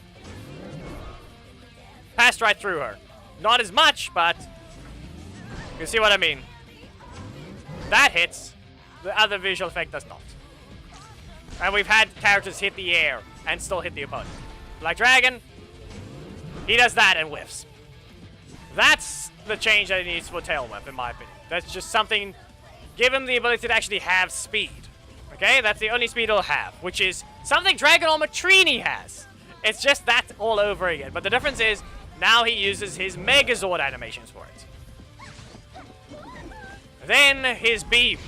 Passed right through her. Not as much, but you see what I mean. That hits. The other visual effect does not. And we've had characters hit the air and still hit the opponent. Like Dragon, he does that and whiffs. That's the change that he needs for Tail Whip, in my opinion. That's just something, give him the ability to actually have speed. Okay, that's the only speed he'll have, which is something Dragon Armor Trini has. It's just that all over again. But the difference is, now he uses his Megazord animations for it. Then his beam.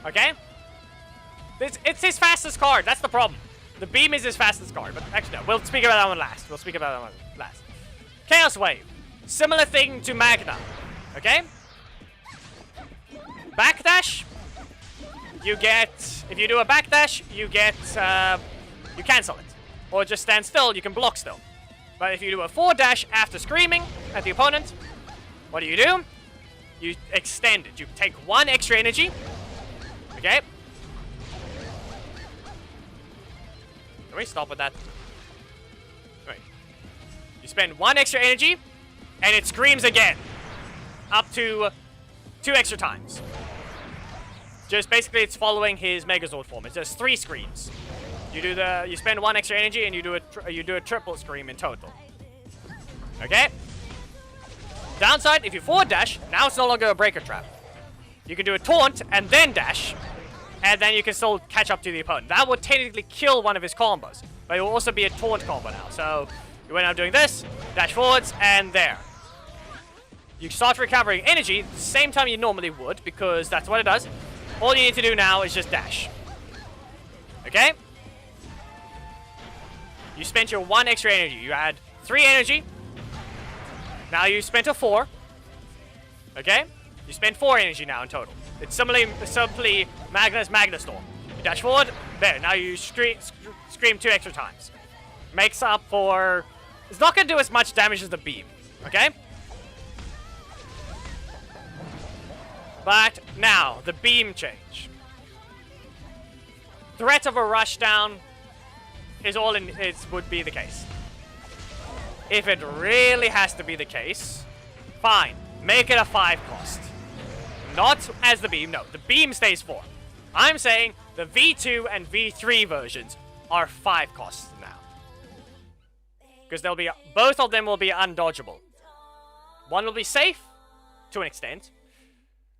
Okay? It's his fastest card, that's the problem. The beam is his fastest card, but actually no, we'll speak about that one last. Chaos Wave. Similar thing to Magna. Okay? Backdash. You get, if you do a backdash, you get, you cancel it. Or just stand still, you can block still. But if you do a forward dash after screaming at the opponent, what do? You extend it. You take 1 extra energy. Okay? Can we stop with that? Wait. You spend 1 extra energy, and it screams again. Up to 2 extra times. Just basically, it's following his Megazord form. It's just 3 screams. You spend 1 extra energy, and you do a triple scream in total. Okay? Downside, if you forward dash, now it's no longer a breaker trap. You can do a taunt and then dash, and then you can still catch up to the opponent. That would technically kill one of his combos, but it will also be a taunt combo now. So you end up doing this, dash forwards, and there. You start recovering energy at the same time you normally would, because that's what it does. All you need to do now is just dash. Okay? You spent your 1 extra energy. You add 3 energy. Now you spent a 4. Okay? You spent 4 energy now in total. It's simply Magna's Magna Storm. You dash forward. There. Now you scream 2 extra times. Makes up for... It's not going to do as much damage as the beam. Okay? But now, the beam change. Threat of a rushdown would be the case. If it really has to be the case, fine. Make it a 5 cost. Not as the beam, no. The beam stays 4. I'm saying the V2 and V3 versions are 5 costs now. Because both of them will be undodgeable. One will be safe, to an extent.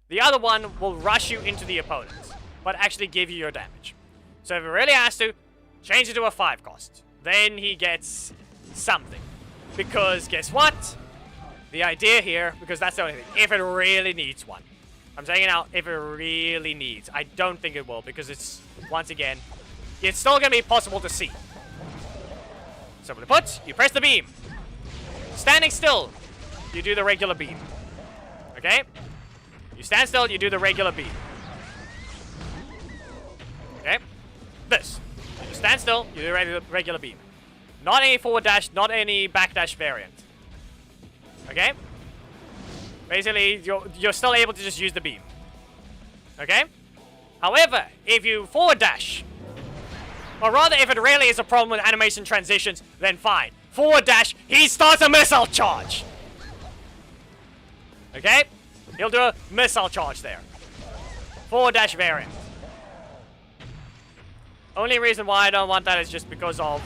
The other one will rush you into the opponent, but actually give you your damage. So if it really has to, change it to a 5 cost. Then he gets something. Because guess what? The idea here, because that's the only thing, if it really needs one. I'm saying it now, if it really needs. I don't think it will, because it's, once again, it's still going to be possible to see. Simply put, you press the beam. Standing still, you do the regular beam. Okay? You stand still, you do the regular beam. stand still, you do regular beam. Not any forward dash, not any backdash variant. Okay? Basically, you're still able to just use the beam. Okay? However, if you forward dash, or rather if it really is a problem with animation transitions, then fine. Forward dash, he starts a missile charge. Okay? He'll do a missile charge there. Forward dash variant. Only reason why I don't want that is just because of,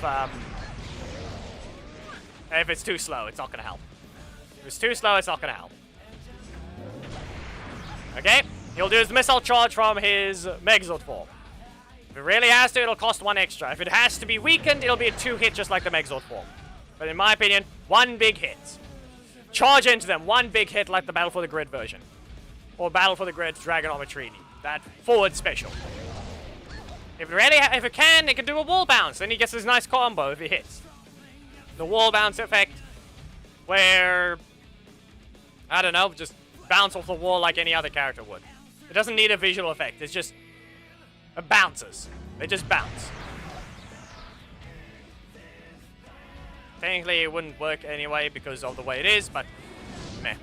if it's too slow, it's not gonna help. If it's too slow, it's not gonna help. Okay? He'll do his missile charge from his Megazord form. If it really has to, it'll cost 1 extra. If it has to be weakened, it'll be a 2-hit just like the Megazord form. But in my opinion, 1 big hit. Charge into them, 1 big hit like the Battle for the Grid version. Or Battle for the Grid Dragonometrini. That forward special. If it can, it can do a wall bounce. Then he gets this nice combo if he hits. The wall bounce effect, where, I don't know, just bounce off the wall like any other character would. It doesn't need a visual effect. It's just, it bounces. They just bounce. Technically, it wouldn't work anyway because of the way it is, but meh.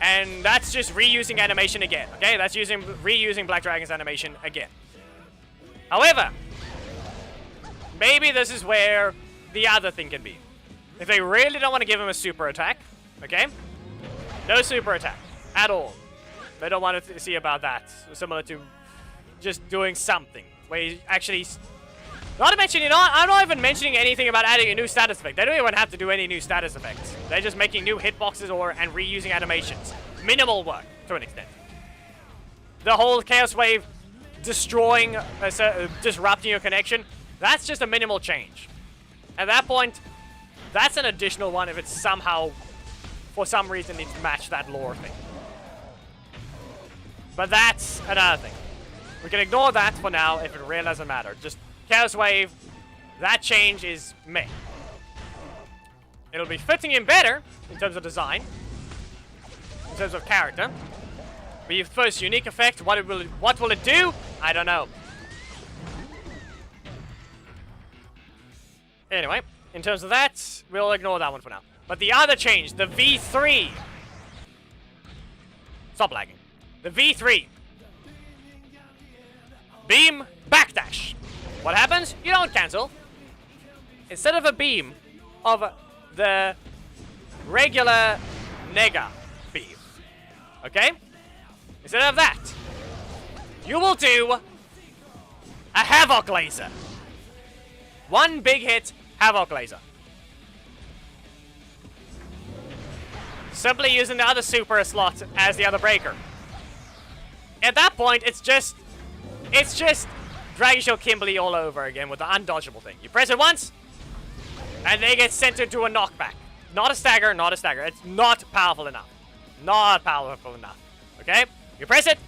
And that's just reusing animation again, okay? That's reusing Black Dragon's animation again. However, maybe this is where the other thing can be. If they really don't want to give him a super attack, okay? No super attack at all. They don't want to see about that. Similar to just doing something where he actually... Not to mention, you know, I'm not even mentioning anything about adding a new status effect. They don't even have to do any new status effects. They're just making new hitboxes and reusing animations. Minimal work, to an extent. The whole Chaos Wave destroying, disrupting your connection, that's just a minimal change. At that point, that's an additional one if it somehow, for some reason, needs to match that lore thing. But that's another thing. We can ignore that for now if it really doesn't matter. Just Chaos Wave, that change is meh. It'll be fitting in better in terms of design, in terms of character. But first, unique effect, what will it do? I don't know. Anyway, in terms of that, we'll ignore that one for now. But the other change, the V3. Stop lagging. The V3. Beam, backdash. What happens? You don't cancel. Instead of a beam of the regular Nega beam, okay? Instead of that, you will do a Havoc Laser. 1 big hit, Havoc Laser. Simply using the other super slot as the other breaker. At that point, it's just Dragon Shield Kimberly all over again with the undodgeable thing. You press it once, and they get sent into a knockback. Not a stagger, not a stagger. It's not powerful enough. Not powerful enough. Okay? You press it.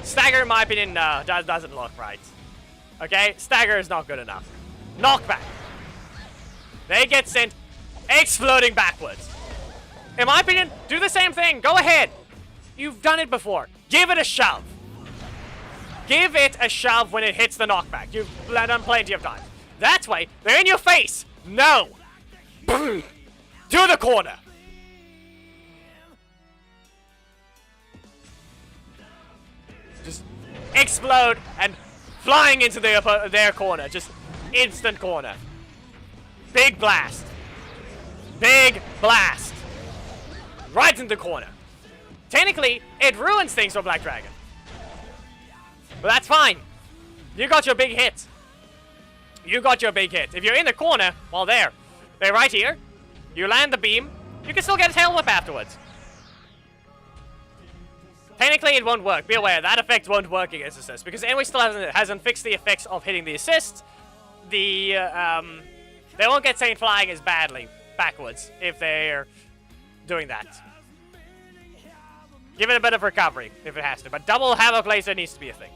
Stagger, in my opinion, doesn't look right. Okay? Stagger is not good enough. Knockback. They get sent exploding backwards. In my opinion, do the same thing. Go ahead. You've done it before. Give it a shove. Give it a shove when it hits the knockback. You've done plenty of times. That way, they're in your face. No. To the corner. Just explode and flying into their corner. Just instant corner. Big blast. Big blast. Right in the corner. Technically, it ruins things for Black Dragon. But that's fine. You got your big hit. You got your big hit. If you're in the corner, well, they're right here. You land the beam. You can still get a tail whip afterwards. Technically, it won't work. Be aware, that effect won't work against assist. Because anyway still hasn't fixed the effects of hitting the assist. They won't get sent flying as badly backwards if they're doing that. Give it a bit of recovery if it has to. But double Havoc Laser needs to be a thing.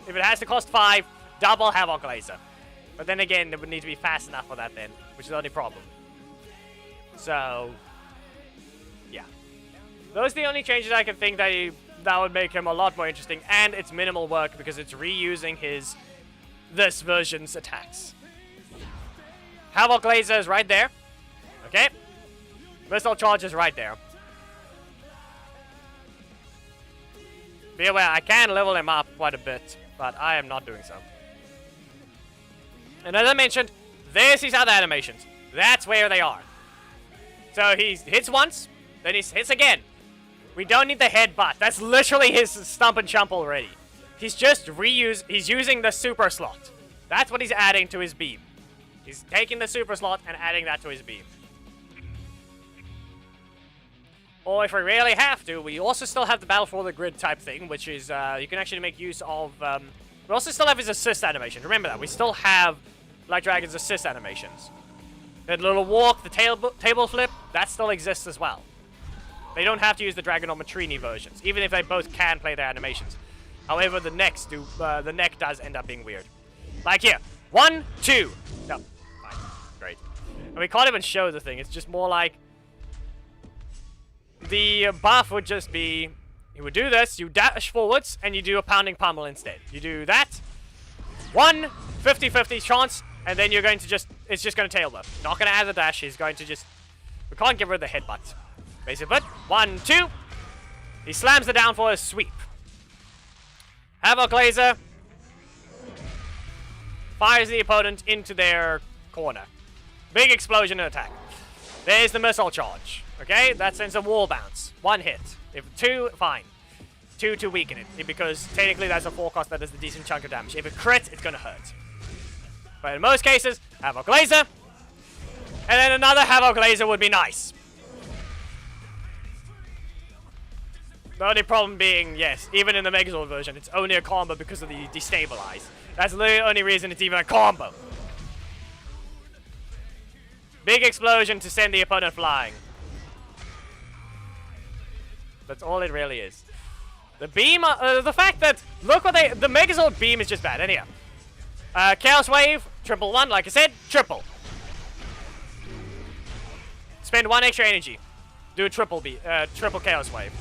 If it has to cost 5, double Havoc Laser. But then again, it would need to be fast enough for that then, which is the only problem. So, yeah. Those are the only changes I can think that would make him a lot more interesting. And it's minimal work because it's reusing this version's attacks. Havoc Laser is right there. Okay. Missile Charge is right there. Be aware, I can level him up quite a bit, but I am not doing so. And as I mentioned, there's his other animations. That's where they are. So he hits once, then he hits again. We don't need the headbutt. That's literally his stump and chump already. He's just he's using the super slot. That's what he's adding to his beam. He's taking the super slot and adding that to his beam. Or if we really have to, we also still have the Battle for the Grid type thing, which is, you can actually make use of, we also still have his assist animation. Remember that. We still have Black Dragon's assist animations. The little walk, the table flip, that still exists as well. They don't have to use the Dragon or Matrini versions, even if they both can play their animations. However, the neck does end up being weird. Like here. 1, 2. No. Fine. Great. And we can't even show the thing. It's just more like... The buff would just be, you would do this, you dash forwards, and you do a pounding pummel instead. You do that, 1 50-50 chance, and then you're going to just, it's just going to tail whip. Not going to add the dash, he's going to just, we can't give her the headbutt. Basic but 1, 2, he slams it down for a sweep. Havoc Laser fires the opponent into their corner. Big explosion and attack. There's the missile charge. Okay, that sends a wall bounce. 1 hit. If 2, fine. 2 to weaken it, because technically that's a forecast that does a decent chunk of damage. If it crits, it's gonna hurt. But in most cases, Havoc Laser. And then another Havoc Laser would be nice. The only problem being, yes, even in the Megazord version, it's only a combo because of the destabilize. That's the only reason it's even a combo. Big explosion to send the opponent flying. That's all it really is. The beam, the fact that, look what the Megazord beam is just bad. Anyhow. Chaos Wave, triple 1, like I said, triple. Spend 1 extra energy. Do a triple Chaos Wave.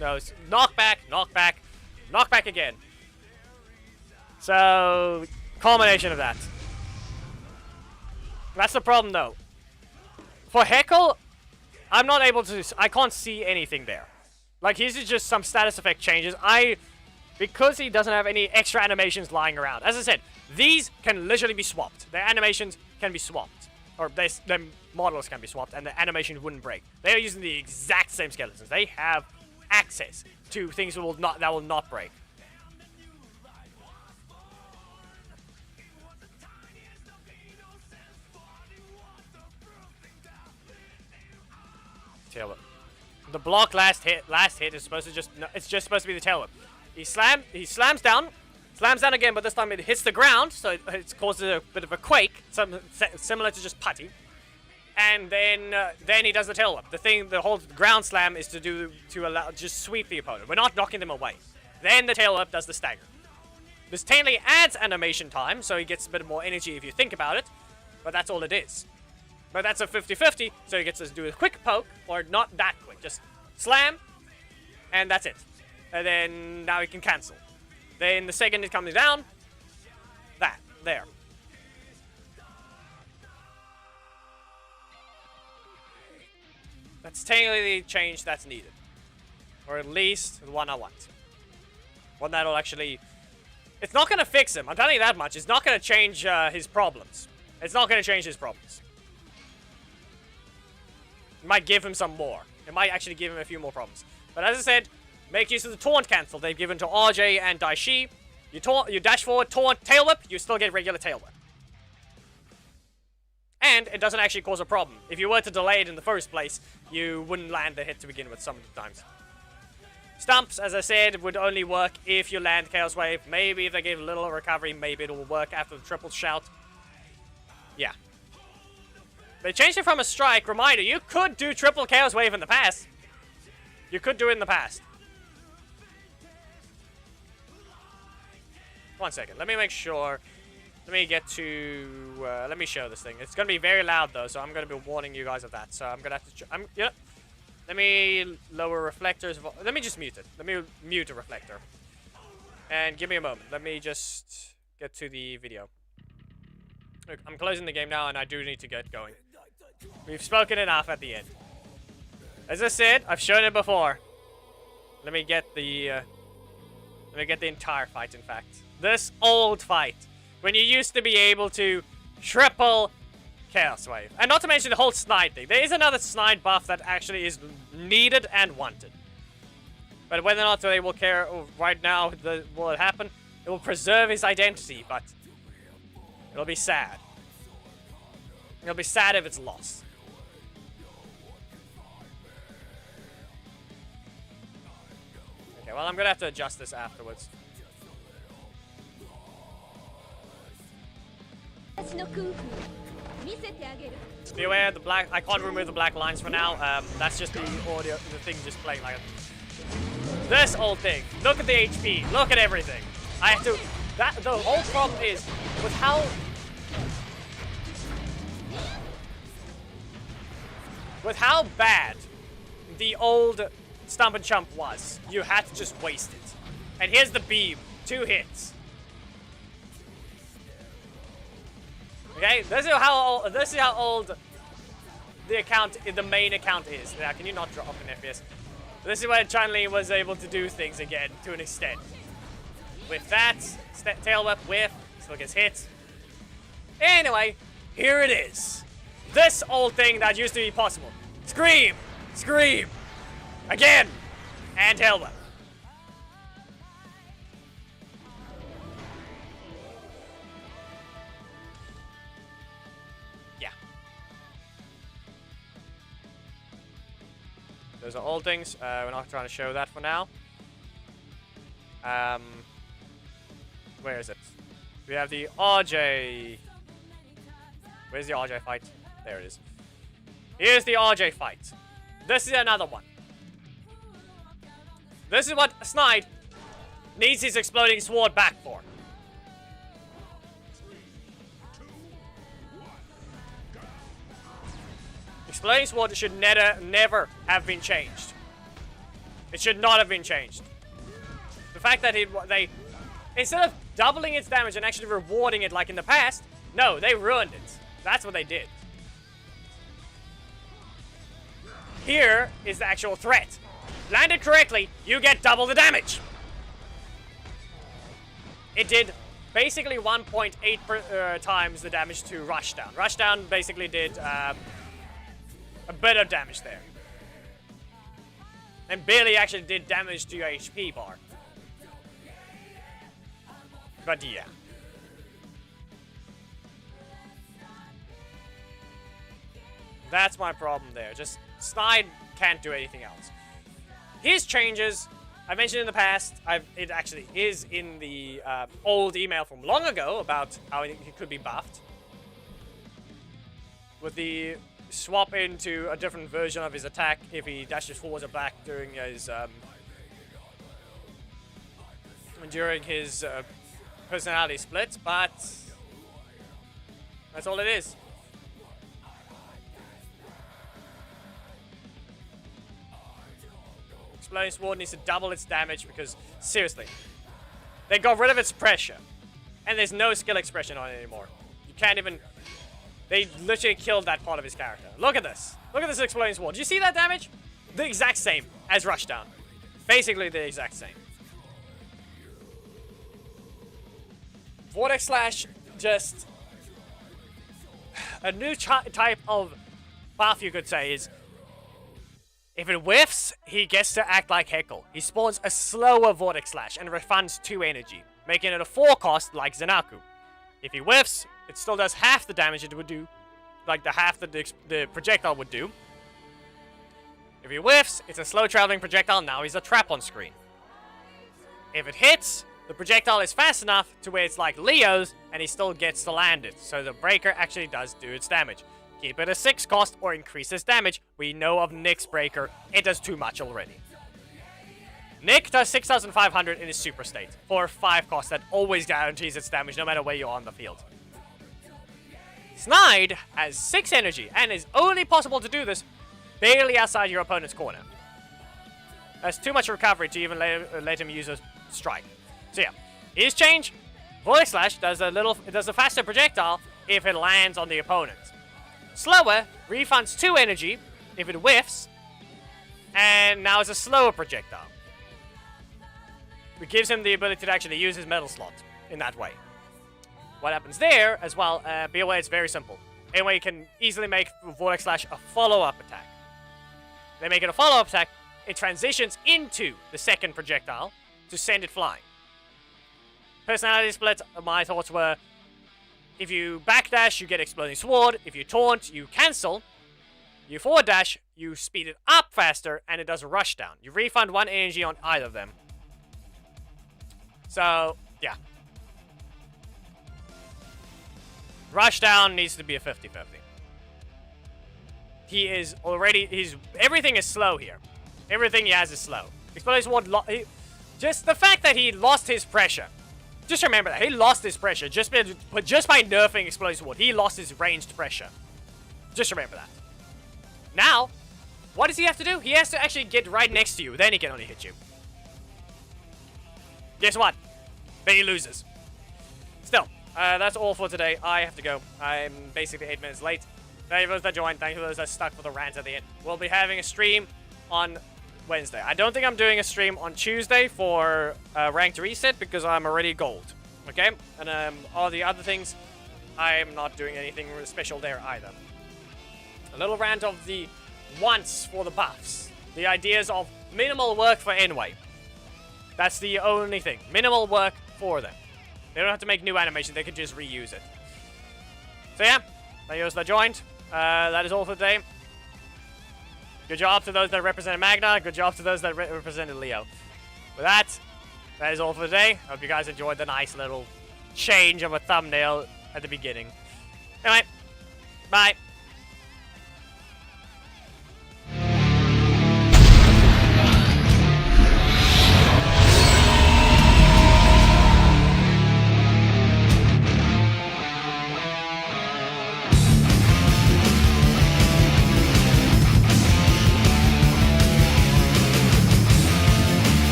No, it's knockback, knockback, knockback again. So, culmination of that. That's the problem, though. For Heckle, I'm not able to... I can't see anything there. Like, his is just some status effect changes. Because he doesn't have any extra animations lying around. As I said, these can literally be swapped. Their animations can be swapped. Or their models can be swapped, and the animation wouldn't break. They are using the exact same skeletons. They have access to things that will not break. Tail whip. The block last hit is supposed to it's just supposed to be the tail whip. He slams down again, but this time it hits the ground, so it causes a bit of a quake, similar to just putty. And then he does the tail whip. The whole ground slam is to just sweep the opponent. We're not knocking them away. Then the tail whip does the stagger. This technically adds animation time, so he gets a bit more energy if you think about it, but that's all it is. But that's a 50-50, so he gets to do a quick poke, or not that quick, just slam, and that's it. And then now he can cancel. Then the second it comes down, there. That's technically the change that's needed. Or at least the one I want. One that'll actually... It's not going to fix him, I'm telling you that much. It's not going to change his problems. It's not going to change his problems. It might give him some more. It might actually give him a few more problems. But as I said, make use of the taunt cancel they've given to RJ and Daishi. You dash forward, taunt, tail whip, you still get regular tail whip. And it doesn't actually cause a problem. If you were to delay it in the first place, you wouldn't land the hit to begin with some of the times. Stumps, as I said, would only work if you land Chaos Wave. Maybe if they give a little recovery, maybe it will work after the triple shout. Yeah. They changed it from a strike. Reminder, you could do triple Chaos Wave in the past. You could do it in the past. 1 second. Let me make sure. Let me get to... let me show this thing. It's going to be very loud, though, so I'm going to be warning you guys of that. So I'm going to have to... Let me lower reflectors. Let me just mute it. Let me mute a reflector. And give me a moment. Let me just get to the video. Look, I'm closing the game now, and I do need to get going. We've spoken enough at the end. As I said, I've shown it before. Let me get the entire fight, in fact. This old fight. When you used to be able to triple Chaos Wave. And not to mention the whole Snide thing. There is another Snide buff that actually is needed and wanted. But whether or not they will care right now will it happen, it will preserve his identity, but it'll be sad. It'll be sad if it's lost. Okay, well, I'm gonna have to adjust this afterwards. Be aware, the black. I can't remove the black lines for now. That's just the audio, the thing just playing like this old thing. Look at the HP. Look at everything. I have to. The whole problem is with how bad the old Stump and Chump was. You had to just waste it. And here's the beam. 2 hits. Okay, this is how old the main account is. Now, can you not drop an FPS? This is where Chun-Li was able to do things again to an extent. With that, tail whip, whiff, still gets hit. Anyway, here it is. This old thing that used to be possible. Scream! Scream! Again! And tail whip. Those are old things. We're not trying to show that for now. Where is it? We have the RJ. Where's the RJ fight? There it is. Here's the RJ fight. This is another one. This is what Snide needs his exploding sword back for. Exploding sword should never have been changed. It should not have been changed. The fact that they, instead of doubling its damage and actually rewarding it like in the past, no, they ruined it. That's what they did. Here is the actual threat. Landed correctly, you get double the damage. It did basically 1.8 times the damage to Rushdown. Rushdown basically did a bit of damage there. And barely actually did damage to your HP bar. But yeah. That's my problem there. Just Snide can't do anything else. His changes, I mentioned in the past, it actually is in the old email from long ago about how he could be buffed. With the swap into a different version of his attack if he dashes forwards or back during his personality split, but that's all it is. Exploding Sword needs to double its damage because, seriously, they got rid of its pressure. And there's no skill expression on it anymore. You can't even... They literally killed that part of his character. Look at this. Look at this Exploding Sword. Do you see that damage? The exact same as Rushdown. Basically the exact same. Vortex Slash, just... A new type of buff, you could say, is... If it whiffs, he gets to act like Heckle. He spawns a slower Vortex Slash and refunds 2 energy, making it a 4 cost like Zenaku. If he whiffs, it still does half the damage it would do, like the half that the projectile would do. If he whiffs, it's a slow traveling projectile, now he's a trap on screen. If it hits, the projectile is fast enough to where it's like Leo's, and he still gets to land it, so the breaker actually does do its damage. Keep it a 6 cost or increase its damage. We know of Nick's breaker, it does too much already. Nick does 6,500 in his super state for 5 cost that always guarantees its damage no matter where you're on the field. Snide has 6 energy and is only possible to do this barely outside your opponent's corner. That's too much recovery to even let him use a strike. So yeah, his change, Void Slash does a faster projectile if it lands on the opponent. Slower refunds 2 energy if it whiffs, and now it's a slower projectile. It gives him the ability to actually use his metal slot in that way. What happens there as well, be aware it's very simple. Anyway, you can easily make Vortex Slash a follow-up attack. They make it a follow-up attack, it transitions into the second projectile to send it flying. Personality split, my thoughts were, if you backdash, you get Exploding Sword. If you taunt, you cancel. You forward dash, you speed it up faster, and it does a rush down. You refund 1 energy on either of them. So, yeah. Rush down needs to be a 50-50. He is already, everything is slow here. Everything he has is slow. Exploding Sword, just the fact that he lost his pressure. Just remember that. He lost his pressure just by nerfing Exploding Sword. He lost his ranged pressure. Just remember that. Now, what does he have to do? He has to actually get right next to you. Then he can only hit you. Guess what? Then he loses. Still, that's all for today. I have to go. I'm basically 8 minutes late. Thank you for those that joined. Thank you for those that stuck for the rant at the end. We'll be having a stream on Wednesday. I don't think I'm doing a stream on Tuesday for ranked reset because I'm already gold. Okay? And all the other things, I'm not doing anything special there either. A little rant of the wants for the buffs. The ideas of minimal work for Enway. That's the only thing. Minimal work for them. They don't have to make new animation. They can just reuse it. So yeah, thank you for those that joined. That is all for today. Good job to those that represented Magna. Good job to those that represented Leo. With that, that is all for today. Hope you guys enjoyed the nice little change of a thumbnail at the beginning. Anyway, bye.